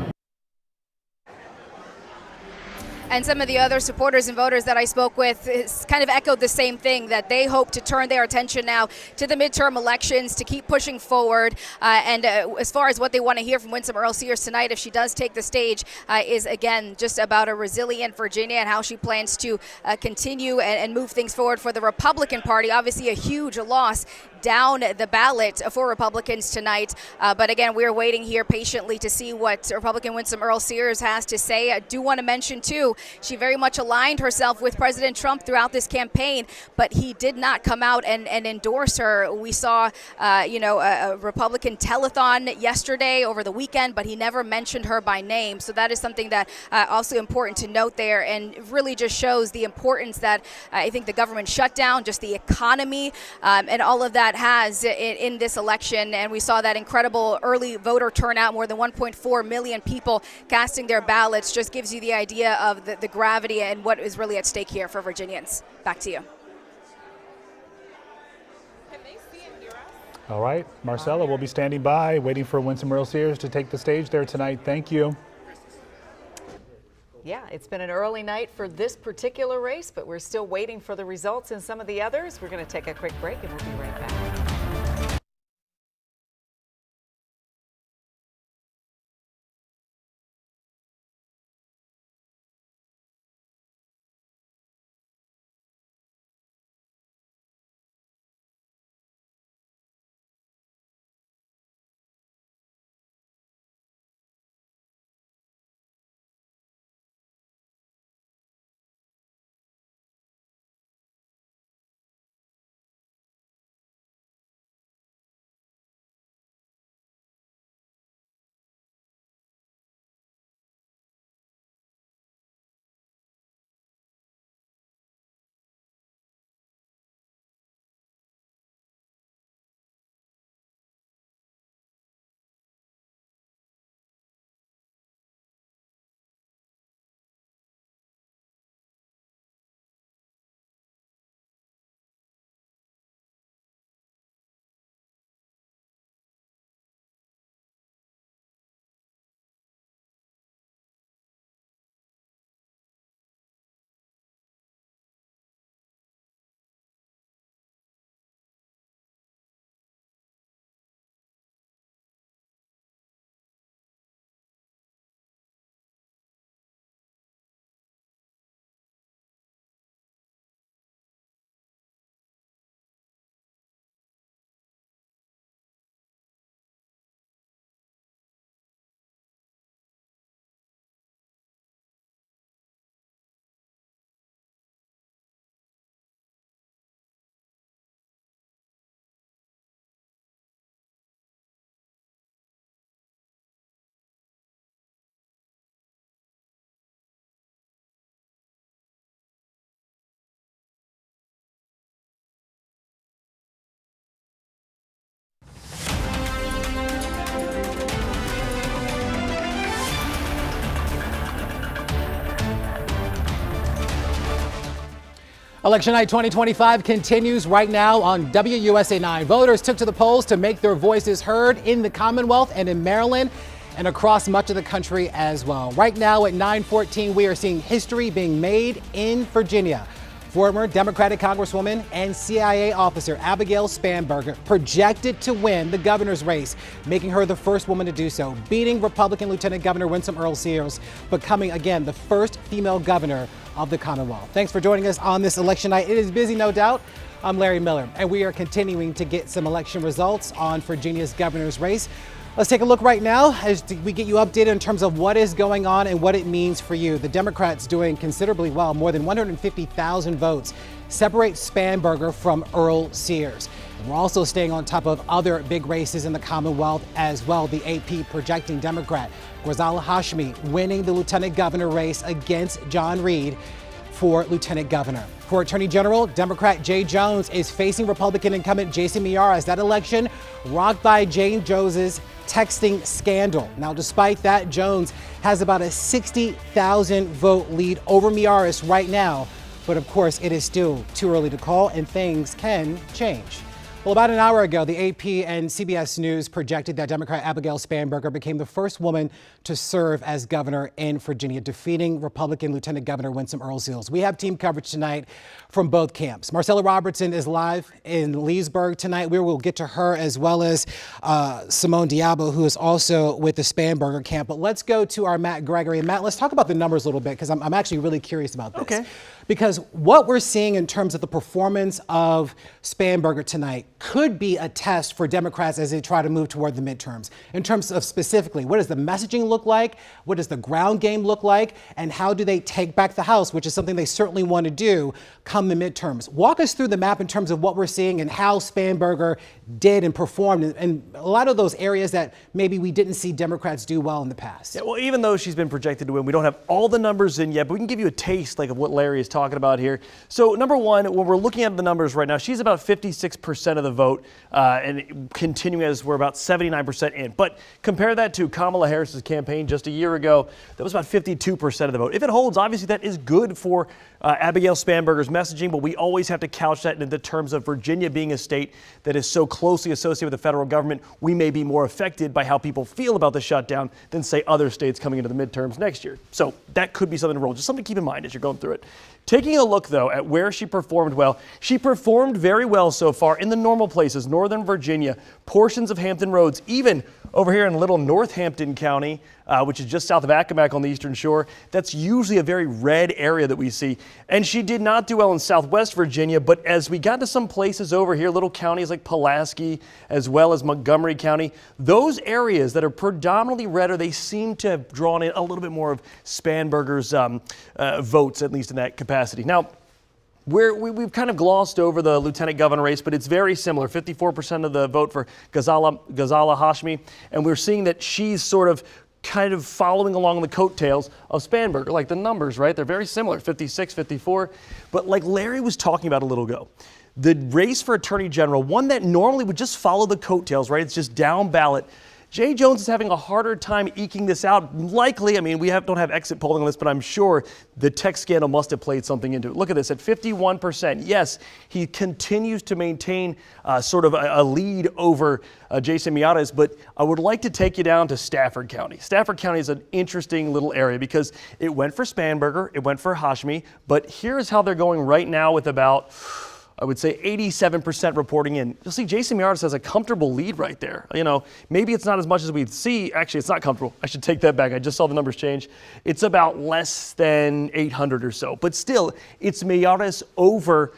And some of the other supporters and voters that I spoke with kind of echoed the same thing, that they hope to turn their attention now to the midterm elections, to keep pushing forward. And as far as what they want to hear from Winsome Earle-Sears tonight, if she does take the stage, is, again, just about a resilient Virginia and how she plans to continue and move things forward for the Republican Party. Obviously a huge loss down the ballot for Republicans tonight. But again, we're waiting here patiently to see what Republican Winsome Earle-Sears has to say. I do want to mention, too, she very much aligned herself with President Trump throughout this campaign, but he did not come out and endorse her. We saw, a Republican telethon yesterday over the weekend, but he never mentioned her by name. So that is something that also important to note there, and really just shows the importance that I think the government shutdown, just the economy, and all of that has in this election. And we saw that incredible early voter turnout, more than 1.4 million people casting their ballots. Just gives you the idea of the gravity and what is really at stake here for Virginians. Back to you. All right, Marcella, we'll be standing by, waiting for Winsome Earle-Sears to take the stage there tonight. Thank you. Yeah, it's been an early night for this particular race, but we're still waiting for the results in some of the others. We're going to take a quick break, and we'll be right back. Election night 2025 continues right now on WUSA9. Voters took to the polls to make their voices heard in the Commonwealth and in Maryland and across much of the country as well. Right now at 9:14, we are seeing history being made in Virginia. Former Democratic Congresswoman and CIA officer Abigail Spanberger projected to win the governor's race, making her the first woman to do so, beating Republican Lieutenant Governor Winsome Earle-Sears, becoming again the first female governor of the Commonwealth. Thanks for joining us on this election night. It is busy, no doubt. I'm Larry Miller, and we are continuing to get some election results on Virginia's governor's race. Let's take a look right now as we get you updated in terms of what is going on and what it means for you. The Democrats doing considerably well, more than 150,000 votes separate Spanberger from Earle-Sears. We're also staying on top of other big races in the Commonwealth as well. The AP projecting Democrat Ghazala Hashmi winning the lieutenant governor race against John Reed for lieutenant governor. For Attorney General, Democrat Jay Jones is facing Republican incumbent Jason Miyares. That election rocked by Jay Jones's texting scandal. Now, despite that, Jones has about a 60,000 vote lead over Miyares right now. But of course, it is still too early to call and things can change. Well, about an hour ago, the AP and CBS News projected that Democrat Abigail Spanberger became the first woman to serve as governor in Virginia, defeating Republican Lieutenant Governor Winsome Earle-Sears. We have team coverage tonight from both camps. Marcella Robertson is live in Leesburg tonight. We will get to her as well as Simone Diabo, who is also with the Spanberger camp. But let's go to our Matt Gregory. And Matt, let's talk about the numbers a little bit because I'm actually really curious about this. Okay. Because what we're seeing in terms of the performance of Spanberger tonight could be a test for Democrats as they try to move toward the midterms. In terms of specifically, what does the messaging look like? What does the ground game look like? And how do they take back the House, which is something they certainly want to do come the midterms? Walk us through the map in terms of what we're seeing and how Spanberger did and performed in a lot of those areas that maybe we didn't see Democrats do well in the past. Yeah, well, even though she's been projected to win, we don't have all the numbers in yet, but we can give you a taste of what Larry is talking about here. So number one, when we're looking at the numbers right now, she's about 56% of the vote and continuing as we're about 79% in. But compare that to Kamala Harris's campaign just a year ago. That was about 52% of the vote. If it holds, obviously that is good for Abigail Spanberger's messaging, but we always have to couch that in the terms of Virginia being a state that is so closely associated with the federal government. We may be more affected by how people feel about the shutdown than, say, other states coming into the midterms next year. So that could be something to roll. Just something to keep in mind as you're going through it. Taking a look, though, at where she performed well, she performed very well so far in the normal places, Northern Virginia, portions of Hampton Roads, even over here in little Northampton County, which is just south of Accomack on the Eastern Shore. That's usually a very red area that we see. And she did not do well in Southwest Virginia, but as we got to some places over here, little counties like Pulaski, as well as Montgomery County, those areas that are predominantly red, or they seem to have drawn in a little bit more of Spanberger's votes, at least in that capacity. Now, we've kind of glossed over the lieutenant governor race, but it's very similar. 54% of the vote for Ghazala Hashmi, and we're seeing that she's sort of kind of following along the coattails of Spanberger. Like the numbers, right? They're very similar, 56, 54. But like Larry was talking about a little ago, the race for Attorney General, one that normally would just follow the coattails, right? It's just down ballot. Jay Jones is having a harder time eking this out. Likely, I mean, we don't have exit polling on this, but I'm sure the text scandal must have played something into it. Look at this, at 51%. Yes, he continues to maintain sort of a lead over Jason Miyares, but I would like to take you down to Stafford County. Stafford County is an interesting little area because it went for Spanberger, it went for Hashmi, but here's how they're going right now with about, I would say 87% reporting in. You'll see Jason Miyares has a comfortable lead right there. You know, maybe it's not as much as we'd see. Actually, it's not comfortable. I should take that back. I just saw the numbers change. It's about less than 800 or so. But still, it's Miyares over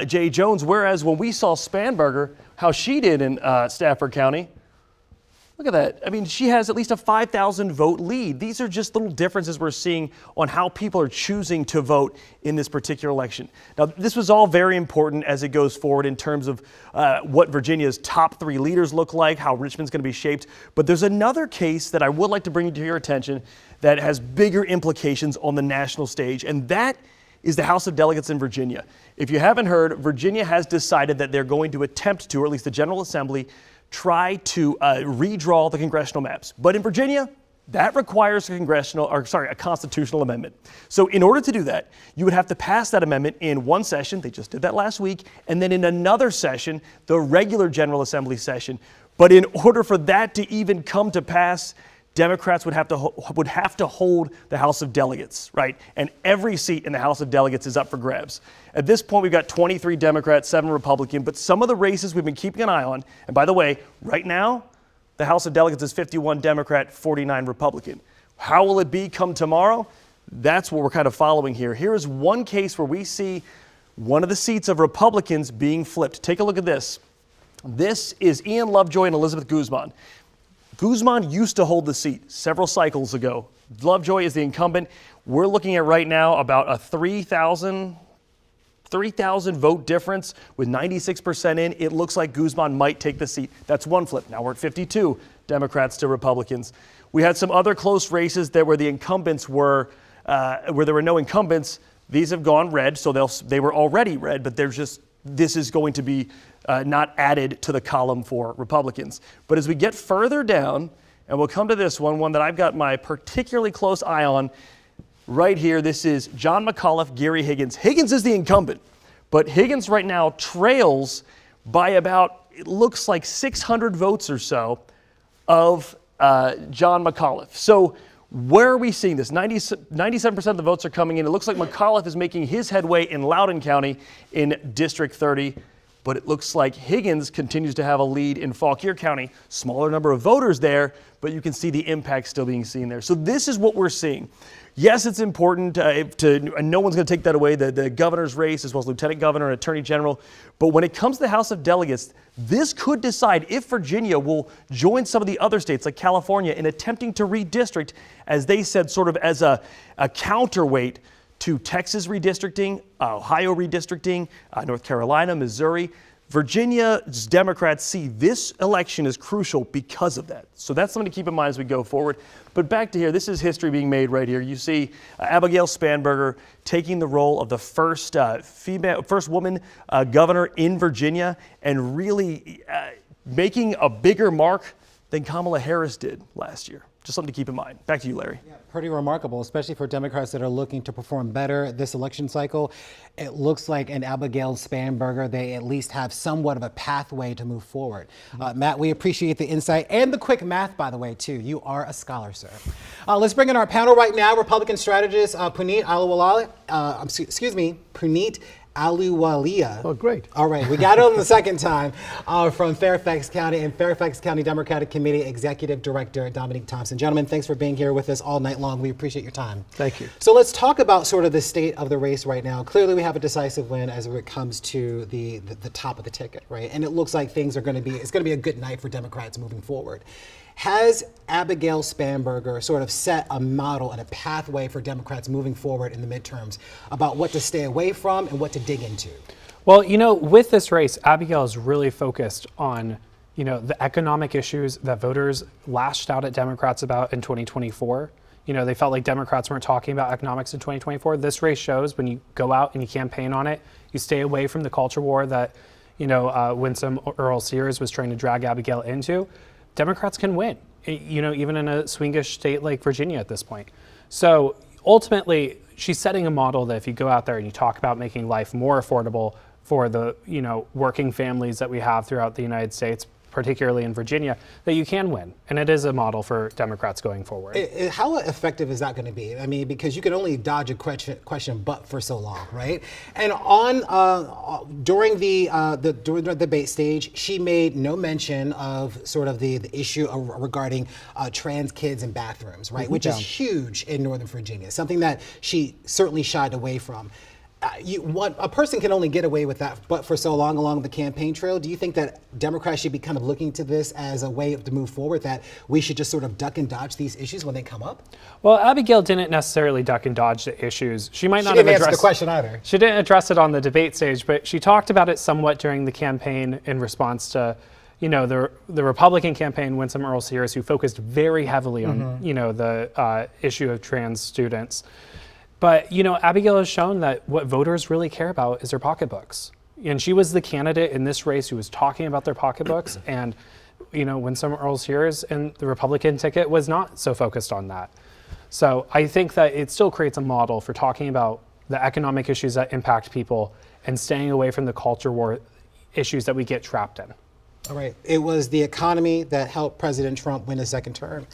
Jay Jones. Whereas when we saw Spanberger, how she did in Stafford County, look at that. I mean, she has at least a 5,000 vote lead. These are just little differences we're seeing on how people are choosing to vote in this particular election. Now, this was all very important as it goes forward in terms of what Virginia's top three leaders look like, how Richmond's going to be shaped. But there's another case that I would like to bring to your attention that has bigger implications on the national stage, and that is the House of Delegates in Virginia. If you haven't heard, Virginia has decided that they're going to attempt to, or at least the General Assembly, try to redraw the congressional maps. But in Virginia, That requires a constitutional amendment. So in order to do that, you would have to pass that amendment in one session. They just did that last week. And then in another session, the regular General Assembly session. But in order for that to even come to pass, Democrats would have to hold the House of Delegates, right? And every seat in the House of Delegates is up for grabs. At this point, we've got 23 Democrats, 7 Republican, but some of the races we've been keeping an eye on, and by the way, right now, the House of Delegates is 51 Democrat, 49 Republican. How will it be come tomorrow? That's what we're kind of following here. Here is one case where we see one of the seats of Republicans being flipped. Take a look at this. This is Ian Lovejoy and Elizabeth Guzman. Guzman used to hold the seat several cycles ago. Lovejoy is the incumbent. We're looking at right now about a 3,000 vote difference with 96% in. It looks like Guzman might take the seat. That's one flip. Now we're at 52 Democrats to Republicans. We had some other close races that where the incumbents were, where there were no incumbents. These have gone red, so they were already red, but this is going to be not added to the column for Republicans. But as we get further down, and we'll come to this one that I've got my particularly close eye on right here. This is John McAuliffe, Gary Higgins. Higgins is the incumbent, but Higgins right now trails by about, it looks like 600 votes or so of John McAuliffe. So where are we seeing this? 97% of the votes are coming in. It looks like McAuliffe is making his headway in Loudoun County in District 30, but it looks like Higgins continues to have a lead in Fauquier County. Smaller number of voters there, but you can see the impact still being seen there. So this is what we're seeing. Yes, it's important and no one's going to take that away, the governor's race as well as lieutenant governor and attorney general. But when it comes to the House of Delegates, this could decide if Virginia will join some of the other states like California in attempting to redistrict, as they said, sort of as a counterweight to Texas redistricting, Ohio redistricting, North Carolina, Missouri. Virginia's Democrats see this election as crucial because of that. So that's something to keep in mind as we go forward. But back to here, this is history being made right here. You see Abigail Spanberger taking the role of the first woman governor in Virginia and really making a bigger mark than Kamala Harris did last year. Just something to keep in mind. Back to you, Larry. Yeah, pretty remarkable, especially for Democrats that are looking to perform better this election cycle. It looks like in Abigail Spanberger, they at least have somewhat of a pathway to move forward. Matt, we appreciate the insight and the quick math, by the way, too. You are a scholar, sir. Let's bring in our panel right now. Republican strategist Punit Ahluwalia. Oh, great. All right, we got it on the second time from Fairfax County and Fairfax County Democratic Committee Executive Director Dominique Thompson. Gentlemen, thanks for being here with us all night long. We appreciate your time. Thank you. So let's talk about sort of the state of the race right now. Clearly, we have a decisive win as it comes to the top of the ticket, right? And it looks like it's going to be a good night for Democrats moving forward. Has Abigail Spanberger sort of set a model and a pathway for Democrats moving forward in the midterms about what to stay away from and what to dig into? Well, with this race, Abigail is really focused on, the economic issues that voters lashed out at Democrats about in 2024. They felt like Democrats weren't talking about economics in 2024. This race shows when you go out and you campaign on it, you stay away from the culture war that, Winsome Earle-Sears was trying to drag Abigail into. Democrats can win, even in a swingish state like Virginia at this point. So ultimately, she's setting a model that if you go out there and you talk about making life more affordable for the, working families that we have throughout the United States, particularly in Virginia, that you can win. And it is a model for Democrats going forward. How effective is that going to be? I mean, because you can only dodge a question but for so long, right? And during the debate stage, she made no mention of sort of the issue regarding trans kids in bathrooms, right? Which is huge in Northern Virginia, something that she certainly shied away from. A person can only get away with that but for so long along the campaign trail. Do you think that Democrats should be kind of looking to this as a way to move forward, that we should just sort of duck and dodge these issues when they come up? Well, Abigail didn't necessarily duck and dodge the issues. She might not have addressed the question either. She didn't address it on the debate stage, but she talked about it somewhat during the campaign in response to the Republican campaign, Winsome Earle-Sears, who focused very heavily on the issue of trans students. But, Abigail has shown that what voters really care about is their pocketbooks. And she was the candidate in this race who was talking about their pocketbooks. And Winsome Earle-Sears and the Republican ticket was not so focused on that. So I think that it still creates a model for talking about the economic issues that impact people and staying away from the culture war issues that we get trapped in. All right. It was the economy that helped President Trump win a second term.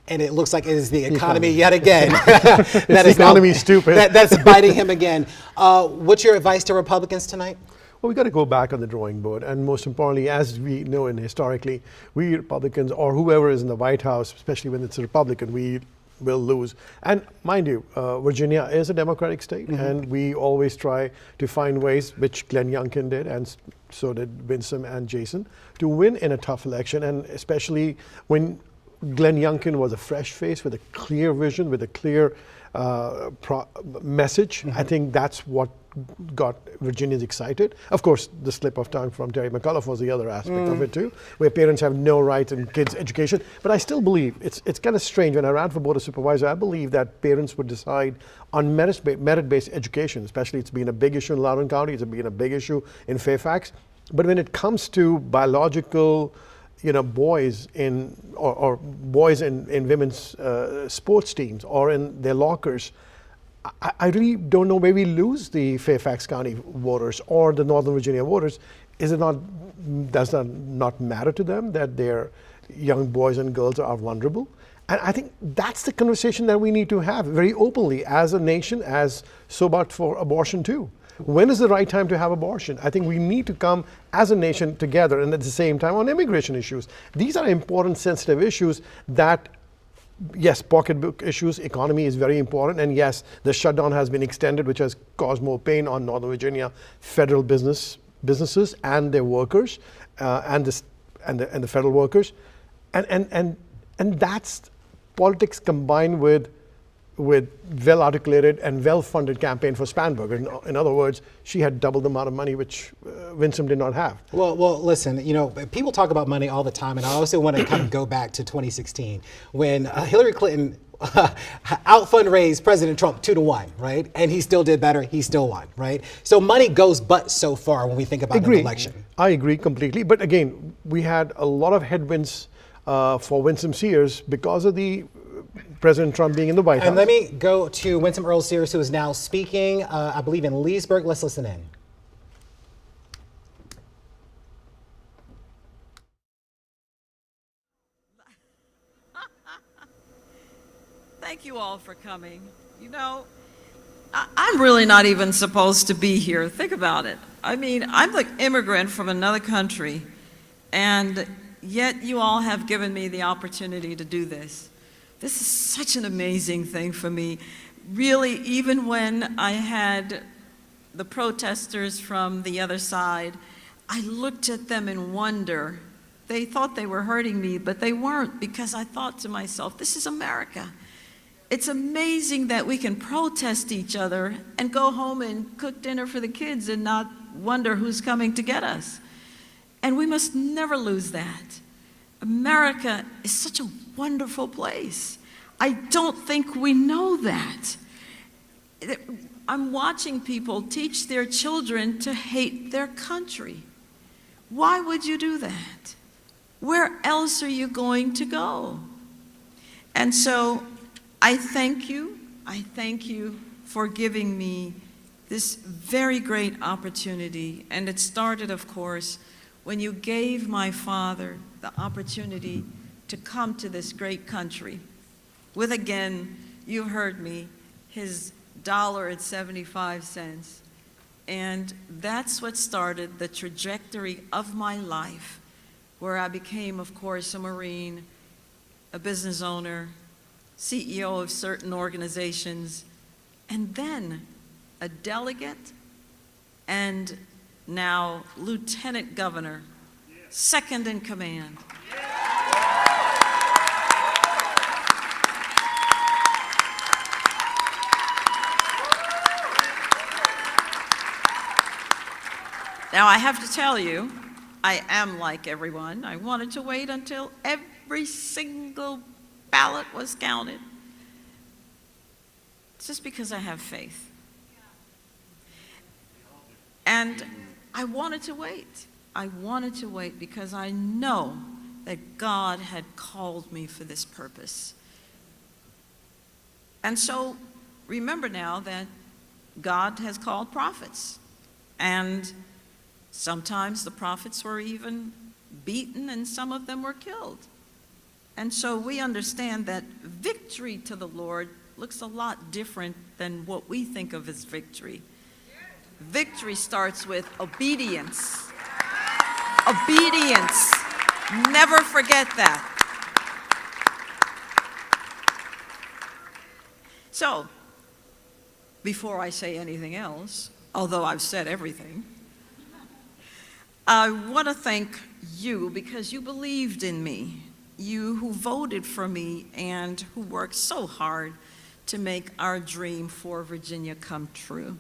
And it looks like it is the economy yet again. That is economy stupid. That's biting him again. What's your advice to Republicans tonight? Well, we got to go back on the drawing board. And most importantly, as we know and historically, we Republicans or whoever is in the White House, especially when it's a Republican, we will lose. And mind you, Virginia is a Democratic state, and we always try to find ways, which Glenn Youngkin did, and so did Winsome and Jason, to win in a tough election, and especially when Glenn Youngkin was a fresh face with a clear vision, with a clear message. I think that's what got Virginians excited. Of course, the slip of tongue from Terry McAuliffe was the other aspect of it too, where parents have no rights in kids' education. But I still believe, it's kind of strange, when I ran for Board of Supervisor, I believe that parents would decide on merit-based education, especially it's been a big issue in Loudoun County, it's been a big issue in Fairfax. But when it comes to biological boys in or boys in women's sports teams or in their lockers, I really don't know where we lose the Fairfax County voters or the Northern Virginia voters. Does that not matter to them that their young boys and girls are vulnerable? And I think that's the conversation that we need to have very openly as a nation, as so about for abortion too. When is the right time to have abortion? I think we need to come as a nation together, and at the same time on immigration issues. These are important, sensitive issues that, yes, pocketbook issues, economy is very important, and yes, the shutdown has been extended, which has caused more pain on Northern Virginia federal businesses and their workers, and the federal workers, and that's politics combined with well-articulated and well-funded campaign for Spanberger. In other words, she had double the amount of money which Winsome did not have. Well, listen, people talk about money all the time, and I also want to kind of go back to 2016 when Hillary Clinton out-fundraised President Trump 2-1, right? And he still did better. He still won, right? So money goes but so far when we think about an election. I agree completely. But again, we had a lot of headwinds for Winsome Sears because of the President Trump being in the White House. And let me go to Winsome Earle-Sears, who is now speaking, I believe, in Leesburg. Let's listen in. Thank you all for coming. I'm really not even supposed to be here. Think about it. I mean, I'm an immigrant from another country, and yet you all have given me the opportunity to do this. This is such an amazing thing for me. Really, even when I had the protesters from the other side, I looked at them in wonder. They thought they were hurting me, but they weren't, because I thought to myself, this is America. It's amazing that we can protest each other and go home and cook dinner for the kids and not wonder who's coming to get us. And we must never lose that. America is such a wonderful place. I don't think we know that. I'm watching people teach their children to hate their country. Why would you do that? Where else are you going to go? And so I thank you. I thank you for giving me this very great opportunity. And it started, of course, when you gave my father the opportunity to come to this great country with, again, you heard me, his $1.75. And that's what started the trajectory of my life, where I became, of course, a Marine, a business owner, CEO of certain organizations, and then a delegate, and now lieutenant governor, second in command. Now, I have to tell you, I am like everyone. I wanted to wait until every single ballot was counted. It's just because I have faith. And I wanted to wait. I wanted to wait because I know that God had called me for this purpose. And so remember now that God has called prophets, and sometimes the prophets were even beaten and some of them were killed. And so we understand that victory to the Lord looks a lot different than what we think of as victory. Victory starts with obedience. Obedience. Never forget that. So, before I say anything else, although I've said everything, I want to thank you because you believed in me. You who voted for me and who worked so hard to make our dream for Virginia come true.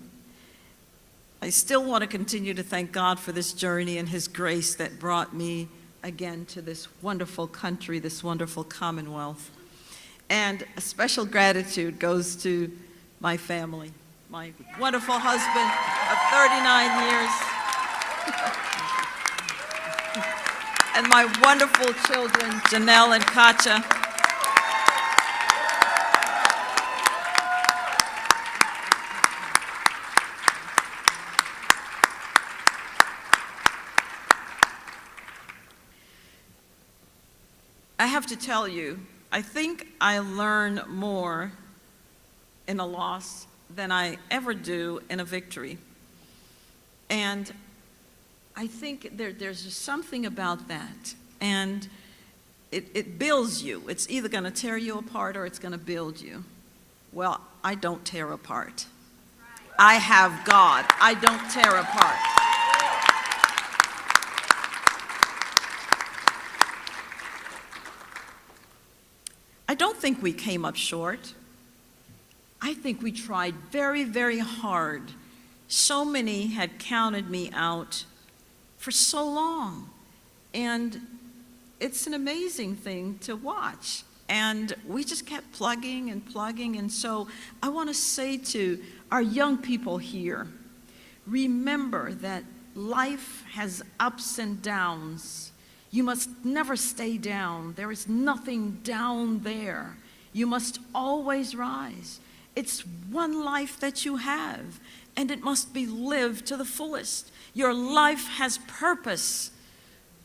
I still want to continue to thank God for this journey and His grace that brought me again to this wonderful country, this wonderful Commonwealth. And a special gratitude goes to my family, my wonderful husband of 39 years. And my wonderful children, Janelle and Katja. I have to tell you, I think I learn more in a loss than I ever do in a victory. And I think there's just something about that, and it builds you. It's either going to tear you apart or it's going to build you. Well, I don't tear apart. I have God. I don't tear apart. I don't think we came up short. I think we tried very, very hard. So many had counted me out for so long, and it's an amazing thing to watch. And we just kept plugging and plugging, and so I want to say to our young people here, remember that life has ups and downs. You must never stay down. There is nothing down there. You must always rise. It's one life that you have, and it must be lived to the fullest. Your life has purpose.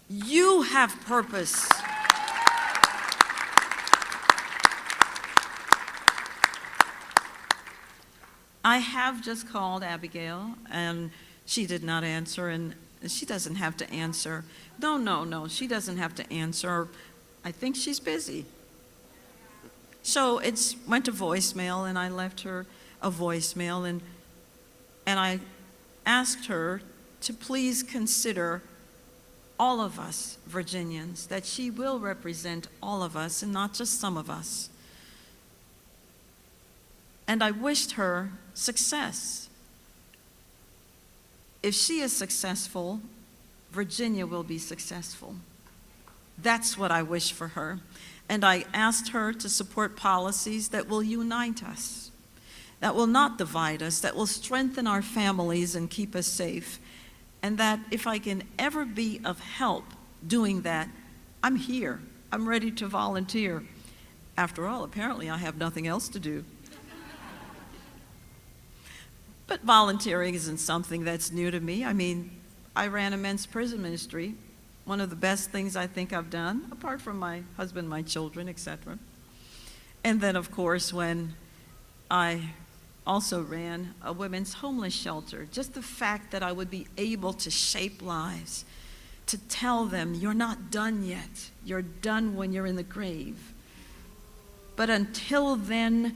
You have purpose. I have just called Abigail, and she did not answer, and she doesn't have to answer. No, she doesn't have to answer. I think she's busy. So it went to voicemail, and I left her a voicemail, and I asked her to please consider all of us Virginians, that she will represent all of us and not just some of us. And I wished her success. If she is successful, Virginia will be successful. That's what I wish for her. And I asked her to support policies that will unite us, that will not divide us, that will strengthen our families and keep us safe. And that if I can ever be of help doing that, I'm here. I'm ready to volunteer. After all, apparently I have nothing else to do. But volunteering isn't something that's new to me. I mean, I ran a men's prison ministry, one of the best things I think I've done, apart from my husband, my children, etc. And then, of course, when I also ran a women's homeless shelter, just the fact that I would be able to shape lives, to tell them, you're not done yet. You're done when you're in the grave. But until then,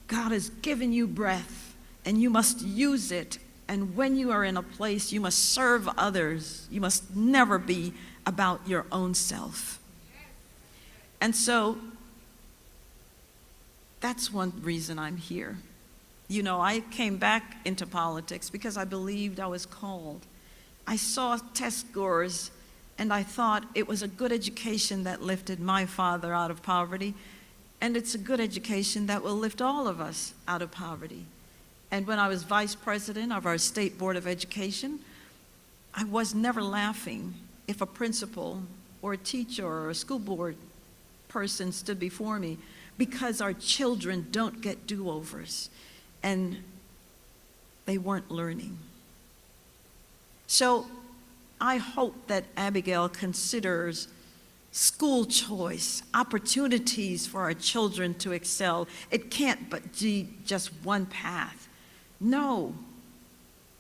God has given you breath, and you must use it. And when you are in a place, you must serve others. You must never be about your own self. And so that's one reason I'm here. You know, I came back into politics because I believed I was called. I saw test scores, and I thought it was a good education that lifted my father out of poverty, and it's a good education that will lift all of us out of poverty. And when I was vice president of our State Board of Education, I was never laughing if a principal or a teacher or a school board person stood before me, because our children don't get do-overs, and they weren't learning. So I hope that Abigail considers school choice, opportunities for our children to excel. It can't but be just one path. No.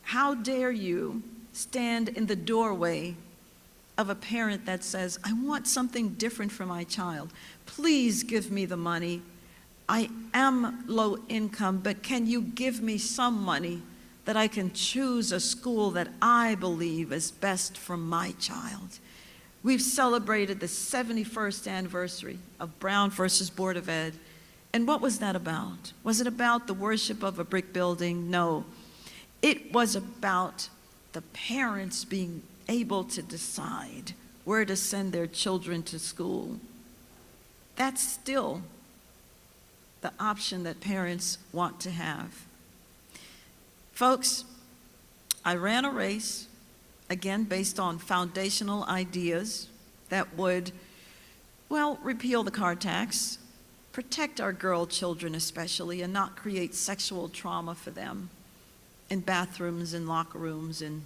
How dare you stand in the doorway of a parent that says, I want something different for my child. Please give me the money. I am low income, but can you give me some money that I can choose a school that I believe is best for my child? We've celebrated the 71st anniversary of Brown versus Board of Ed. And what was that about? Was it about the worship of a brick building? No. It was about the parents being able to decide where to send their children to school. That's still the option that parents want to have. Folks, I ran a race, again, based on foundational ideas that would, well, repeal the car tax, protect our girl children especially, and not create sexual trauma for them in bathrooms and locker rooms and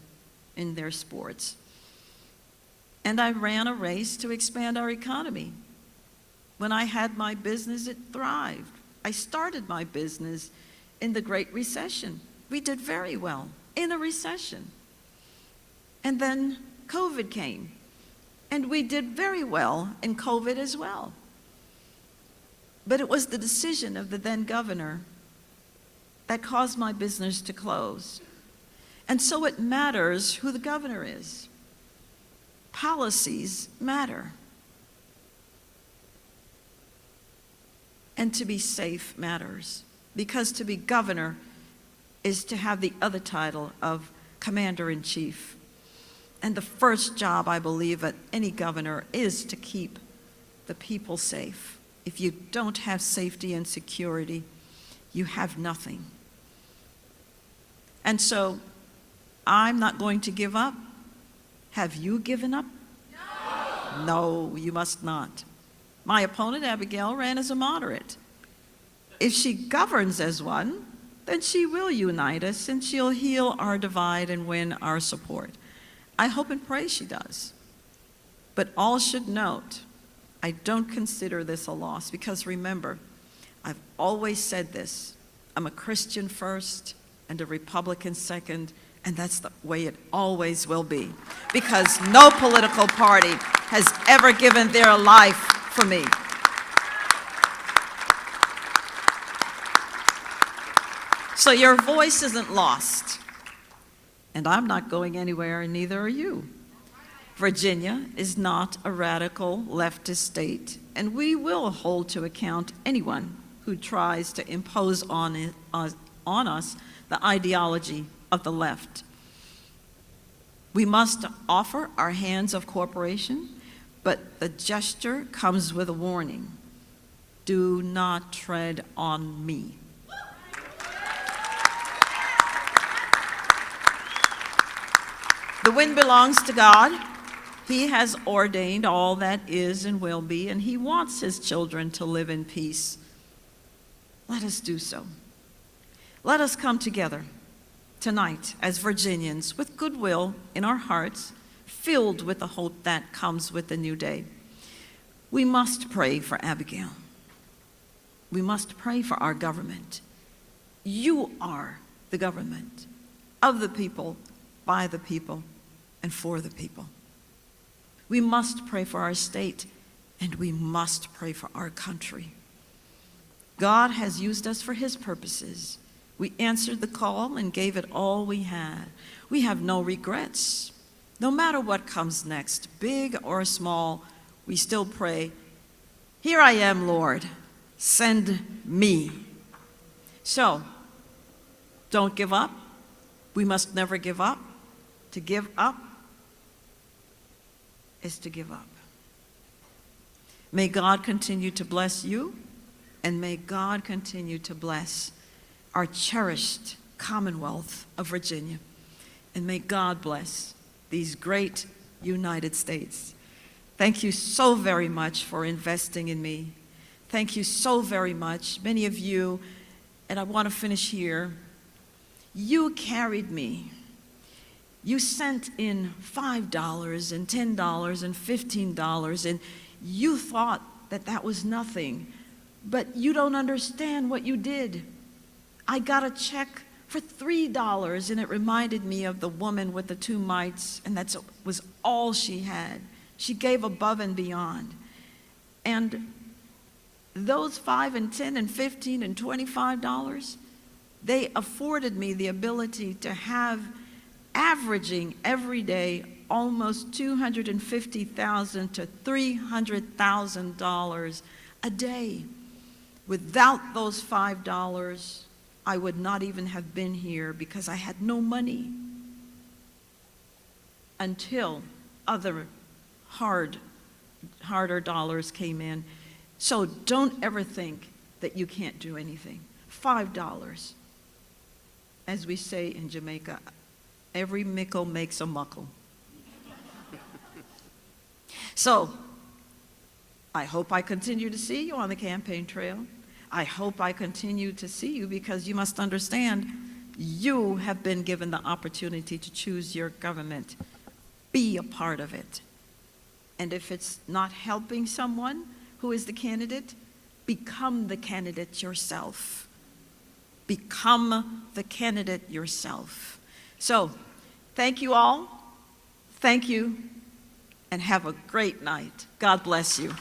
in their sports. And I ran a race to expand our economy. When I had my business, it thrived. I started my business in the Great Recession. We did very well in a recession. And then COVID came, and we did very well in COVID as well. But it was the decision of the then governor that caused my business to close. And so it matters who the governor is. Policies matter. And to be safe matters, because to be governor is to have the other title of commander-in-chief. And the first job, I believe, of any governor is to keep the people safe. If you don't have safety and security, you have nothing. And so I'm not going to give up. Have you given up? No. No, you must not. My opponent, Abigail, ran as a moderate. If she governs as one, then she will unite us and she'll heal our divide and win our support. I hope and pray she does. But all should note, I don't consider this a loss, because remember, I've always said this, I'm a Christian first and a Republican second, and that's the way it always will be, because no political party has ever given their life for me. So your voice isn't lost, and I'm not going anywhere, and neither are you. Virginia is not a radical leftist state, and we will hold to account anyone who tries to impose on us the ideology of the left. We must offer our hands of cooperation, but the gesture comes with a warning. Do not tread on me. The wind belongs to God. He has ordained all that is and will be, and He wants His children to live in peace. Let us do so. Let us come together tonight as Virginians with goodwill in our hearts, filled with the hope that comes with the new day. We must pray for Abigail. We must pray for our government. You are the government of the people, by the people, and for the people. We must pray for our state, and we must pray for our country. God has used us for His purposes. We answered the call and gave it all we had. We have no regrets. No matter what comes next, big or small, we still pray, "Here I am, Lord, send me." So, don't give up. We must never give up. To give up is to give up. May God continue to bless you, and may God continue to bless our cherished Commonwealth of Virginia. And may God bless these great United States. Thank you so very much for investing in me. Thank you so very much. Many of you, and I want to finish here, you carried me. You sent in $5 and $10 and $15, and you thought that that was nothing, but you don't understand what you did. I got a check for $3, and it reminded me of the woman with the 2 mites, and that was all she had. She gave above and beyond. And those $5 and $10 and $15 and $25, they afforded me the ability to have, averaging every day, almost $250,000 to $300,000 a day. Without those $5, I would not even have been here because I had no money until other harder dollars came in. So don't ever think that you can't do anything. $5. As we say in Jamaica, every mickle makes a muckle. So I hope I continue to see you on the campaign trail. I hope I continue to see you, because you must understand, you have been given the opportunity to choose your government. Be a part of it. And if it's not helping someone who is the candidate, become the candidate yourself. Become the candidate yourself. So, thank you all. Thank you, and have a great night. God bless you.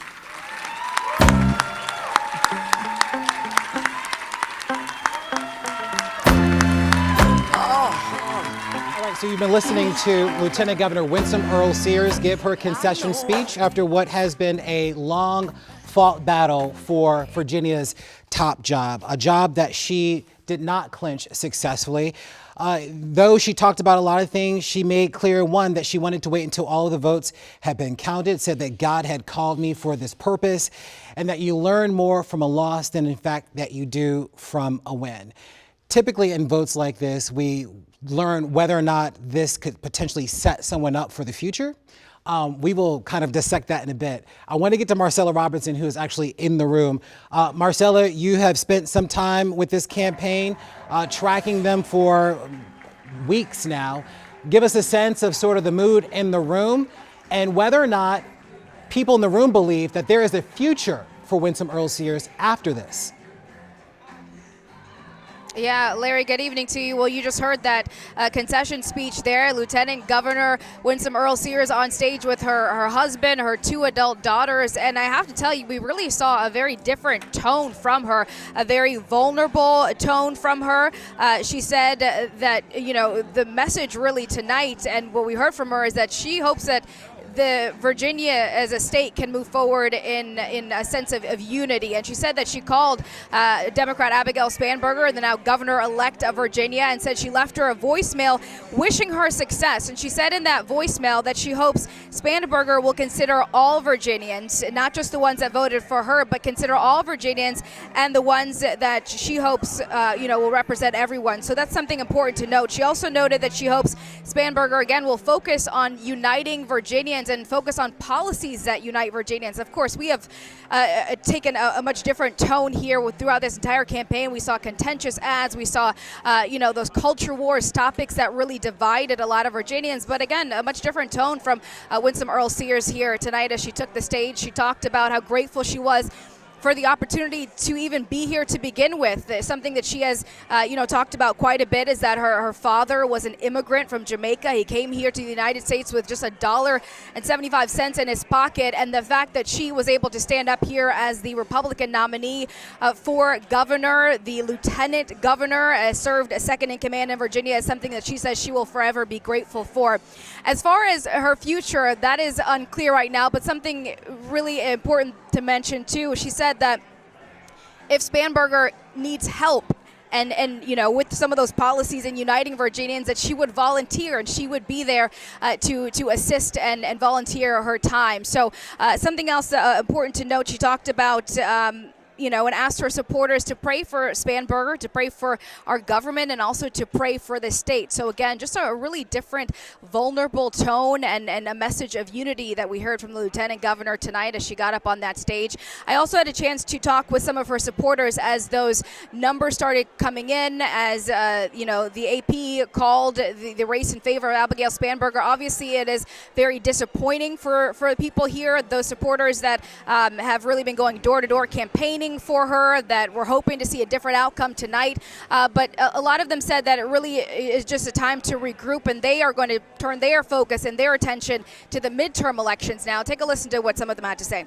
So you've been listening to Lieutenant Governor Winsome Earle-Sears give her concession speech after what has been a long-fought battle for Virginia's top job, a job that she did not clinch successfully. Though she talked about a lot of things, she made clear, one, that she wanted to wait until all of the votes had been counted, said that God had called me for this purpose, and that you learn more from a loss than, in fact, that you do from a win. Typically in votes like this, we learn whether or not this could potentially set someone up for the future. We will kind of dissect that in a bit. I want to get to Marcella Robinson, who is actually in the room. Marcella, you have spent some time with this campaign, tracking them for weeks now. Give us a sense of sort of the mood in the room and whether or not people in the room believe that there is a future for Winsome Earle-Sears after this. Yeah, Larry, good evening to you. Well, you just heard that concession speech there. Lieutenant Governor Winsome Earle-Sears on stage with her husband, her 2 adult daughters. And I have to tell you, we really saw a very different tone from her, a very vulnerable tone from her. She said that, you know, the message really tonight and what we heard from her is that she hopes that the Virginia as a state can move forward in a sense of unity. And she said that she called Democrat Abigail Spanberger, the now governor-elect of Virginia, and said she left her a voicemail wishing her success. And she said in that voicemail that she hopes Spanberger will consider all Virginians, not just the ones that voted for her, but consider all Virginians and the ones that she hopes will represent everyone. So that's something important to note. She also noted that she hopes Spanberger, again, will focus on uniting Virginians and focus on policies that unite Virginians. Of course, we have taken a much different tone here throughout this entire campaign. We saw contentious ads. We saw, those culture wars topics that really divided a lot of Virginians. But again, a much different tone from Winsome Earle-Sears here tonight as she took the stage. She talked about how grateful she was for the opportunity to even be here to begin with. Something that she has, talked about quite a bit is that her father was an immigrant from Jamaica. He came here to the United States with just $1.75 in his pocket, and the fact that she was able to stand up here as the Republican nominee for governor, the lieutenant governor, served a second in command in Virginia, is something that she says she will forever be grateful for. As far as her future, that is unclear right now, but something really important to mention too. She said that if Spanberger needs help and with some of those policies in uniting Virginians, that she would volunteer and she would be there to assist and volunteer her time. So something else important to note, she talked about and asked her supporters to pray for Spanberger, to pray for our government, and also to pray for the state. So again, just a really different, vulnerable tone and a message of unity that we heard from the Lieutenant Governor tonight as she got up on that stage. I also had a chance to talk with some of her supporters as those numbers started coming in, as the AP called the race in favor of Abigail Spanberger. Obviously, it is very disappointing for people here, those supporters that have really been going door-to-door campaigning for her, that we're hoping to see a different outcome tonight. But a lot of them said that it really is just a time to regroup, and they are going to turn their focus and their attention to the midterm elections now. Take a listen to what some of them had to say.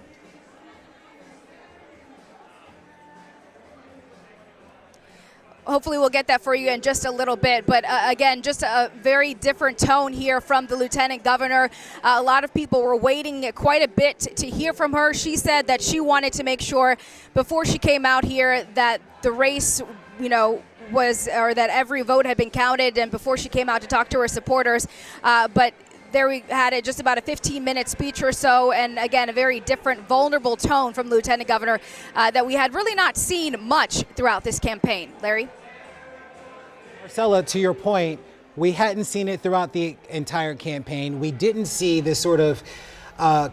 Hopefully we'll get that for you in just a little bit. But again, just a very different tone here from the Lieutenant Governor. A lot of people were waiting quite a bit to hear from her. She said that she wanted to make sure before she came out here that the race, that every vote had been counted, and before she came out to talk to her supporters. But there we had just about a 15-minute speech or so, and again, a very different, vulnerable tone from Lieutenant Governor that we had really not seen much throughout this campaign. Larry? Marcella, to your point, we hadn't seen it throughout the entire campaign. We didn't see this sort of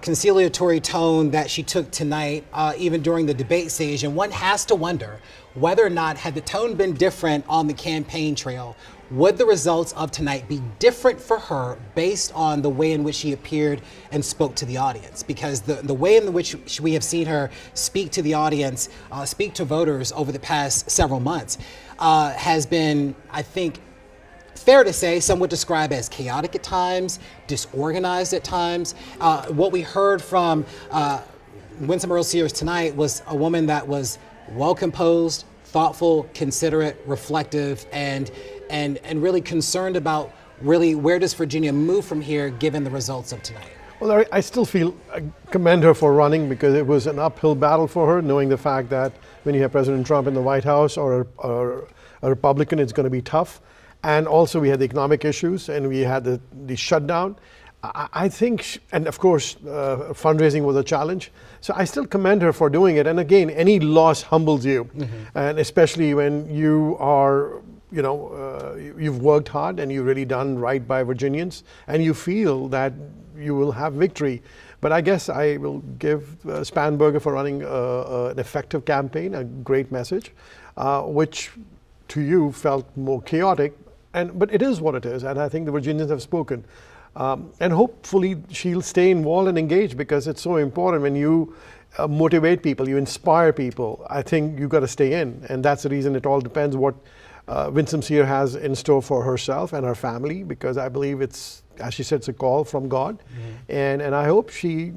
conciliatory tone that she took tonight, even during the debate stage. And one has to wonder whether or not, had the tone been different on the campaign trail, would the results of tonight be different for her based on the way in which she appeared and spoke to the audience? Because the way in which we have seen her speak to the audience, speak to voters over the past several months, has been, I think, fair to say, some would describe as chaotic at times, disorganized at times. What we heard from Winsome Earle-Sears tonight was a woman that was well-composed, thoughtful, considerate, reflective, and really concerned about really where does Virginia move from here given the results of tonight. Well, I still commend her for running, because it was an uphill battle for her, knowing the fact that when you have President Trump in the White House or a Republican, it's going to be tough. And also we had the economic issues, and we had the shutdown. I think, and of course, fundraising was a challenge. So I still commend her for doing it. And again, any loss humbles you, and especially when you are, you've worked hard and you've really done right by Virginians, and you feel that you will have victory. But I guess I will give Spanberger for running an effective campaign, a great message, which to you felt more chaotic. But it is what it is, and I think the Virginians have spoken. And hopefully she'll stay involved and engaged, because it's so important when you motivate people, you inspire people. I think you've got to stay in, and that's the reason. It all depends what Winsome Earle-Sears has in store for herself and her family, because I believe it's, as she said, it's a call from God. And I hope she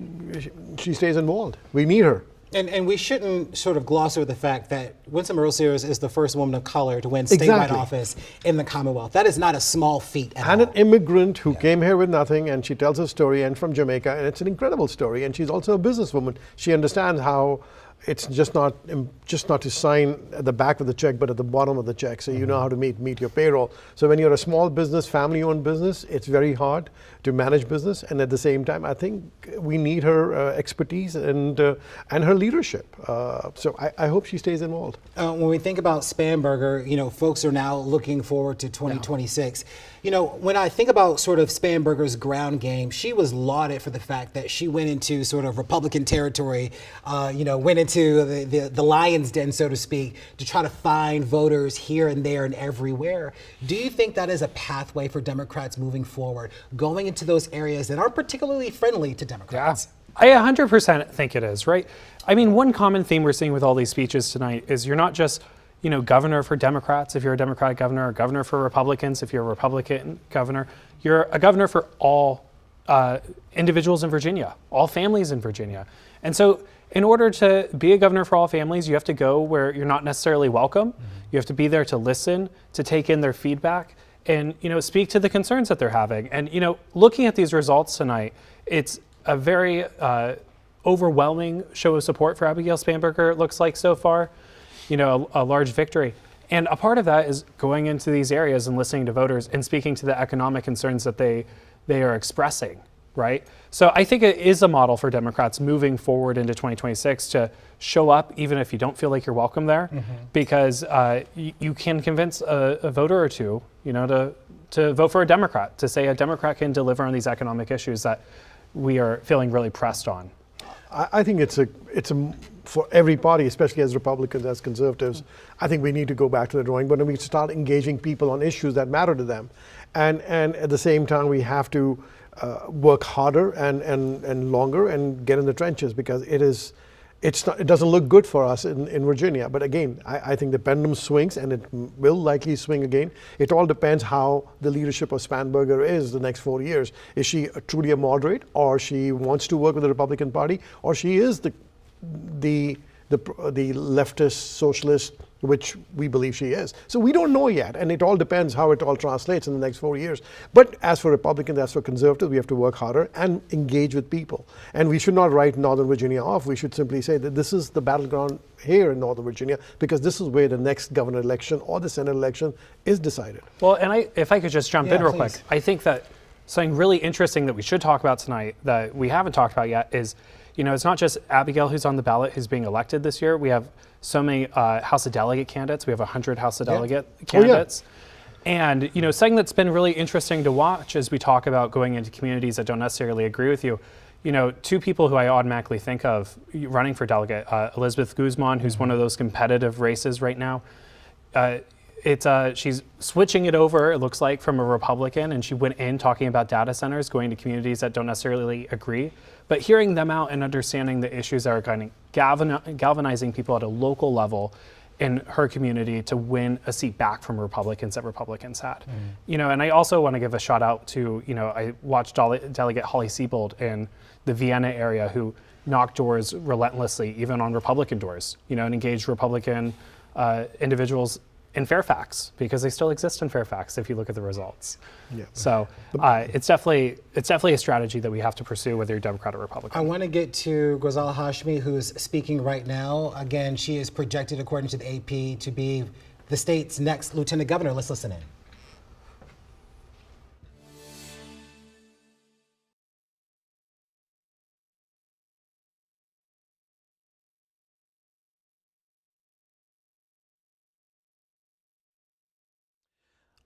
stays involved. We need her. And we shouldn't sort of gloss over the fact that Winsome Earle-Sears is the first woman of color to win statewide office in the Commonwealth. That is not a small feat at all. And an immigrant who came here with nothing, and she tells her story, and from Jamaica, and it's an incredible story. And she's also a businesswoman. She understands how it's just not to sign at the back of the check, but at the bottom of the check. So you know how to meet your payroll. So when you're a small business, family-owned business, it's very hard to manage business. And at the same time, I think we need her expertise and her leadership. So I hope she stays involved. When we think about Spanberger, folks are now looking forward to 2026. When I think about sort of Spanberger's ground game, she was lauded for the fact that she went into sort of Republican territory, went into the lion's den, so to speak, to try to find voters here and there and everywhere. Do you think that is a pathway for Democrats moving forward, going into those areas that aren't particularly friendly to Democrats? I 100% think it is, right? I mean, one common theme we're seeing with all these speeches tonight is you're not just governor for Democrats if you're a Democratic governor, or governor for Republicans if you're a Republican governor. You're a governor for all individuals in Virginia, all families in Virginia. And so in order to be a governor for all families, you have to go where you're not necessarily welcome. You have to be there to listen, to take in their feedback, and speak to the concerns that they're having. And looking at these results tonight, it's a very overwhelming show of support for Abigail Spanberger, it looks like so far. A large victory. And a part of that is going into these areas and listening to voters and speaking to the economic concerns that they are expressing. right? So I think it is a model for Democrats moving forward into 2026 to show up even if you don't feel like you're welcome there, because you can convince a voter or two, to vote for a Democrat, to say a Democrat can deliver on these economic issues that we are feeling really pressed on. I think it's a for every party, especially as Republicans, as conservatives, I think we need to go back to the drawing board and we start engaging people on issues that matter to them. And at the same time, we have to work harder and longer and get in the trenches, because it doesn't look good for us in Virginia. But again, I think the pendulum swings, and it will likely swing again. It all depends how the leadership of Spanberger is the next 4 years. Is she truly a moderate, or she wants to work with the Republican Party, or she is the leftist socialist, which we believe she is. So we don't know yet, and it all depends how it all translates in the next 4 years. But as for Republicans, as for conservatives, we have to work harder and engage with people. And we should not write Northern Virginia off. We should simply say that this is the battleground here in Northern Virginia, because this is where the next governor election or the Senate election is decided. Well, and if I could just jump in real quick, I think that something really interesting that we should talk about tonight that we haven't talked about yet is, it's not just Abigail who's on the ballot who's being elected this year. We have so many House of Delegate candidates. We have 100 House of Delegate candidates. And, something that's been really interesting to watch as we talk about going into communities that don't necessarily agree with you. Two people who I automatically think of running for delegate, Elizabeth Guzman, who's one of those competitive races right now. She's switching it over, it looks like, from a Republican, and she went in talking about data centers, going to communities that don't necessarily agree. But hearing them out and understanding the issues that are kind of galvanizing people at a local level in her community to win a seat back from Republicans that Republicans had. And I also want to give a shout out to, I watched Delegate Holly Siebold in the Vienna area, who knocked doors relentlessly, even on Republican doors, and engaged Republican individuals in Fairfax, because they still exist in Fairfax if you look at the results. So it's definitely a strategy that we have to pursue, whether you're Democrat or Republican. I want to get to Ghazala Hashmi, who's speaking right now. Again, she is projected, according to the AP, to be the state's next lieutenant governor. Let's listen in.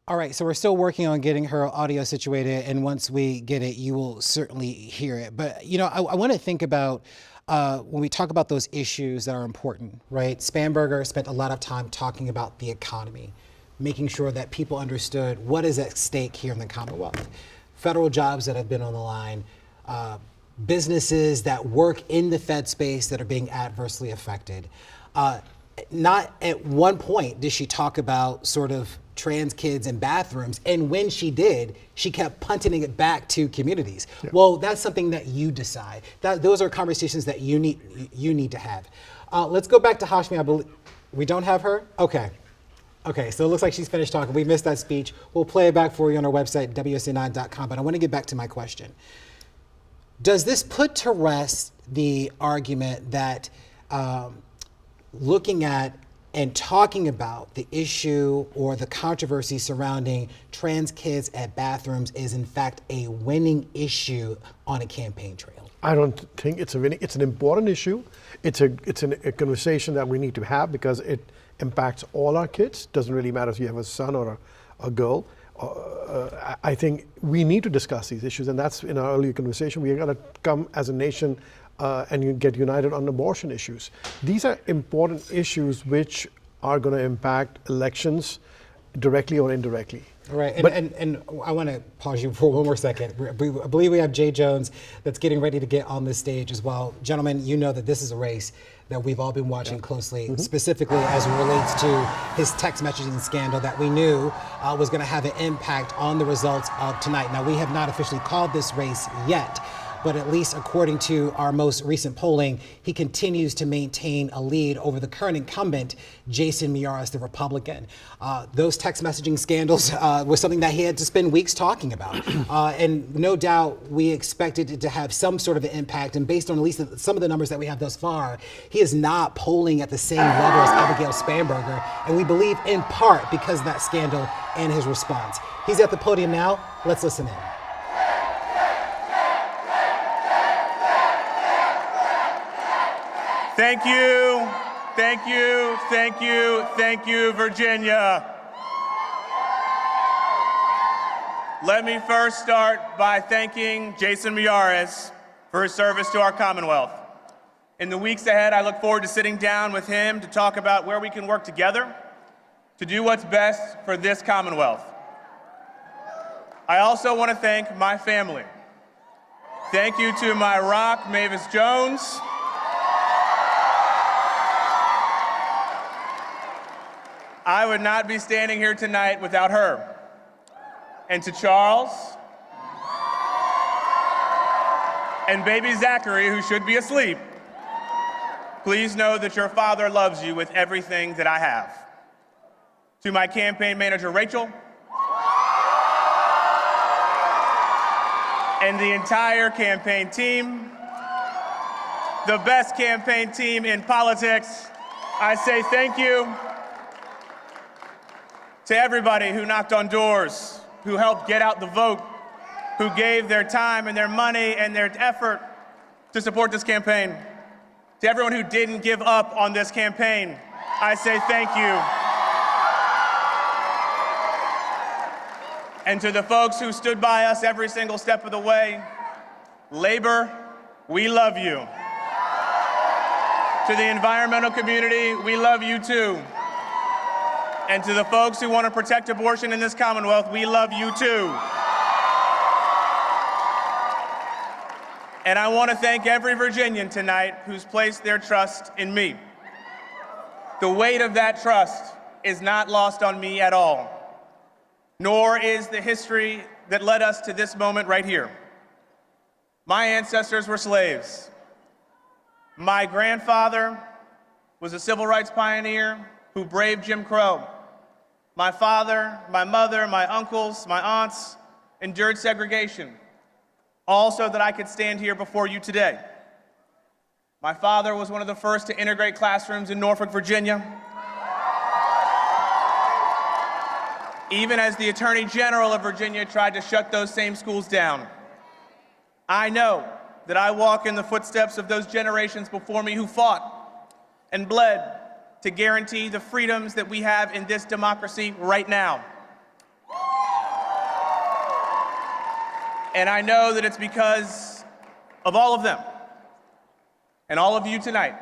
All right, so we're still working on getting her audio situated, and once we get it, you will certainly hear it. But, I want to think about when we talk about those issues that are important, right? Spanberger spent a lot of time talking about the economy, making sure that people understood what is at stake here in the Commonwealth. Federal jobs that have been on the line, businesses that work in the Fed space that are being adversely affected. Not at one point did she talk about sort of trans kids in bathrooms, and when she did, she kept punting it back to communities. Well, that's something that you decide. Those are conversations that you need to have. Let's go back to Hashmi. I believe we don't have her. Okay, so it looks like she's finished talking. We missed that speech. We'll play it back for you on our website, WUSA9.com. But I want to get back to my question. Does this put to rest the argument that looking at and talking about the issue or the controversy surrounding trans kids at bathrooms is in fact a winning issue on a campaign trail? I don't think it's a winning. It's an important issue. It's a conversation that we need to have, because it impacts all our kids. Doesn't really matter if you have a son or a girl. I think we need to discuss these issues, and that's in our earlier conversation. We got to come as a nation and you get united on abortion issues. These are important issues which are going to impact elections directly or indirectly. Right, and I want to pause you for one more second. I believe we have Jay Jones that's getting ready to get on this stage as well. Gentlemen, you know that this is a race that we've all been watching closely, specifically as it relates to his text messaging scandal that we knew was going to have an impact on the results of tonight. Now, we have not officially called this race yet, but at least according to our most recent polling, he continues to maintain a lead over the current incumbent, Jason Miyares, the Republican. Those text messaging scandals was something that he had to spend weeks talking about. And no doubt we expected it to have some sort of an impact. And based on at least some of the numbers that we have thus far, he is not polling at the same level as Abigail Spanberger. And we believe in part because of that scandal and his response. He's at the podium now. Let's listen in. Thank you, thank you, thank you, thank you, Virginia. Let me first start by thanking Jason Miyares for his service to our Commonwealth. In the weeks ahead, I look forward to sitting down with him to talk about where we can work together to do what's best for this Commonwealth. I also want to thank my family. Thank you to my rock, Mavis Jones. I would not be standing here tonight without her. And to Charles, and baby Zachary, who should be asleep, please know that your father loves you with everything that I have. To my campaign manager, Rachel, and the entire campaign team, the best campaign team in politics, I say thank you. To everybody who knocked on doors, who helped get out the vote, who gave their time and their money and their effort to support this campaign. To everyone who didn't give up on this campaign, I say thank you. And to the folks who stood by us every single step of the way, Labor, we love you. To the environmental community, we love you too. And to the folks who want to protect abortion in this Commonwealth, we love you too. And I want to thank every Virginian tonight who's placed their trust in me. The weight of that trust is not lost on me at all, nor is the history that led us to this moment right here. My ancestors were slaves. My grandfather was a civil rights pioneer who braved Jim Crow. My father, my mother, my uncles, my aunts endured segregation, all so that I could stand here before you today. My father was one of the first to integrate classrooms in Norfolk, Virginia. Even as the Attorney General of Virginia tried to shut those same schools down. I know that I walk in the footsteps of those generations before me who fought and bled to guarantee the freedoms that we have in this democracy right now. And I know that it's because of all of them and all of you tonight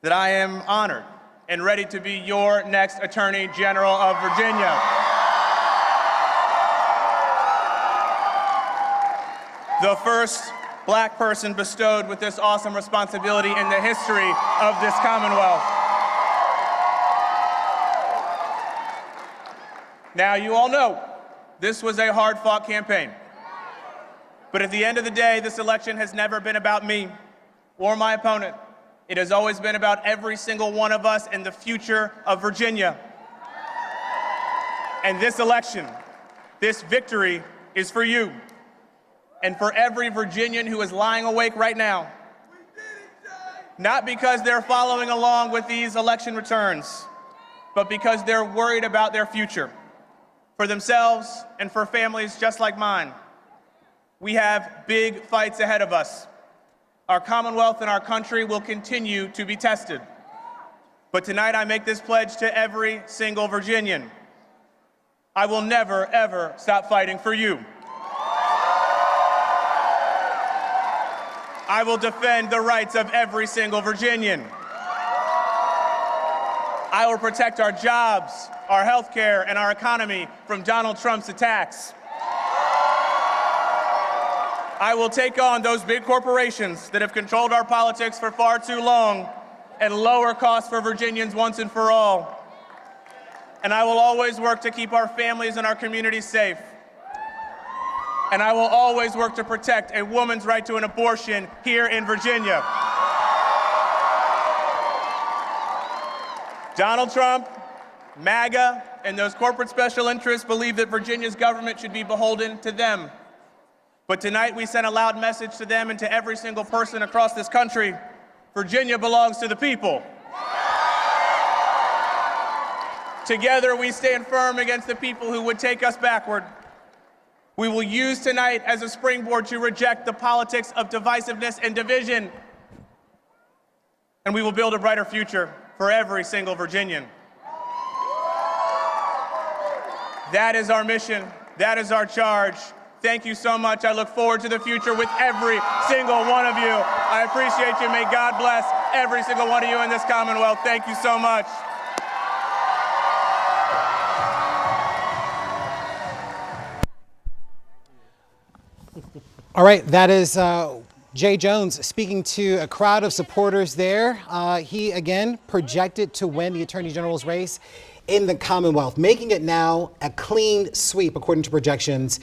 that I am honored and ready to be your next Attorney General of Virginia. The first Black person bestowed with this awesome responsibility in the history of this Commonwealth. Now, you all know this was a hard-fought campaign. But at the end of the day, this election has never been about me or my opponent. It has always been about every single one of us and the future of Virginia. And this election, this victory, is for you and for every Virginian who is lying awake right now. Not because they're following along with these election returns, but because they're worried about their future, for themselves and for families just like mine. We have big fights ahead of us. Our Commonwealth and our country will continue to be tested. But tonight I make this pledge to every single Virginian. I will never, ever stop fighting for you. I will defend the rights of every single Virginian. I will protect our jobs, our health care, and our economy from Donald Trump's attacks. I will take on those big corporations that have controlled our politics for far too long and lower costs for Virginians once and for all. And I will always work to keep our families and our communities safe. And I will always work to protect a woman's right to an abortion here in Virginia. Donald Trump, MAGA, and those corporate special interests believe that Virginia's government should be beholden to them. But tonight we send a loud message to them and to every single person across this country. Virginia belongs to the people. Together we stand firm against the people who would take us backward. We will use tonight as a springboard to reject the politics of divisiveness and division. and we will build a brighter future for every single Virginian. That is our mission. That is our charge. Thank you so much. I look forward to the future with every single one of you. I appreciate you. May God bless every single one of you in this Commonwealth. Thank you so much. All right, that is Jay Jones speaking to a crowd of supporters there. He, again, projected to win the Attorney General's race in the Commonwealth, making it now a clean sweep, according to projections.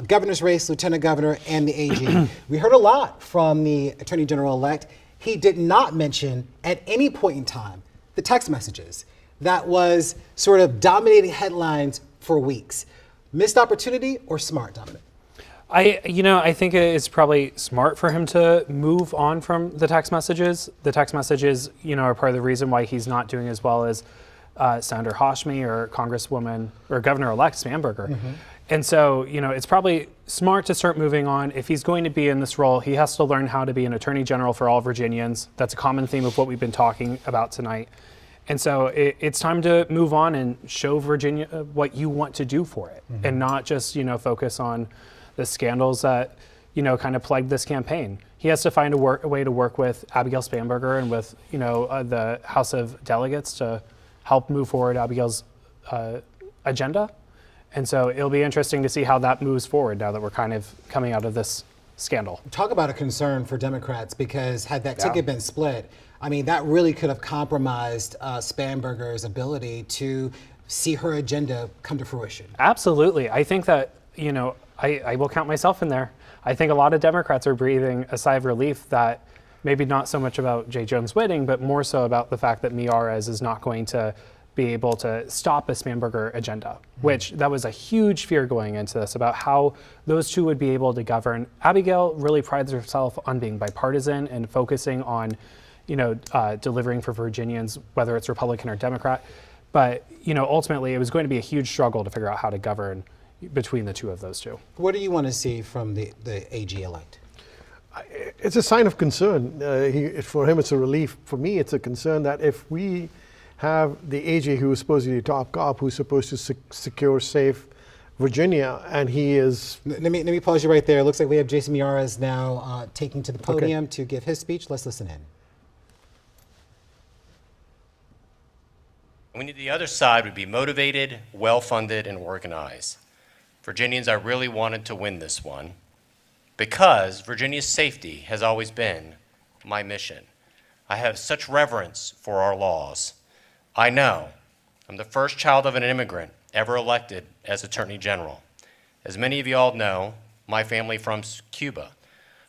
Governor's race, Lieutenant Governor, and the AG. We heard a lot from the Attorney General-elect. He did not mention at any point in time the text messages that was sort of dominating headlines for weeks. Missed opportunity or smart, Dominic? I think it's probably smart for him to move on from the text messages. The text messages, are part of the reason why he's not doing as well as Senator Hashmi or Congresswoman or Governor-elect Spanberger. Mm-hmm. And so, it's probably smart to start moving on. If he's going to be in this role, he has to learn how to be an Attorney General for all Virginians. That's a common theme of what we've been talking about tonight. And so it's time to move on and show Virginia what you want to do for it, and not just, focus on the scandals that, kind of plagued this campaign. He has to find a way to work with Abigail Spanberger and with, the House of Delegates to help move forward Abigail's agenda. And so it'll be interesting to see how that moves forward now that we're kind of coming out of this scandal. Talk about a concern for Democrats, because had that ticket been split, that really could have compromised Spanberger's ability to see her agenda come to fruition. Absolutely. I think that, I will count myself in there. I think a lot of Democrats are breathing a sigh of relief that maybe not so much about Jay Jones winning, but more so about the fact that Miyares is not going to be able to stop a Spanberger agenda, which that was a huge fear going into this about how those two would be able to govern. Abigail really prides herself on being bipartisan and focusing on, delivering for Virginians, whether it's Republican or Democrat. But, ultimately it was going to be a huge struggle to figure out how to govern between the two of those two. What do you want to see from the AG-elect? It's a sign of concern. For him, it's a relief. For me, it's a concern that if we have the AG, who is supposedly a top cop, who's supposed to secure safe Virginia, and he is... Let me pause you right there. It looks like we have Jason Miyares now taking to the podium to give his speech. Let's listen in. We need the other side would be motivated, well-funded, and organized. Virginians, I really wanted to win this one because Virginia's safety has always been my mission. I have such reverence for our laws. I know I'm the first child of an immigrant ever elected as Attorney General. As many of you all know, my family from Cuba.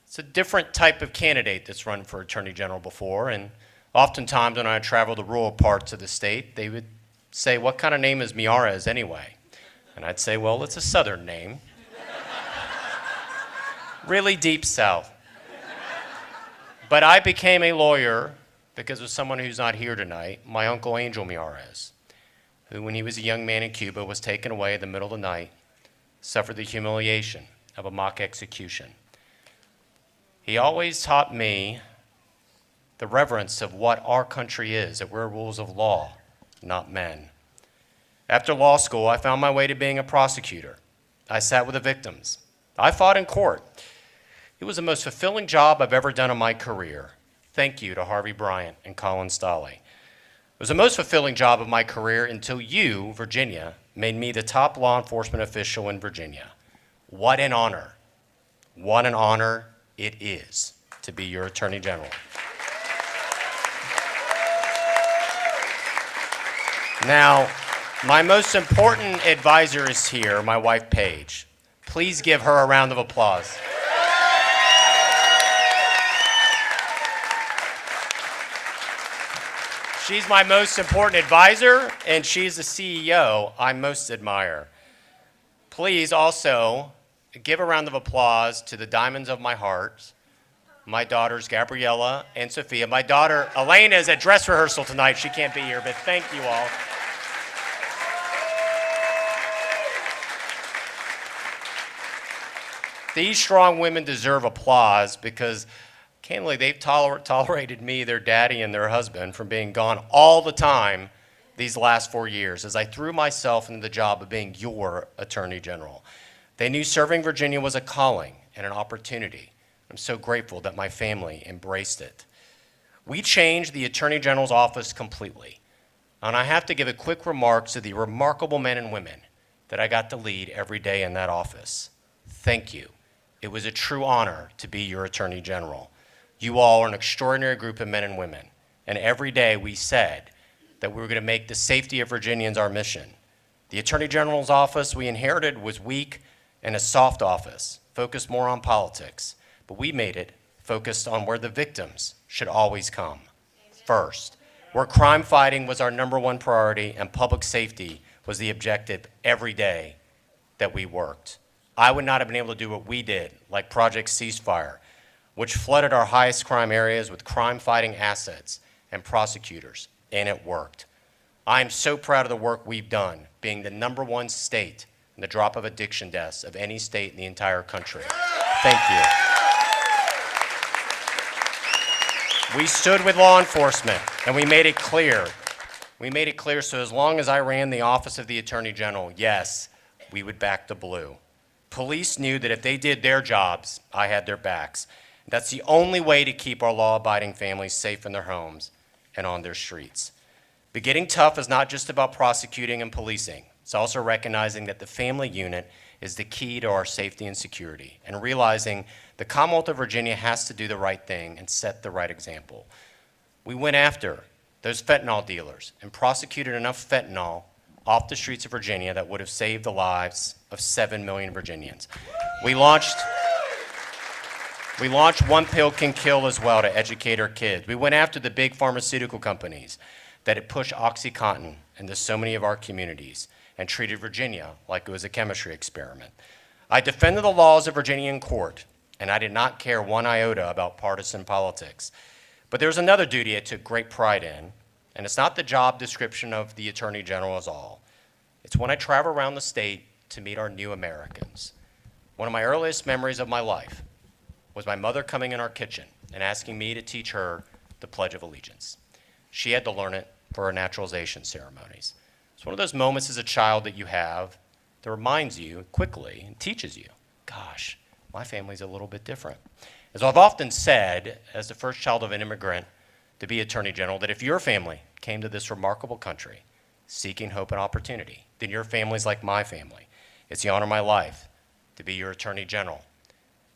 It's a different type of candidate that's run for Attorney General before, and oftentimes when I travel to rural parts of the state, they would say, what kind of name is Miyares anyway? And I'd say, well, it's a Southern name. Really deep South. But I became a lawyer because of someone who's not here tonight, my uncle Angel Miyares, who when he was a young man in Cuba was taken away in the middle of the night, suffered the humiliation of a mock execution. He always taught me the reverence of what our country is, that we're rules of law, not men. After law school, I found my way to being a prosecutor. I sat with the victims. I fought in court. It was the most fulfilling job I've ever done in my career. Thank you to Harvey Bryant and Colin Stolley. It was the most fulfilling job of my career until you, Virginia, made me the top law enforcement official in Virginia. What an honor. What an honor it is to be your Attorney General. Now, my most important advisor is here, my wife, Paige. Please give her a round of applause. She's my most important advisor, and she's the CEO I most admire. Please also give a round of applause to the diamonds of my heart, my daughters, Gabriella and Sophia. My daughter, Elena, is at dress rehearsal tonight. She can't be here, but thank you all. These strong women deserve applause because candidly, they've tolerated me, their daddy, and their husband from being gone all the time these last 4 years as I threw myself into the job of being your Attorney General. They knew serving Virginia was a calling and an opportunity. I'm so grateful that my family embraced it. We changed the Attorney General's office completely. And I have to give a quick remark to the remarkable men and women that I got to lead every day in that office. Thank you. It was a true honor to be your Attorney General. You all are an extraordinary group of men and women. And every day we said that we were going to make the safety of Virginians our mission. The Attorney General's office we inherited was weak and a soft office, focused more on politics. But we made it focused on where the victims should always come first, where crime fighting was our #1 priority and public safety was the objective every day that we worked. I would not have been able to do what we did, like Project Ceasefire, which flooded our highest crime areas with crime-fighting assets and prosecutors, and it worked. I am so proud of the work we've done, being the #1 state in the drop of addiction deaths of any state in the entire country. Thank you. We stood with law enforcement, and we made it clear. We made it clear so as long as I ran the office of the Attorney General, yes, we would back the blue. Police knew that if they did their jobs, I had their backs. That's the only way to keep our law-abiding families safe in their homes and on their streets. But getting tough is not just about prosecuting and policing. It's also recognizing that the family unit is the key to our safety and security, and realizing the Commonwealth of Virginia has to do the right thing and set the right example. We went after those fentanyl dealers and prosecuted enough fentanyl off the streets of Virginia that would have saved the lives of 7 million Virginians. We launched One Pill Can Kill as well to educate our kids. We went after the big pharmaceutical companies that had pushed OxyContin into so many of our communities and treated Virginia like it was a chemistry experiment. I defended the laws of Virginia in court, and I did not care one iota about partisan politics. But there's another duty I took great pride in, and it's not the job description of the Attorney General as all. It's when I travel around the state to meet our new Americans. One of my earliest memories of my life was my mother coming in our kitchen and asking me to teach her the Pledge of Allegiance. She had to learn it for her naturalization ceremonies. It's one of those moments as a child that you have that reminds you quickly and teaches you, gosh, my family's a little bit different. As I've often said, as the first child of an immigrant to be Attorney General, that if your family came to this remarkable country seeking hope and opportunity, then your family's like my family. It's the honor of my life to be your Attorney General.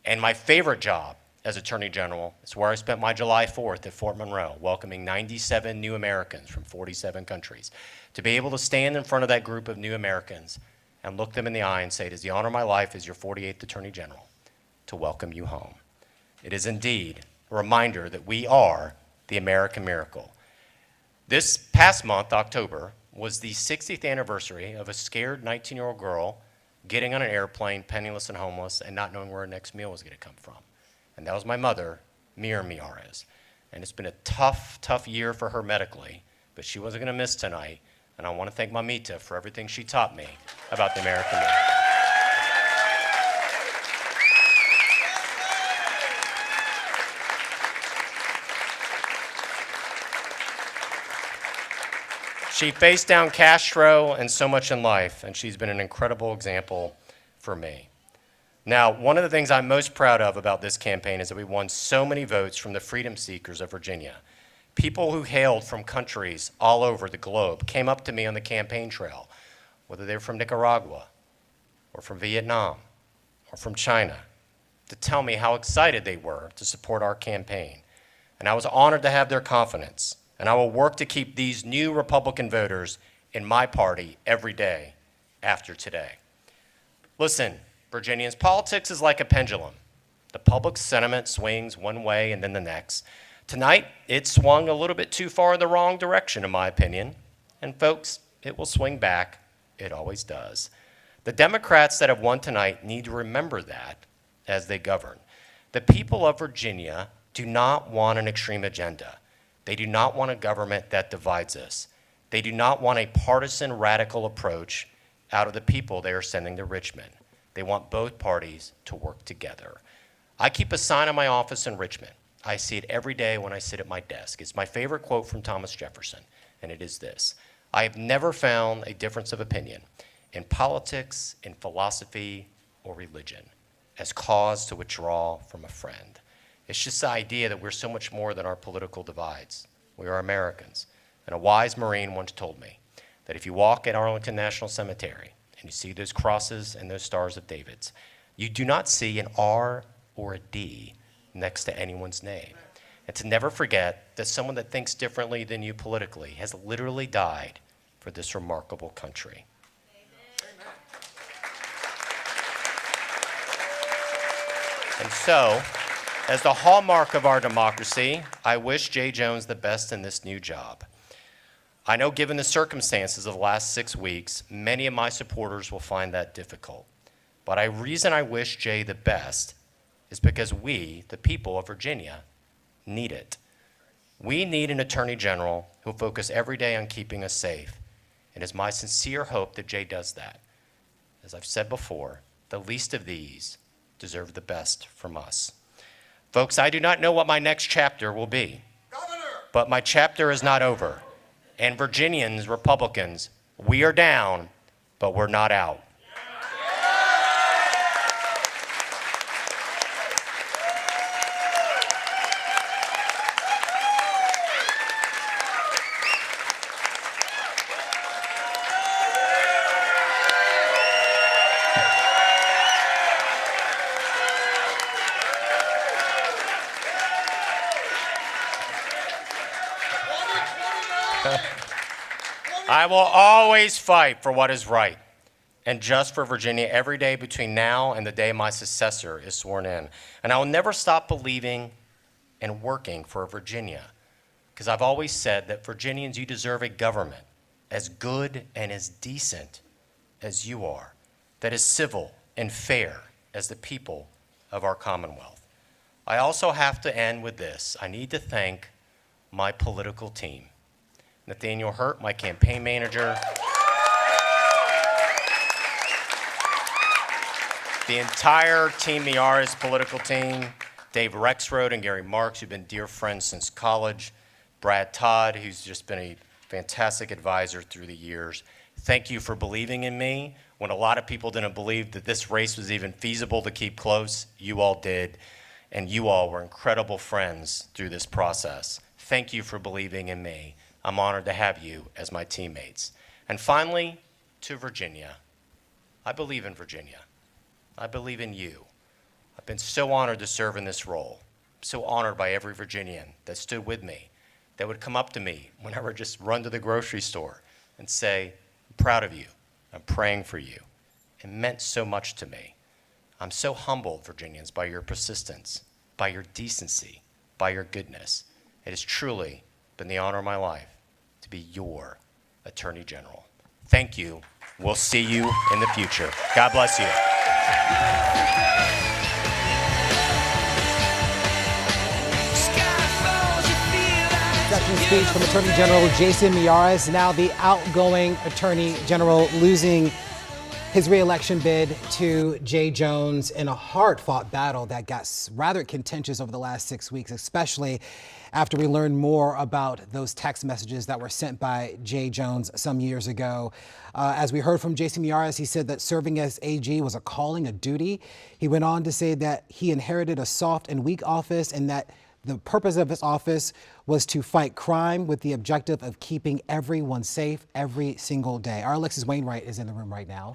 And my favorite job as Attorney General is where I spent my July 4th at Fort Monroe, welcoming 97 new Americans from 47 countries. To be able to stand in front of that group of new Americans and look them in the eye and say, it is the honor of my life as your 48th Attorney General to welcome you home. It is indeed a reminder that we are the American miracle. This past month, October, was the 60th anniversary of a scared 19-year-old girl getting on an airplane, penniless and homeless, and not knowing where her next meal was going to come from. And that was my mother, Miyares. And it's been a tough, tough year for her medically, but she wasn't going to miss tonight. And I want to thank Mamita for everything she taught me about the American miracle. She faced down Castro and so much in life, and she's been an incredible example for me. Now, one of the things I'm most proud of about this campaign is that we won so many votes from the freedom seekers of Virginia. People who hailed from countries all over the globe came up to me on the campaign trail, whether they were from Nicaragua or from Vietnam or from China, to tell me how excited they were to support our campaign. And I was honored to have their confidence. And I will work to keep these new Republican voters in my party every day after today. Listen, Virginians, politics is like a pendulum. The public sentiment swings one way and then the next. Tonight, it swung a little bit too far in the wrong direction, in my opinion. And folks, it will swing back. It always does. The Democrats that have won tonight need to remember that as they govern. The people of Virginia do not want an extreme agenda. They do not want a government that divides us. They do not want a partisan radical approach out of the people they are sending to Richmond. They want both parties to work together. I keep a sign in my office in Richmond. I see it every day when I sit at my desk. It's my favorite quote from Thomas Jefferson, and it is this: I have never found a difference of opinion in politics, in philosophy, or religion as cause to withdraw from a friend. It's just the idea that we're so much more than our political divides. We are Americans. And a wise Marine once told me that if you walk at Arlington National Cemetery and you see those crosses and those stars of David's, you do not see an R or a D next to anyone's name. And to never forget that someone that thinks differently than you politically has literally died for this remarkable country. And so, as the hallmark of our democracy, I wish Jay Jones the best in this new job. I know given the circumstances of the last 6 weeks, many of my supporters will find that difficult. But the reason I wish Jay the best is because we, the people of Virginia, need it. We need an Attorney General who will focus every day on keeping us safe. It is my sincere hope that Jay does that. As I've said before, the least of these deserve the best from us. Folks, I do not know what my next chapter will be, but my chapter is not over. And Virginians, Republicans, we are down, but we're not out. I will always fight for what is right and just for Virginia every day between now and the day my successor is sworn in. And I will never stop believing and working for Virginia, because I've always said that Virginians, you deserve a government as good and as decent as you are, that is civil and fair as the people of our Commonwealth. I also have to end with this. I need to thank my political team. Nathaniel Hurt, my campaign manager. The entire Team Miyares political team, Dave Rexroad and Gary Marks, who've been dear friends since college, Brad Todd, who's just been a fantastic advisor through the years. Thank you for believing in me. When a lot of people didn't believe that this race was even feasible to keep close, you all did, and you all were incredible friends through this process. Thank you for believing in me. I'm honored to have you as my teammates. And finally, to Virginia. I believe in Virginia. I believe in you. I've been so honored to serve in this role. I'm so honored by every Virginian that stood with me, that would come up to me whenever I just run to the grocery store and say, I'm proud of you. I'm praying for you. It meant so much to me. I'm so humbled, Virginians, by your persistence, by your decency, by your goodness. It has truly been the honor of my life to be your Attorney General. Thank you. We'll see you in the future. God bless you. Acceptance speech from Attorney General Jason Miyares, now the outgoing Attorney General, losing his re-election bid to Jay Jones in a hard-fought battle that got rather contentious over the last 6 weeks, especially after we learned more about those text messages that were sent by Jay Jones some years ago. As we heard from Jason Miyares, he said that serving as AG was a calling, a duty. He went on to say that he inherited a soft and weak office and that the purpose of his office was to fight crime with the objective of keeping everyone safe every single day. Our Alexis Wainwright is in the room right now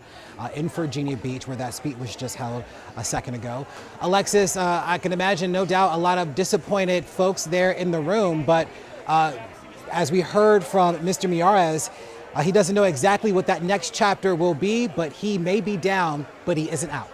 in Virginia Beach, where that speech was just held a second ago. Alexis, I can imagine, no doubt, a lot of disappointed folks there in the room, but as we heard from Mr. Miyares, he doesn't know exactly what that next chapter will be, but he may be down, but he isn't out.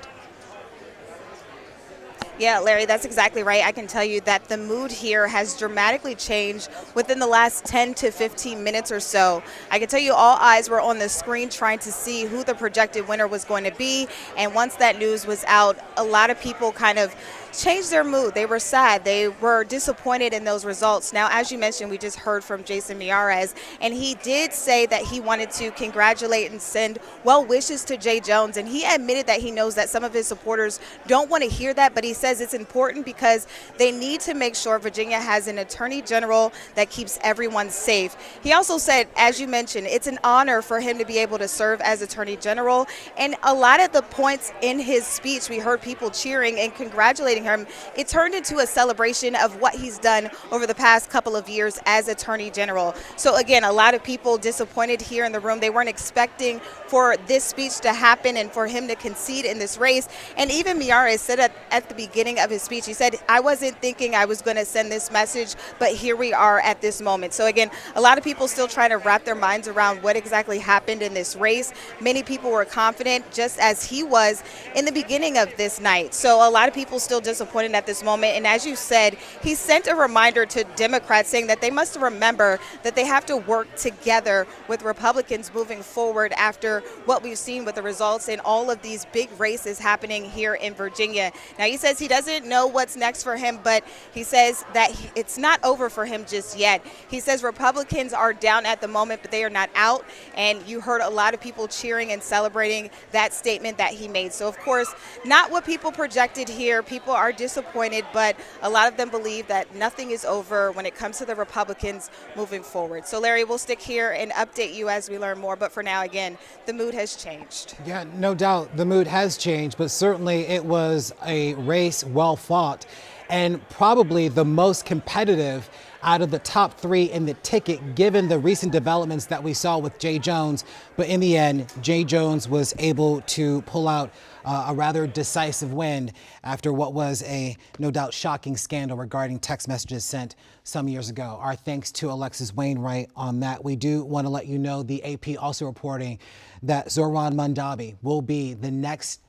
Yeah, Larry, that's exactly right. I can tell you that the mood here has dramatically changed within the last 10 to 15 minutes or so. I can tell you all eyes were on the screen trying to see who the projected winner was going to be. And once that news was out, a lot of people kind of changed their mood. They were sad. They were disappointed in those results. Now, as you mentioned, we just heard from Jason Miyares, and he did say that he wanted to congratulate and send well wishes to Jay Jones, and he admitted that he knows that some of his supporters don't want to hear that, but he says it's important because they need to make sure Virginia has an attorney general that keeps everyone safe. He also said, as you mentioned, it's an honor for him to be able to serve as attorney general, and a lot of the points in his speech, we heard people cheering and congratulating him. It turned into a celebration of what he's done over the past couple of years as attorney general. So again, a lot of people disappointed here in the room. They weren't expecting for this speech to happen and for him to concede in this race. And even Miyares said at the beginning of his speech, he said, I wasn't thinking I was going to send this message, but here we are at this moment. So again, a lot of people still trying to wrap their minds around what exactly happened in this race. Many people were confident, just as he was in the beginning of this night. So a lot of people still disappointed at this moment. And as you said, he sent a reminder to Democrats saying that they must remember that they have to work together with Republicans moving forward after what we've seen with the results in all of these big races happening here in Virginia. Now, he says he doesn't know what's next for him, but he says that it's not over for him just yet. He says Republicans are down at the moment, but they are not out. And you heard a lot of people cheering and celebrating that statement that he made. So, of course, not what people projected here. People are disappointed, but a lot of them believe that nothing is over when it comes to the Republicans moving forward. So, Larry, we'll stick here and update you as we learn more. But for now, again, the mood has changed. Yeah, no doubt the mood has changed, but certainly it was a race well fought and probably the most competitive out of the top three in the ticket, given the recent developments that we saw with Jay Jones. But in the end, Jay Jones was able to pull out a rather decisive win after what was a no doubt shocking scandal regarding text messages sent some years ago. Our thanks to Alexis Wainwright on that. We do want to let you know the AP also reporting that Zohran Mandabi will be the next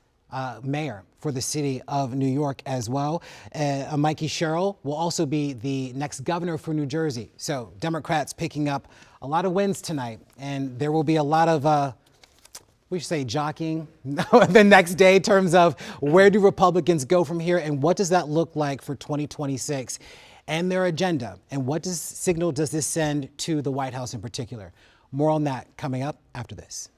mayor for the city of New York as well. Mikey Sherrill will also be the next governor for New Jersey. So Democrats picking up a lot of wins tonight, and there will be a lot of we should say jockeying the next day in terms of where do Republicans go from here and what does that look like for 2026 and their agenda, and what signal does this send to the White House in particular? More on that coming up after this.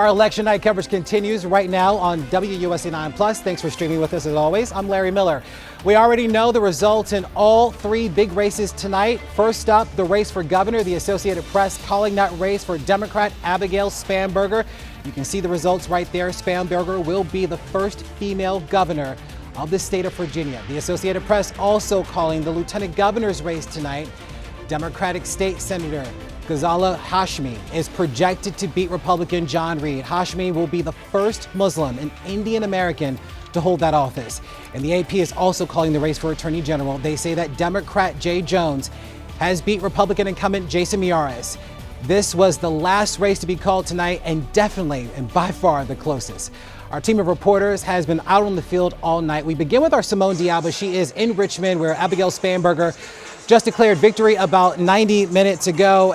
Our election night coverage continues right now on WUSA9 Plus. Thanks for streaming with us as always. I'm Larry Miller. We already know the results in all three big races tonight. First up, the race for governor. The Associated Press calling that race for Democrat Abigail Spanberger. You can see the results right there. Spanberger will be the first female governor of the state of Virginia. The Associated Press also calling the lieutenant governor's race tonight. Democratic State Senator Ghazala Hashmi is projected to beat Republican John Reed. Hashmi will be the first Muslim and Indian American to hold that office. And the AP is also calling the race for Attorney General. They say that Democrat Jay Jones has beat Republican incumbent Jason Miyares. This was the last race to be called tonight and definitely and by far the closest. Our team of reporters has been out on the field all night. We begin with our Simone Diaba. She is in Richmond where Abigail Spanberger just declared victory about 90 minutes ago.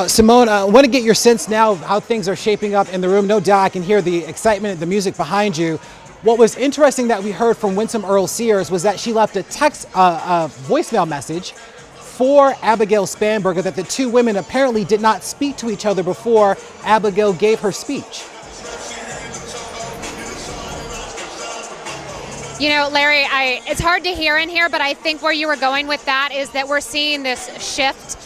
Simone, I want to get your sense now of how things are shaping up in the room. No doubt I can hear the excitement, the music behind you. What was interesting that we heard from Winsome Earle-Sears was that she left a voicemail message for Abigail Spanberger that the two women apparently did not speak to each other before Abigail gave her speech. You know, Larry, it's hard to hear in here, but I think where you were going with that is that we're seeing this shift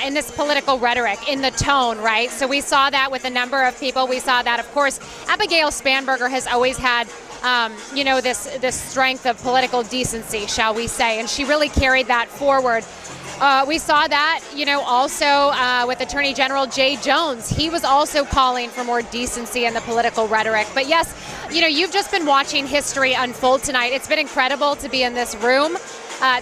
in this political rhetoric, in the tone, right? So we saw that with a number of people. We saw that, of course, Abigail Spanberger has always had, this strength of political decency, shall we say, and she really carried that forward. We saw that, also with Attorney General Jay Jones. He was also calling for more decency in the political rhetoric. But yes, you've just been watching history unfold tonight. It's been incredible to be in this room,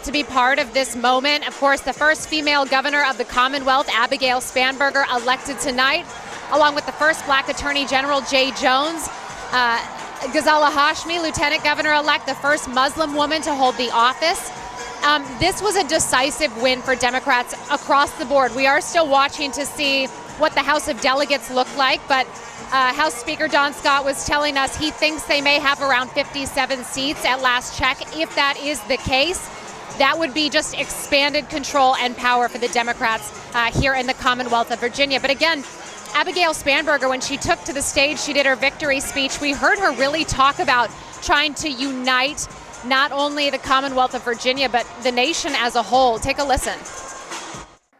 to be part of this moment. Of course, the first female governor of the Commonwealth, Abigail Spanberger, elected tonight, along with the first black Attorney General Jay Jones. Ghazala Hashmi, Lieutenant Governor-elect, the first Muslim woman to hold the office. This was a decisive win for Democrats across the board. We are still watching to see what the House of Delegates look like, but House Speaker Don Scott was telling us he thinks they may have around 57 seats at last check. If that is the case, that would be just expanded control and power for the Democrats here in the Commonwealth of Virginia. But again, Abigail Spanberger, when she took to the stage, she did her victory speech. We heard her really talk about trying to unite not only the Commonwealth of Virginia, but the nation as a whole. Take a listen.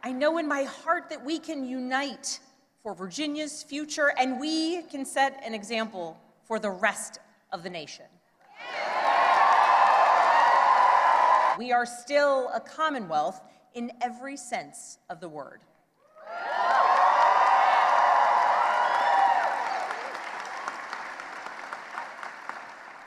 I know in my heart that we can unite for Virginia's future, and we can set an example for the rest of the nation. We are still a Commonwealth in every sense of the word.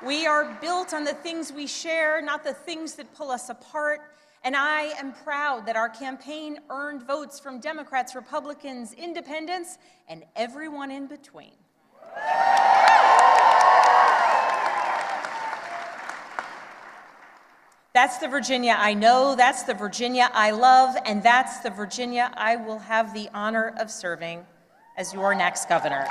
We are built on the things we share, not the things that pull us apart. And I am proud that our campaign earned votes from Democrats, Republicans, independents, and everyone in between. That's the Virginia I know, that's the Virginia I love, and that's the Virginia I will have the honor of serving as your next governor.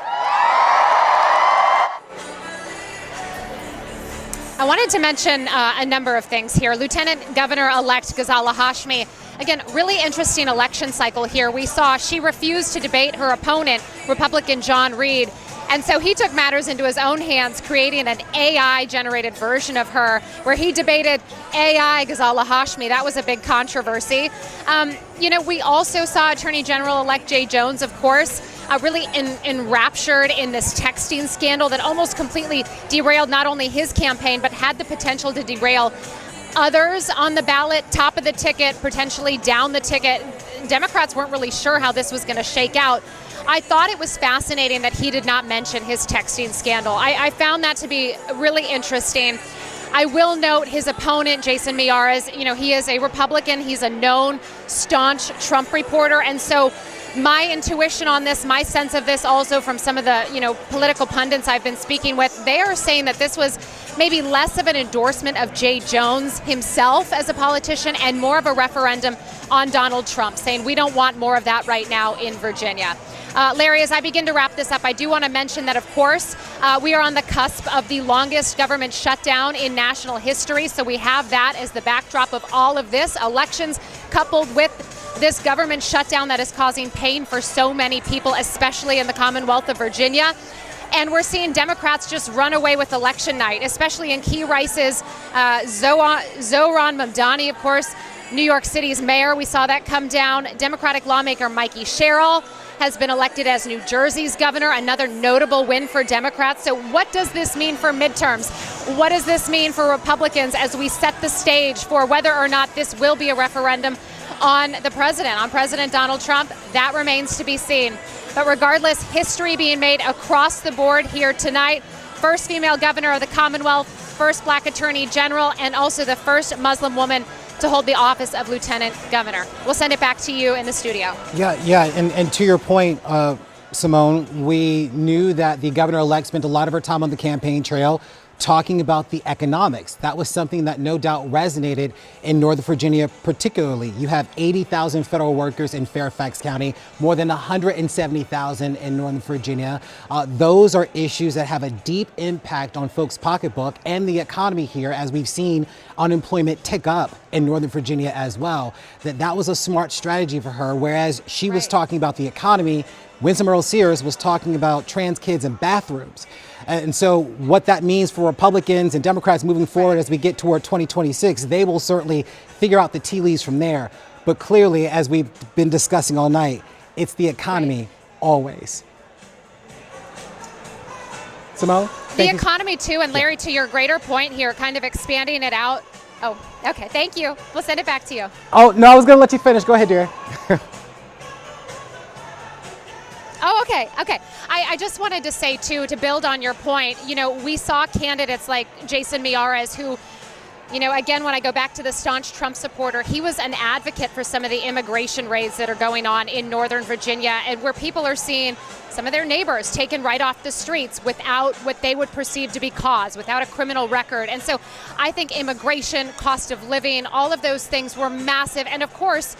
I wanted to mention a number of things here. Lieutenant Governor-elect Ghazala Hashmi, again, really interesting election cycle here. We saw she refused to debate her opponent, Republican John Reed, and so he took matters into his own hands, creating an AI-generated version of her, where he debated AI Ghazala Hashmi. That was a big controversy. We also saw Attorney General-elect Jay Jones, of course, really enraptured in this texting scandal that almost completely derailed not only his campaign, but had the potential to derail others on the ballot, top of the ticket, potentially down the ticket. Democrats weren't really sure how this was going to shake out. I thought it was fascinating that he did not mention his texting scandal. I found that to be really interesting. I will note his opponent, Jason Miyares, he is a Republican. He's a known, staunch Trump reporter. And so my intuition on this, my sense of this also from some of the, political pundits I've been speaking with, they are saying that this was maybe less of an endorsement of Jay Jones himself as a politician and more of a referendum on Donald Trump, saying we don't want more of that right now in Virginia. Larry, as I begin to wrap this up, I do want to mention that, of course, we are on the cusp of the longest government shutdown in national history. So we have that as the backdrop of all of this, elections coupled with this government shutdown that is causing pain for so many people, especially in the Commonwealth of Virginia. And we're seeing Democrats just run away with election night, especially in key races. Zohran Mamdani, of course, New York City's mayor, we saw that come down. Democratic lawmaker Mikey Sherrill has been elected as New Jersey's governor, another notable win for Democrats. So what does this mean for midterms? What does this mean for Republicans as we set the stage for whether or not this will be a referendum on the president, on President Donald Trump? That remains to be seen. But regardless, history being made across the board here tonight. First female governor of the Commonwealth, first black attorney general, and also the first Muslim woman to hold the office of lieutenant governor. We'll send it back to you in the studio. Yeah, and to your point, Simone, we knew that the governor-elect spent a lot of her time on the campaign trail talking about the economics. That was something that no doubt resonated in Northern Virginia particularly. You have 80,000 federal workers in Fairfax County, more than 170,000 in Northern Virginia. Those are issues that have a deep impact on folks' pocketbook and the economy here, as we've seen unemployment tick up in Northern Virginia as well. That was a smart strategy for her, whereas she was talking about the economy, Winsome Earle-Sears was talking about trans kids and bathrooms. And so what that means for Republicans and Democrats moving forward as we get toward 2026, they will certainly figure out the tea leaves from there. But clearly, as we've been discussing all night, it's the economy always. Simone? The economy too, and Larry, to your greater point here, kind of expanding it out. Oh, okay, thank you. We'll send it back to you. Oh, no, I was going to let you finish. Go ahead, dear. Oh, okay. I just wanted to say, too, to build on your point, we saw candidates like Jason Miyares who, again, when I go back to the staunch Trump supporter, he was an advocate for some of the immigration raids that are going on in Northern Virginia, and where people are seeing some of their neighbors taken right off the streets without what they would perceive to be cause, without a criminal record. And so I think immigration, cost of living, all of those things were massive. And of course,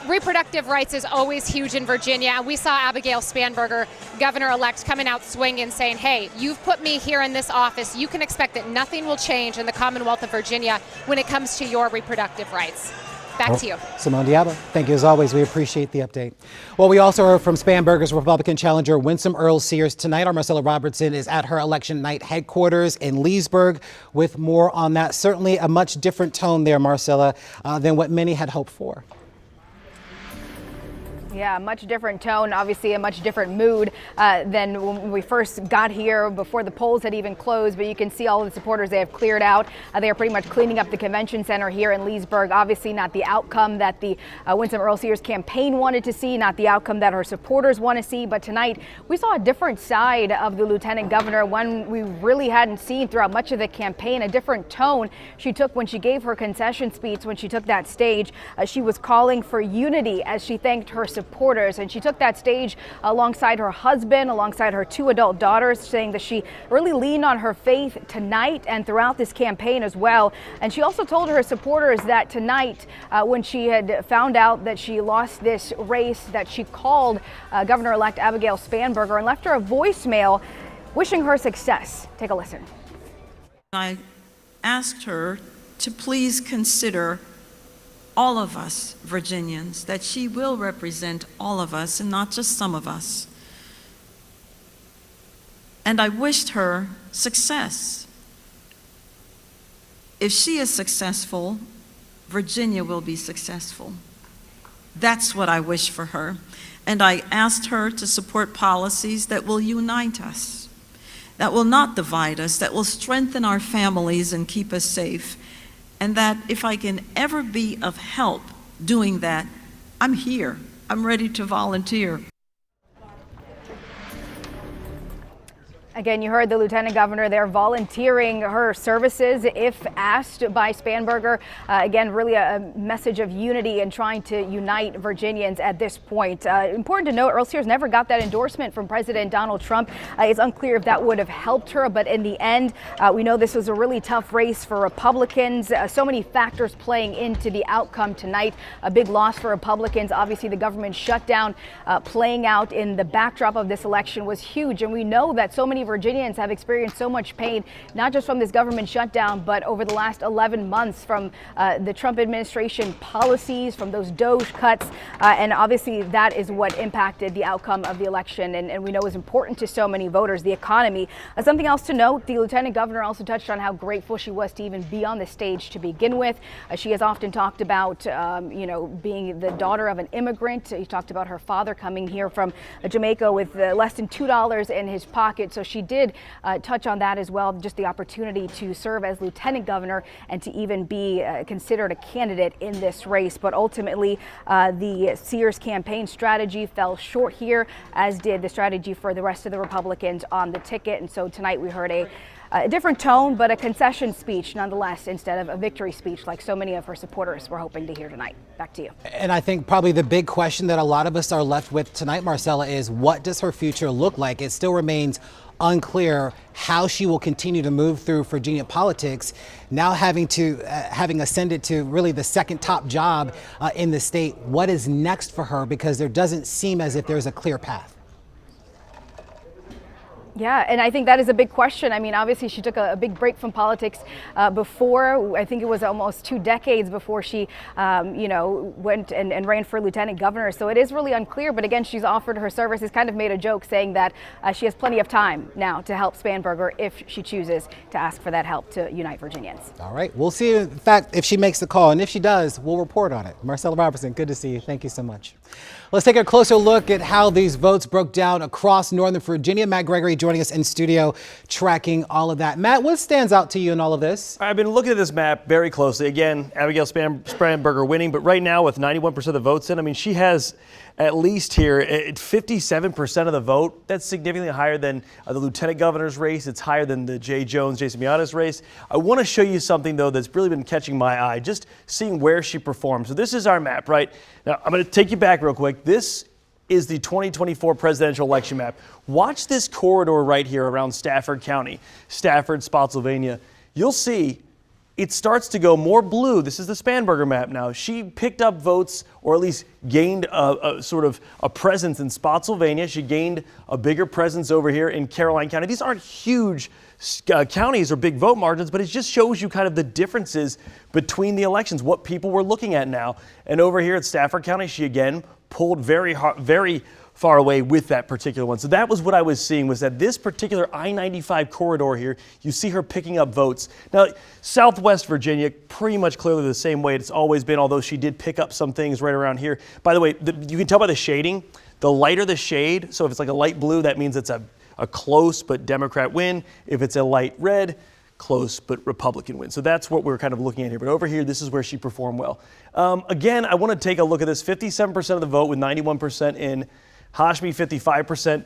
reproductive rights is always huge in Virginia, and we saw Abigail Spanberger, governor-elect, coming out swinging, saying, hey, you've put me here in this office. You can expect that nothing will change in the Commonwealth of Virginia when it comes to your reproductive rights. Back to you. Simone Diabo, thank you as always. We appreciate the update. Well, we also heard from Spanberger's Republican challenger, Winsome Earle-Sears. Tonight, our Marcella Robertson is at her election night headquarters in Leesburg with more on that. Certainly a much different tone there, Marcella, than what many had hoped for. Yeah, much different tone, obviously a much different mood than when we first got here before the polls had even closed. But you can see all of the supporters they have cleared out. They are pretty much cleaning up the convention center here in Leesburg. Obviously not the outcome that the Winsome Earle-Sears campaign wanted to see, not the outcome that her supporters want to see. But tonight we saw a different side of the lieutenant governor, one we really hadn't seen throughout much of the campaign, a different tone she took when she gave her concession speech, when she took that stage. She was calling for unity as she thanked her supporters, and she took that stage alongside her husband, alongside her two adult daughters, saying that she really leaned on her faith tonight and throughout this campaign as well. And she also told her supporters that tonight, when she had found out that she lost this race, that she called Governor-elect Abigail Spanberger and left her a voicemail wishing her success. Take a listen. I asked her to please consider all of us Virginians, that she will represent all of us and not just some of us. And I wished her success. If she is successful, Virginia will be successful. That's what I wish for her. And I asked her to support policies that will unite us, that will not divide us, that will strengthen our families and keep us safe. And that if I can ever be of help doing that, I'm here. I'm ready to volunteer. Again, you heard the lieutenant governor there volunteering her services if asked by Spanberger. Again, really a message of unity and trying to unite Virginians at this point. Important to note, Earle-Sears never got that endorsement from President Donald Trump. It's unclear if that would have helped her, but in the end, we know this was a really tough race for Republicans. So many factors playing into the outcome tonight. A big loss for Republicans. Obviously, the government shutdown playing out in the backdrop of this election was huge, and we know that so many Virginians have experienced so much pain, not just from this government shutdown, but over the last 11 months from the Trump administration policies, from those DOGE cuts. And obviously that is what impacted the outcome of the election. And we know is important to so many voters, the economy. Something else to note, the lieutenant governor also touched on how grateful she was to even be on the stage to begin with. She has often talked about, being the daughter of an immigrant. She talked about her father coming here from Jamaica with less than $2 in his pocket. So she did touch on that as well, just the opportunity to serve as lieutenant governor and to even be considered a candidate in this race. But ultimately, the Sears campaign strategy fell short here, as did the strategy for the rest of the Republicans on the ticket. And so tonight we heard a different tone, but a concession speech nonetheless, instead of a victory speech like so many of her supporters were hoping to hear tonight. Back to you. And I think probably the big question that a lot of us are left with tonight, Marcella, is what does her future look like? It still remains unclear how she will continue to move through Virginia politics, now having ascended to really the second top job in the state. What is next for her? Because there doesn't seem as if there's a clear path. Yeah, and I think that is a big question. I mean, obviously she took a big break from politics before. I think it was almost 2 decades before she, went and ran for lieutenant governor. So it is really unclear. But again, she's offered her services, kind of made a joke saying that she has plenty of time now to help Spanberger if she chooses to ask for that help to unite Virginians. All right, we'll see, in fact, if she makes the call. And if she does, we'll report on it. Marcella Robertson, good to see you. Thank you so much. Let's take a closer look at how these votes broke down across Northern Virginia. Matt Gregory joining us in studio, tracking all of that. Matt, what stands out to you in all of this? I've been looking at this map very closely. Again, Abigail Spanberger winning, but right now with 91% of the votes in, I mean, she has at least here at 57% of the vote. That's significantly higher than the lieutenant governor's race. It's higher than the Jason Miyares race. I want to show you something, though, that's really been catching my eye, just seeing where she performed. So this is our map, right? Now, I'm going to take you back real quick. This is the 2024 presidential election map. Watch this corridor right here around Stafford County, Stafford, Spotsylvania. You'll see it starts to go more blue. This is the Spanberger map now. She picked up votes, or at least gained a presence in Spotsylvania. She gained a bigger presence over here in Caroline County. These aren't huge counties or big vote margins, but it just shows you kind of the differences between the elections, what people were looking at now. And over here at Stafford County, she again pulled very far away with that particular one. So that was what I was seeing, was that this particular I-95 corridor here, you see her picking up votes. Now, Southwest Virginia, pretty much clearly the same way it's always been, although she did pick up some things right around here. By the way, you can tell by the shading, the lighter the shade, so if it's like a light blue, that means it's a close but Democrat win. If it's a light red, close but Republican win. So that's what we're kind of looking at here. But over here, this is where she performed well. Again, I want to take a look at this. 57% of the vote with 91% in. Hashmi 55%,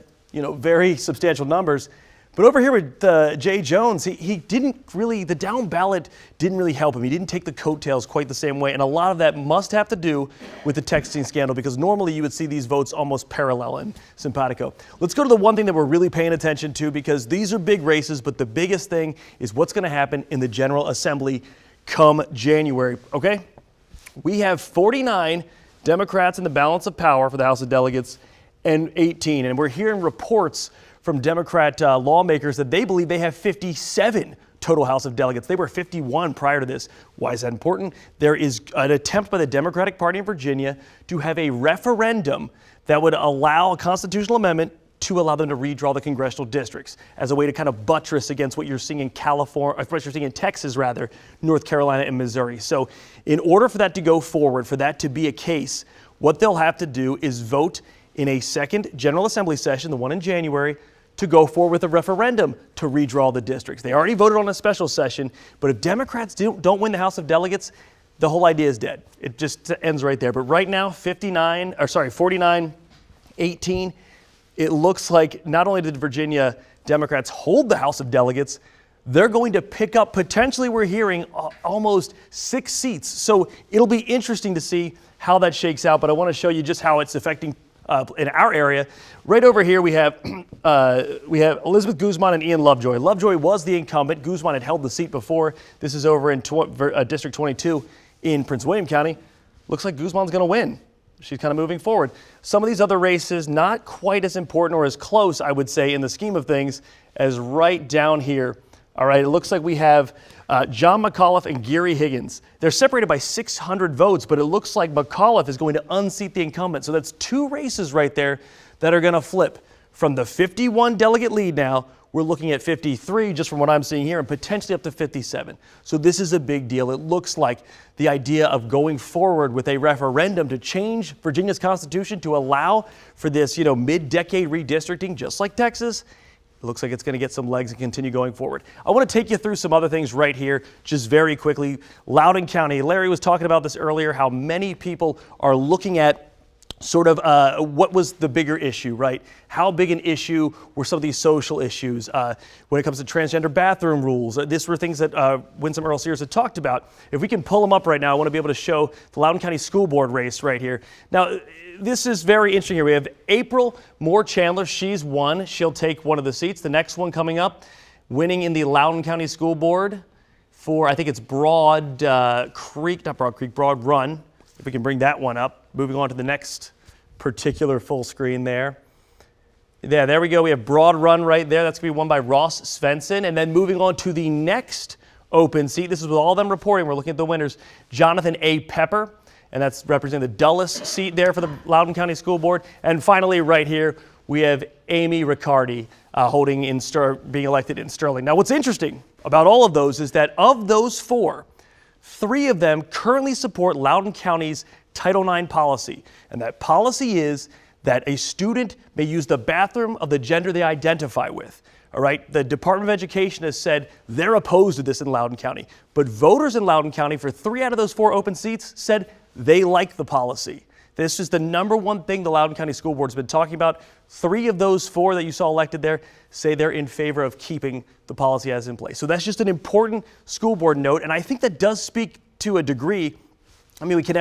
very substantial numbers. But over here with Jay Jones, he didn't really, the down ballot didn't really help him. He didn't take the coattails quite the same way. And a lot of that must have to do with the texting scandal, because normally you would see these votes almost parallel and simpatico. Let's go to the one thing that we're really paying attention to, because these are big races, but the biggest thing is what's going to happen in the General Assembly come January, okay? We have 49 Democrats in the balance of power for the House of Delegates and 18. And we're hearing reports from Democrat lawmakers that they believe they have 57 total House of Delegates. They were 51 prior to this. Why is that important? There is an attempt by the Democratic Party in Virginia to have a referendum that would allow a constitutional amendment to allow them to redraw the congressional districts as a way to kind of buttress against what you're seeing in California, what you're seeing in Texas, rather, North Carolina and Missouri. So in order for that to go forward, for that to be a case, what they'll have to do is vote in a second General Assembly session, the one in January, to go forward with a referendum to redraw the districts. They already voted on a special session, but if Democrats don't win the House of Delegates, the whole idea is dead. It just ends right there. But right now, 49-18, it looks like not only did Virginia Democrats hold the House of Delegates, they're going to pick up, potentially we're hearing, almost 6 seats. So it'll be interesting to see how that shakes out, but I want to show you just how it's affecting in our area. Right over here we have Elizabeth Guzman and Ian Lovejoy. Lovejoy was the incumbent. Guzman had held the seat before. This is over in District 22 in Prince William County. Looks like Guzman's going to win. she's kind of moving forward. Some of these other races, not quite as important or as close, I would say, in the scheme of things, as right down here. All right, it looks like we have John McAuliffe and Gary Higgins. They're separated by 600 votes, but it looks like McAuliffe is going to unseat the incumbent. So that's 2 races right there that are going to flip. From the 51 delegate lead now, we're looking at 53, just from what I'm seeing here, and potentially up to 57. So this is a big deal. It looks like the idea of going forward with a referendum to change Virginia's constitution to allow for this, mid-decade redistricting, just like Texas. It looks like it's going to get some legs and continue going forward. I want to take you through some other things right here, just very quickly. Loudoun County, Larry was talking about this earlier, how many people are looking at sort of what was the bigger issue, right? How big an issue were some of these social issues when it comes to transgender bathroom rules? These were things that Winsome Earle-Sears had talked about. If we can pull them up right now, I want to be able to show the Loudoun County School Board race right here. Now, this is very interesting here. We have April Moore Chandler. She's won. She'll take one of the seats. The next one coming up, winning in the Loudoun County School Board for, I think it's Broad Run. If we can bring that one up. Moving on to the next particular full screen there. Yeah, there we go. We have Broad Run right there. That's going to be won by Ross Svensson. And then moving on to the next open seat. This is with all of them reporting. We're looking at the winners. Jonathan A. Pepper. And that's representing the Dulles seat there for the Loudoun County School Board. And finally, right here, we have Amy Riccardi being elected in Sterling. Now, what's interesting about all of those is that of those 4, 3 of them currently support Loudoun County's Title IX policy. And that policy is that a student may use the bathroom of the gender they identify with. All right, the Department of Education has said they're opposed to this in Loudoun County. But voters in Loudoun County for 3 out of those 4 open seats said they like the policy. This is the number one thing the Loudoun County School Board has been talking about. 3 of those 4 that you saw elected there say they're in favor of keeping the policy as in place. So that's just an important school board note. And I think that does speak to a degree. I mean, we can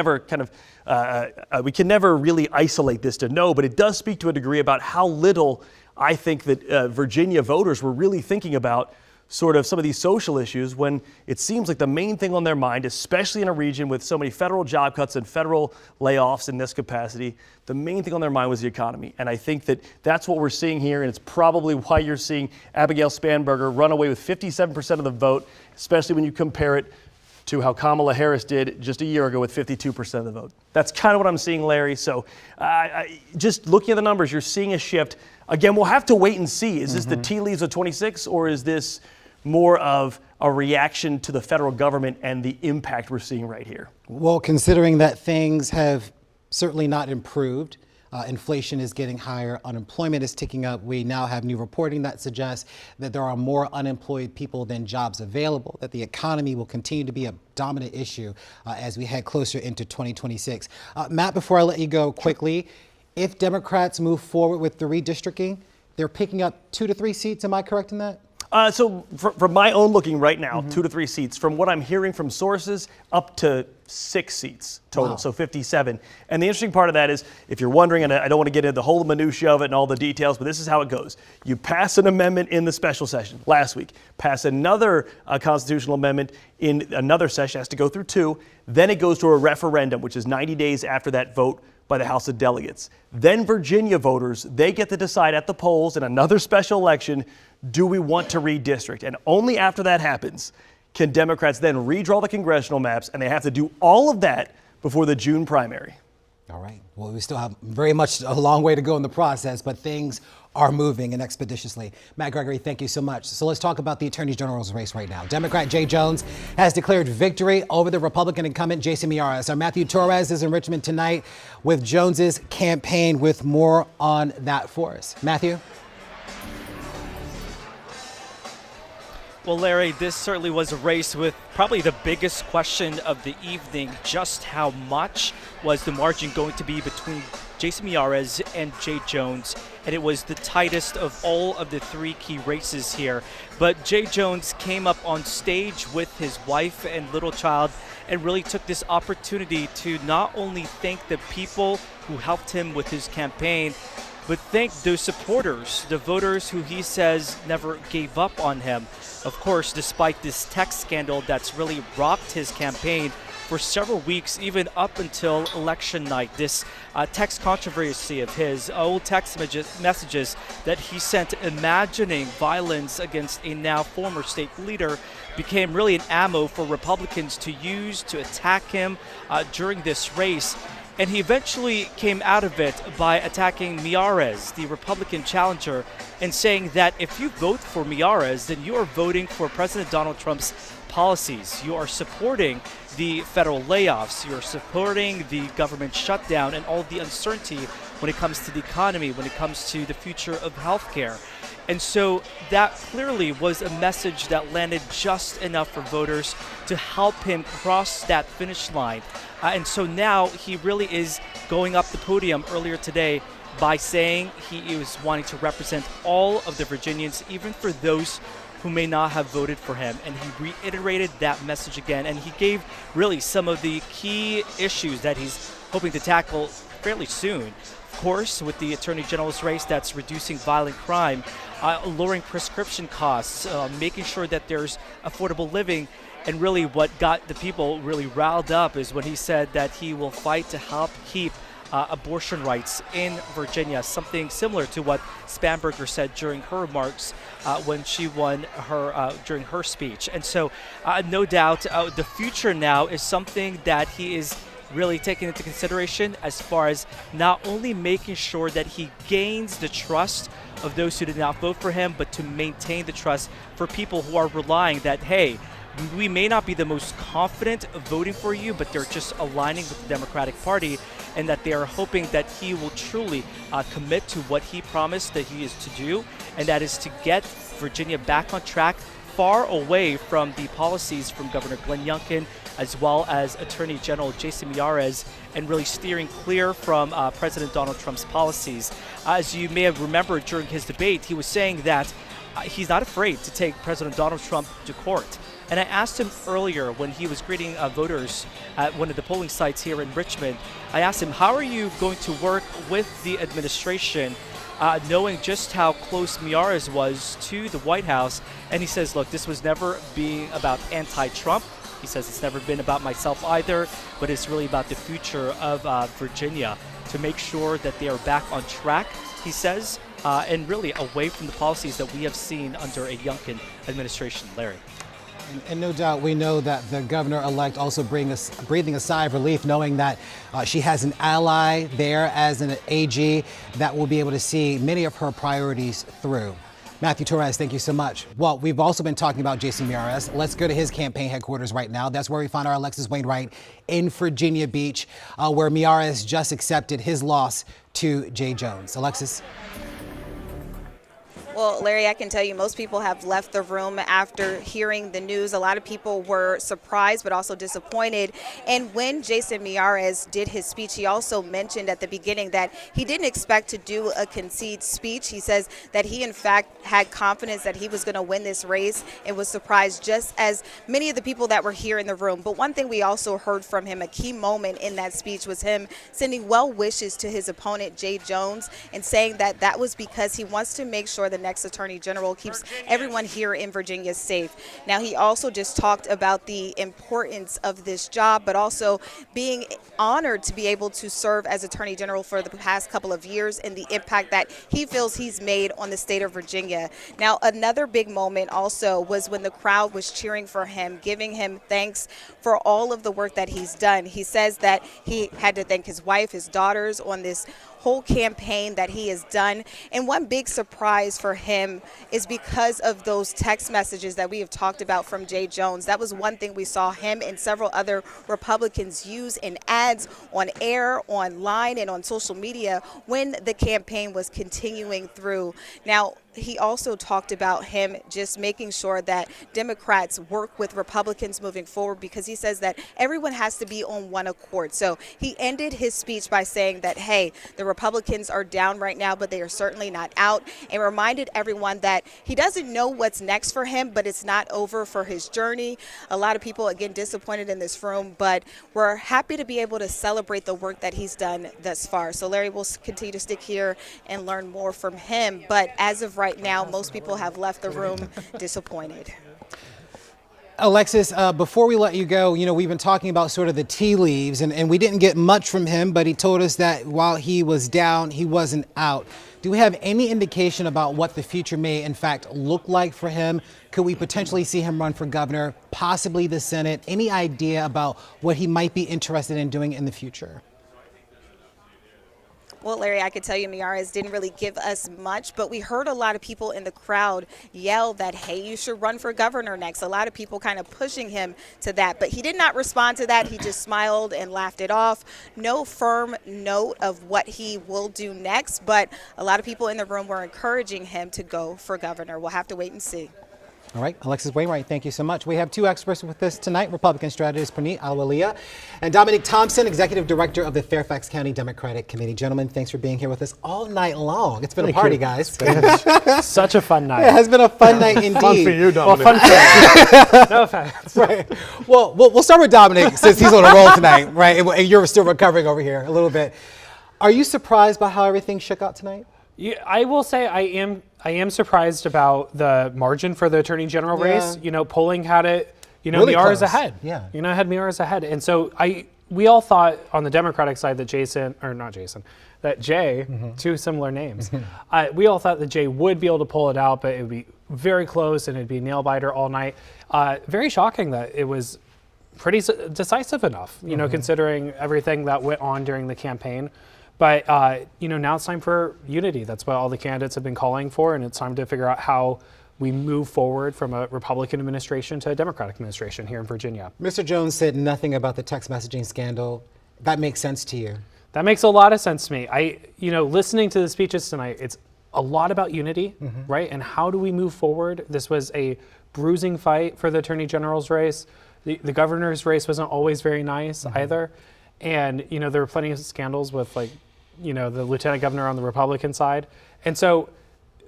never really isolate this to know, but it does speak to a degree about how little I think that Virginia voters were really thinking about sort of some of these social issues when it seems like the main thing on their mind, especially in a region with so many federal job cuts and federal layoffs in this capacity, the main thing on their mind was the economy. And I think that that's what we're seeing here, and it's probably why you're seeing Abigail Spanberger run away with 57% of the vote, especially when you compare it to how Kamala Harris did just a year ago with 52% of the vote. That's kind of what I'm seeing, Larry. So just looking at the numbers, you're seeing a shift. Again, we'll have to wait and see. Is this the tea leaves of 26, or is this more of a reaction to the federal government and the impact we're seeing right here? Well, considering that things have certainly not improved, inflation is getting higher, unemployment is ticking up. We now have new reporting that suggests that there are more unemployed people than jobs available, that the economy will continue to be a dominant issue as we head closer into 2026. Matt, before I let you go quickly, if Democrats move forward with the redistricting, they're picking up 2 to 3 seats. Am I correct in that? So from my own looking right now, 2 to 3 seats. From what I'm hearing from sources, up to 6 seats total, so 57. And the interesting part of that is, if you're wondering, and I don't want to get into the whole minutiae of it and all the details, but this is how it goes. You pass an amendment in the special session last week, pass another constitutional amendment in another session, has to go through 2. Then it goes to a referendum, which is 90 days after that vote by the House of Delegates. Then Virginia voters, they get to decide at the polls in another special election, do we want to redistrict? And only after that happens can Democrats then redraw the congressional maps, and they have to do all of that before the June primary. All right. Well, we still have very much a long way to go in the process, but things are moving and expeditiously. Matt Gregory, thank you so much. So let's talk about the Attorney General's race right now. Democrat Jay Jones has declared victory over the Republican incumbent Jason Miyares. Our Matthew Torres is in Richmond tonight with Jones's campaign with more on that for us. Matthew? Well, Larry, this certainly was a race with probably the biggest question of the evening. Just how much was the margin going to be between Jason Miyares and Jay Jones? And it was the tightest of all of the 3 key races here. But Jay Jones came up on stage with his wife and little child and really took this opportunity to not only thank the people who helped him with his campaign, but thank those supporters, the voters who he says never gave up on him. Of course, despite this text scandal that's really rocked his campaign for several weeks, even up until election night. This text controversy of his, old text messages that he sent imagining violence against a now former state leader, became really an ammo for Republicans to use to attack him during this race. And he eventually came out of it by attacking Miyares, the Republican challenger, and saying that if you vote for Miyares, then you are voting for President Donald Trump's policies. You are supporting the federal layoffs. You're supporting the government shutdown and all of the uncertainty when it comes to the economy, when it comes to the future of healthcare. And so that clearly was a message that landed just enough for voters to help him cross that finish line. And so now he really is going up the podium earlier today by saying he is wanting to represent all of the Virginians, even for those who may not have voted for him. And he reiterated that message again. And he gave really some of the key issues that he's hoping to tackle fairly soon. Of course, with the Attorney General's race, that's reducing violent crime, lowering prescription costs, making sure that there's affordable living. And really what got the people really riled up is when he said that he will fight to help keep abortion rights in Virginia, something similar to what Spanberger said during her remarks when she won her during her speech. And so no doubt the future now is something that he is really taking into consideration as far as not only making sure that he gains the trust of those who did not vote for him, but to maintain the trust for people who are relying that, hey, we may not be the most confident of voting for you, but they're just aligning with the Democratic Party, and that they are hoping that he will truly commit to what he promised that he is to do, and that is to get Virginia back on track, far away from the policies from Governor Glenn Youngkin, as well as Attorney General Jason Miyares, and really steering clear from President Donald Trump's policies. As you may have remembered during his debate, he was saying that he's not afraid to take President Donald Trump to court. And I asked him earlier when he was greeting voters at one of the polling sites here in Richmond, I asked him, how are you going to work with the administration, knowing just how close Miyares was to the White House? And he says, look, this was never being about anti-Trump. He says it's never been about myself either, but it's really about the future of Virginia, to make sure that they are back on track, he says, and really away from the policies that we have seen under a Youngkin administration. Larry. And no doubt we know that the governor-elect also breathing a sigh of relief, knowing that she has an ally there as an AG that will be able to see many of her priorities through. Matthew Torres, thank you so much. Well, we've also been talking about Jason Miyares. Let's go to his campaign headquarters right now. That's where we find our Alexis Wainwright in Virginia Beach, where Miyares just accepted his loss to Jay Jones. Alexis? Well, Larry, I can tell you most people have left the room after hearing the news. A lot of people were surprised but also disappointed. And when Jason Miyares did his speech, he also mentioned at the beginning that he didn't expect to do a concede speech. He says that he, in fact, had confidence that he was going to win this race and was surprised just as many of the people that were here in the room. But one thing we also heard from him, a key moment in that speech, was him sending well wishes to his opponent, Jay Jones, and saying that that was because he wants to make sure the next Attorney General keeps everyone here in Virginia safe. Now, he also just talked about the importance of this job, but also being honored to be able to serve as Attorney General for the past couple of years and the impact that he feels he's made on the state of Virginia. Now, another big moment also was when the crowd was cheering for him, giving him thanks for all of the work that he's done. He says that he had to thank his wife, his daughters on this whole campaign that he has done. And one big surprise for him is because of those text messages that we have talked about from Jay Jones. That was one thing we saw him and several other Republicans use in ads on air, online, and on social media when the campaign was continuing through. Now, he also talked about him just making sure that Democrats work with Republicans moving forward, because he says that everyone has to be on one accord. So he ended his speech by saying that, hey, the Republicans are down right now, but they are certainly not out, and reminded everyone that he doesn't know what's next for him, but it's not over for his journey. A lot of people, again, disappointed in this room, but we're happy to be able to celebrate the work that he's done thus far. So Larry will continue to stick here and learn more from him. But as of right now, most people have left the room disappointed. Alexis, before we let you go, we've been talking about sort of the tea leaves, and we didn't get much from him, but he told us that while he was down, he wasn't out. Do we have any indication about what the future may, in fact, look like for him? Could we potentially see him run for governor, possibly the Senate? Any idea about what he might be interested in doing in the future? Well, Larry, I could tell you Miyares didn't really give us much, but we heard a lot of people in the crowd yell that, hey, you should run for governor next. A lot of people kind of pushing him to that, but he did not respond to that. He just smiled and laughed it off. No firm note of what he will do next, but a lot of people in the room were encouraging him to go for governor. We'll have to wait and see. All right, Alexis Wainwright, thank you so much. We have two experts with us tonight, Republican strategist Praneet Alwalia and Dominique Thompson, Executive Director of the Fairfax County Democratic Committee. Gentlemen, thanks for being here with us all night long. It's been a party, guys. Such a fun night. It has been a fun night indeed. Fun for you, Dominic. Well, fun for you. No offense. Right. Well, we'll start with Dominic since he's on a roll tonight, right? And you're still recovering over here a little bit. Are you surprised by how everything shook out tonight? Yeah, I will say I am surprised about the margin for the Attorney General race. Polling had it, really Miyares close. ahead. Yeah. Had Miyares ahead. And so we all thought on the Democratic side that Jay, two similar names, we all thought that Jay would be able to pull it out, but it would be very close and it'd be a nail biter all night. Very shocking that it was pretty decisive enough, considering everything that went on during the campaign. But, now it's time for unity. That's what all the candidates have been calling for, and it's time to figure out how we move forward from a Republican administration to a Democratic administration here in Virginia. Mr. Jones said nothing about the text messaging scandal. That makes sense to you? That makes a lot of sense to me. Listening to the speeches tonight, it's a lot about unity, right? And how do we move forward? This was a bruising fight for the Attorney General's race. The governor's race wasn't always very nice either. And, there were plenty of scandals with the lieutenant governor on the Republican side. And so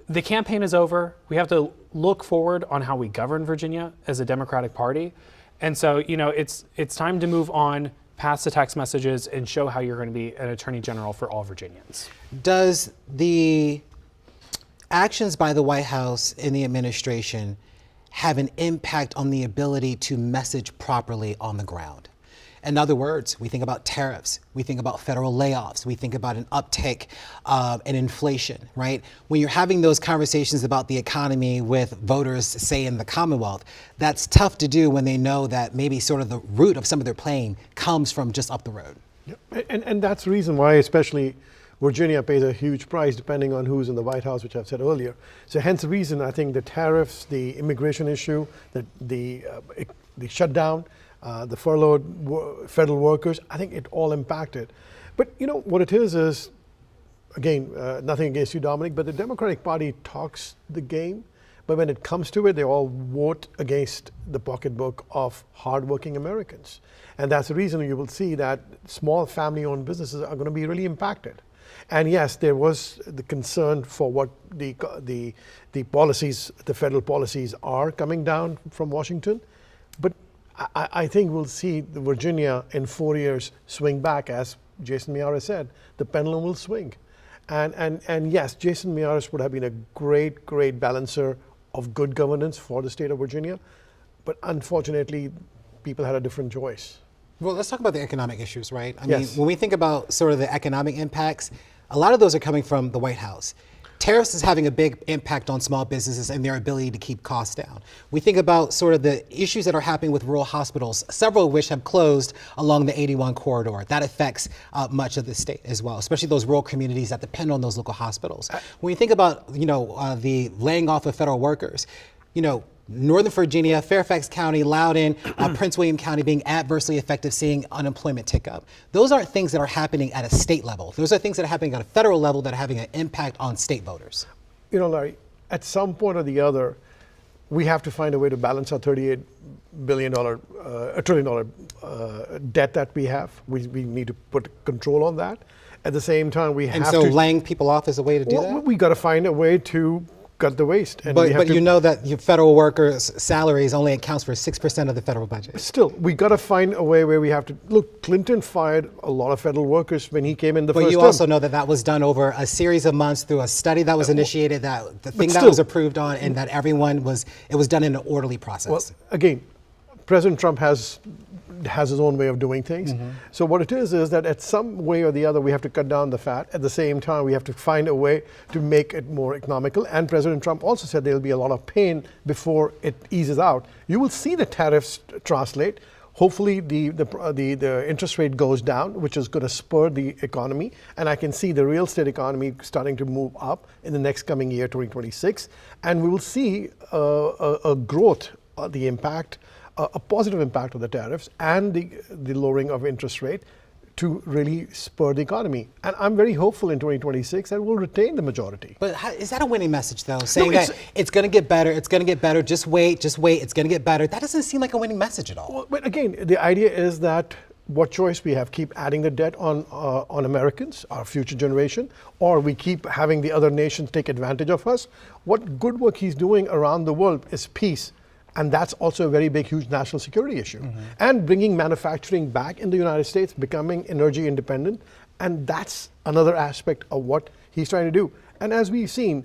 the campaign is over. We have to look forward on how we govern Virginia as a Democratic Party. And so, it's time to move on past the text messages and show how you're going to be an Attorney General for all Virginians. Does the actions by the White House and the administration have an impact on the ability to message properly on the ground? In other words, we think about tariffs, we think about federal layoffs, we think about an uptick in inflation, right? When you're having those conversations about the economy with voters, say in the Commonwealth, that's tough to do when they know that maybe sort of the root of some of their pain comes from just up the road. Yep. And that's the reason why especially Virginia pays a huge price depending on who's in the White House, which I've said earlier. So hence the reason I think the tariffs, the immigration issue, the shutdown, the furloughed federal workers, I think it all impacted. But what it is again, nothing against you, Dominic, but the Democratic Party talks the game, but when it comes to it, they all vote against the pocketbook of hardworking Americans. And that's the reason you will see that small family-owned businesses are going to be really impacted. And yes, there was the concern for what the policies, the federal policies are coming down from Washington, but I think we'll see the Virginia in 4 years swing back, as Jason Miyares said. The pendulum will swing. And yes, Jason Miyares would have been a great balancer of good governance for the state of Virginia. But unfortunately, people had a different choice. Well, let's talk about the economic issues, right? I Yes. mean, when we think about sort of the economic impacts, a lot of those are coming from the White House. Tariffs is having a big impact on small businesses and their ability to keep costs down. We think about sort of the issues that are happening with rural hospitals, several of which have closed along the 81 corridor. That affects much of the state as well, especially those rural communities that depend on those local hospitals. When you think about, the laying off of federal workers, Northern Virginia, Fairfax County, Loudoun, Prince William County being adversely affected, seeing unemployment tick up. Those aren't things that are happening at a state level. Those are things that are happening at a federal level that are having an impact on state voters. Larry, at some point or the other, we have to find a way to balance our $38 billion, $1 trillion debt that we have. We need to put control on that. At the same time, we have to... And so laying people off is a way to do that? We got to find a way to cut the waste. And but that your federal workers' salaries only accounts for 6% of the federal budget. Still, we got to find a way where we have to look. Clinton fired a lot of federal workers when he came in the first term. But you also know that was done over a series of months through a study that was initiated, that was approved on, and that it was done in an orderly process. Well, again, President Trump has his own way of doing things. So what it is that at some way or the other, we have to cut down the fat. At the same time, we have to find a way to make it more economical. And President Trump also said there'll be a lot of pain before it eases out. You will see the tariffs translate. Hopefully the interest rate goes down, which is going to spur the economy. And I can see the real estate economy starting to move up in the next coming year, 2026. And we will see a growth, the impact, a positive impact of the tariffs and the lowering of interest rate to really spur the economy. And I'm very hopeful in 2026 that we'll retain the majority. But is that a winning message, though? Saying that it's going to get better, it's going to get better, just wait, it's going to get better. That doesn't seem like a winning message at all. Well, but again, the idea is that what choice we have, keep adding the debt on Americans, our future generation, or we keep having the other nations take advantage of us. What good work he's doing around the world is peace. And that's also a very big, huge national security issue. And bringing manufacturing back in the United States, becoming energy independent. And that's another aspect of what he's trying to do. And as we've seen,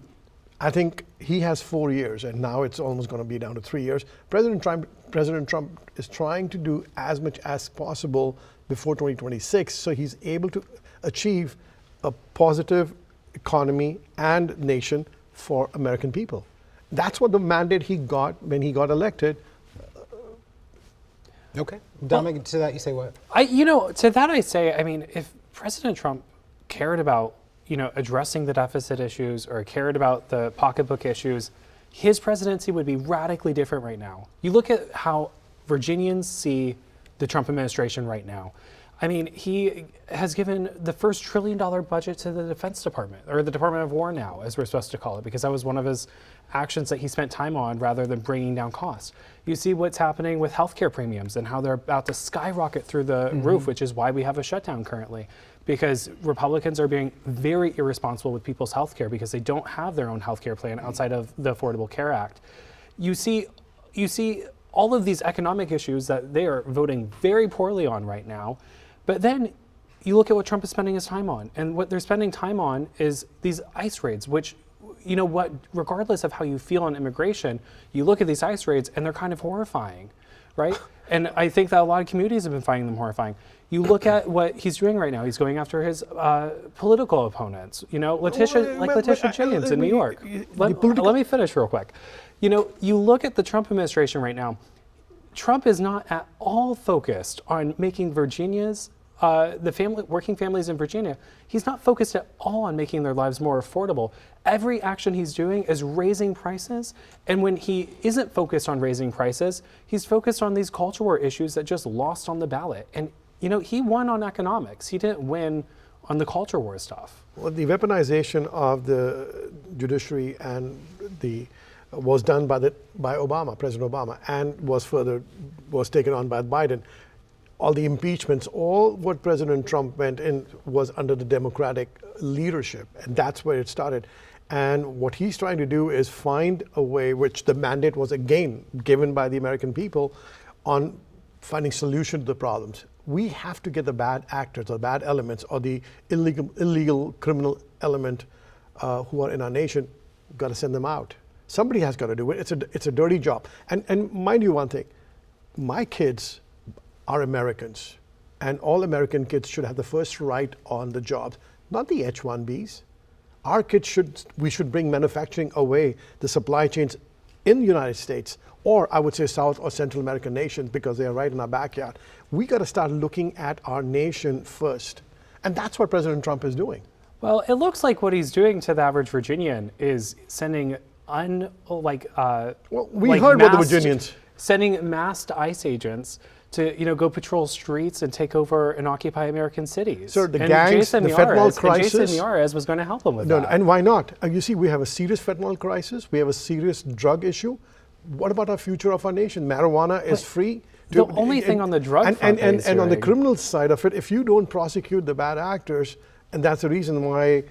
I think he has 4 years, and now it's almost going to be down to 3 years. President Trump is trying to do as much as possible before 2026, so he's able to achieve a positive economy and nation for American people. That's what the mandate he got when he got elected. Okay. Dominic, to that you say what? To that I say, I mean, if President Trump cared about, addressing the deficit issues or cared about the pocketbook issues, his presidency would be radically different right now. You look at how Virginians see the Trump administration right now. I mean, he has given the first $1 trillion budget to the Defense Department, or the Department of War now, as we're supposed to call it, because that was one of his actions that he spent time on rather than bringing down costs. You see what's happening with healthcare premiums and how they're about to skyrocket through the roof, which is why we have a shutdown currently, because Republicans are being very irresponsible with people's healthcare because they don't have their own healthcare plan outside of the Affordable Care Act. You see all of these economic issues that they are voting very poorly on right now. But then you look at what Trump is spending his time on, and what they're spending time on is these ICE raids, which, regardless of how you feel on immigration, you look at these ICE raids and they're kind of horrifying, right? And I think that a lot of communities have been finding them horrifying. You look at what he's doing right now. He's going after his political opponents, Letitia James in New York. Let me finish real quick. You look at the Trump administration right now. Trump is not at all focused on making Virginia's working families in Virginia, he's not focused at all on making their lives more affordable. Every action he's doing is raising prices. And when he isn't focused on raising prices, he's focused on these culture war issues that just lost on the ballot. And, he won on economics. He didn't win on the culture war stuff. Well, the weaponization of the judiciary was done by Obama, President Obama, and was taken on by Biden. All the impeachments, all what President Trump went in was under the Democratic leadership, and that's where it started. And what he's trying to do is find a way, which the mandate was again given by the American people, on finding solution to the problems. We have to get the bad actors, the bad elements, or the illegal criminal element who are in our nation. We've got to send them out. Somebody has got to do it. It's a dirty job. And mind you one thing, my kids are Americans, and all American kids should have the first right on the jobs, not the H-1Bs. Our kids we should bring manufacturing away, the supply chains in the United States, or I would say South or Central American nations, because they are right in our backyard. We got to start looking at our nation first. And that's what President Trump is doing. Well, it looks like what he's doing to the average Virginian is sending heard what the Virginians. Sending masked ICE agents to go patrol streets and take over and occupy American cities. So the gangs, the fentanyl crisis. And Jason Miyares was going to help them with that. And why not? You see, we have a serious fentanyl crisis. We have a serious drug issue. What about our future of our nation? Marijuana is free. The only thing on the drug front and on the criminal side of it, if you don't prosecute the bad actors, and that's the reason why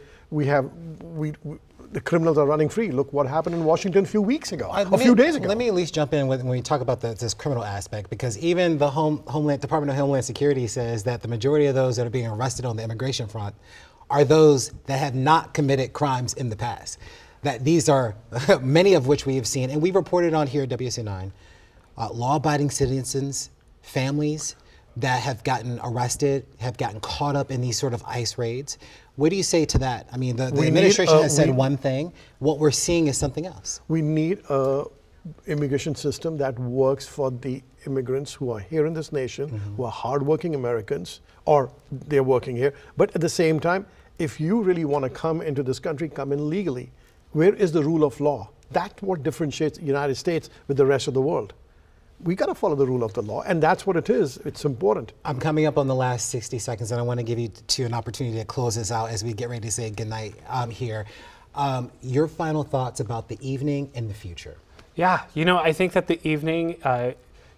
the criminals are running free. Look what happened in Washington a few weeks ago, a few days ago. Let me at least jump in when we talk about this criminal aspect, because even the Department of Homeland Security says that the majority of those that are being arrested on the immigration front are those that have not committed crimes in the past. That these are many of which we have seen, and we reported on here at WUSA9, law-abiding citizens, families that have gotten arrested, have gotten caught up in these sort of ICE raids. What do you say to that? I mean, the administration has said one thing. What we're seeing is something else. We need a immigration system that works for the immigrants who are here in this nation, who are hardworking Americans, or they're working here. But at the same time, if you really want to come into this country, come in legally. Where is the rule of law? That's what differentiates the United States with the rest of the world. We got to follow the rule of the law, and that's what it is. It's important. I'm coming up on the last 60 seconds, and I want to give you an opportunity to close this out as we get ready to say goodnight here. Your final thoughts about the evening and the future? Yeah, I think that the evening,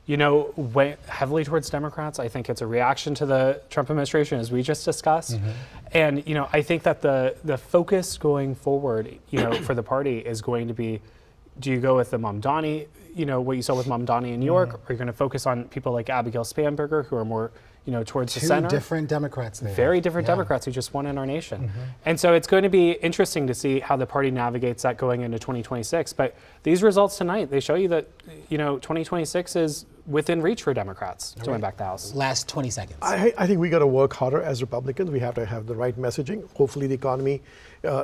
went heavily towards Democrats. I think it's a reaction to the Trump administration, as we just discussed. And, I think that the focus going forward, for the party is going to be, do you go with the Mamdani, what you saw with Mamdani in New York, or are you going to focus on people like Abigail Spanberger, who are more, towards the center? Two different Democrats there. Very different Democrats who just won in our nation. And so it's going to be interesting to see how the party navigates that going into 2026. But these results tonight, they show you that, 2026 is within reach for Democrats to win back the House. Last 20 seconds. I think we got to work harder as Republicans. We have to have the right messaging. Hopefully the economy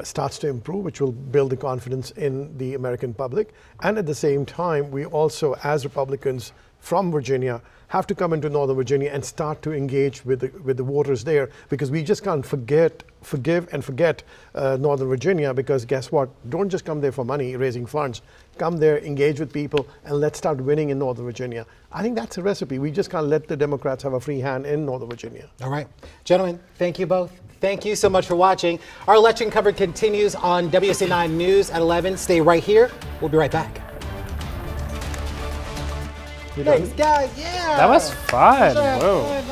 starts to improve, which will build the confidence in the American public. And at the same time, we also, as Republicans from Virginia, have to come into Northern Virginia and start to engage with the voters there, because we just can't forgive and forget Northern Virginia, because guess what? Don't just come there for money, raising funds. Come there, engage with people, and let's start winning in Northern Virginia. I think that's a recipe. We just can't let the Democrats have a free hand in Northern Virginia. All right. Gentlemen, thank you both. Thank you so much for watching. Our election coverage continues on WUSA9 News at 11. Stay right here. We'll be right back. Thanks, guys. Yeah. That was fun. Sure. Whoa.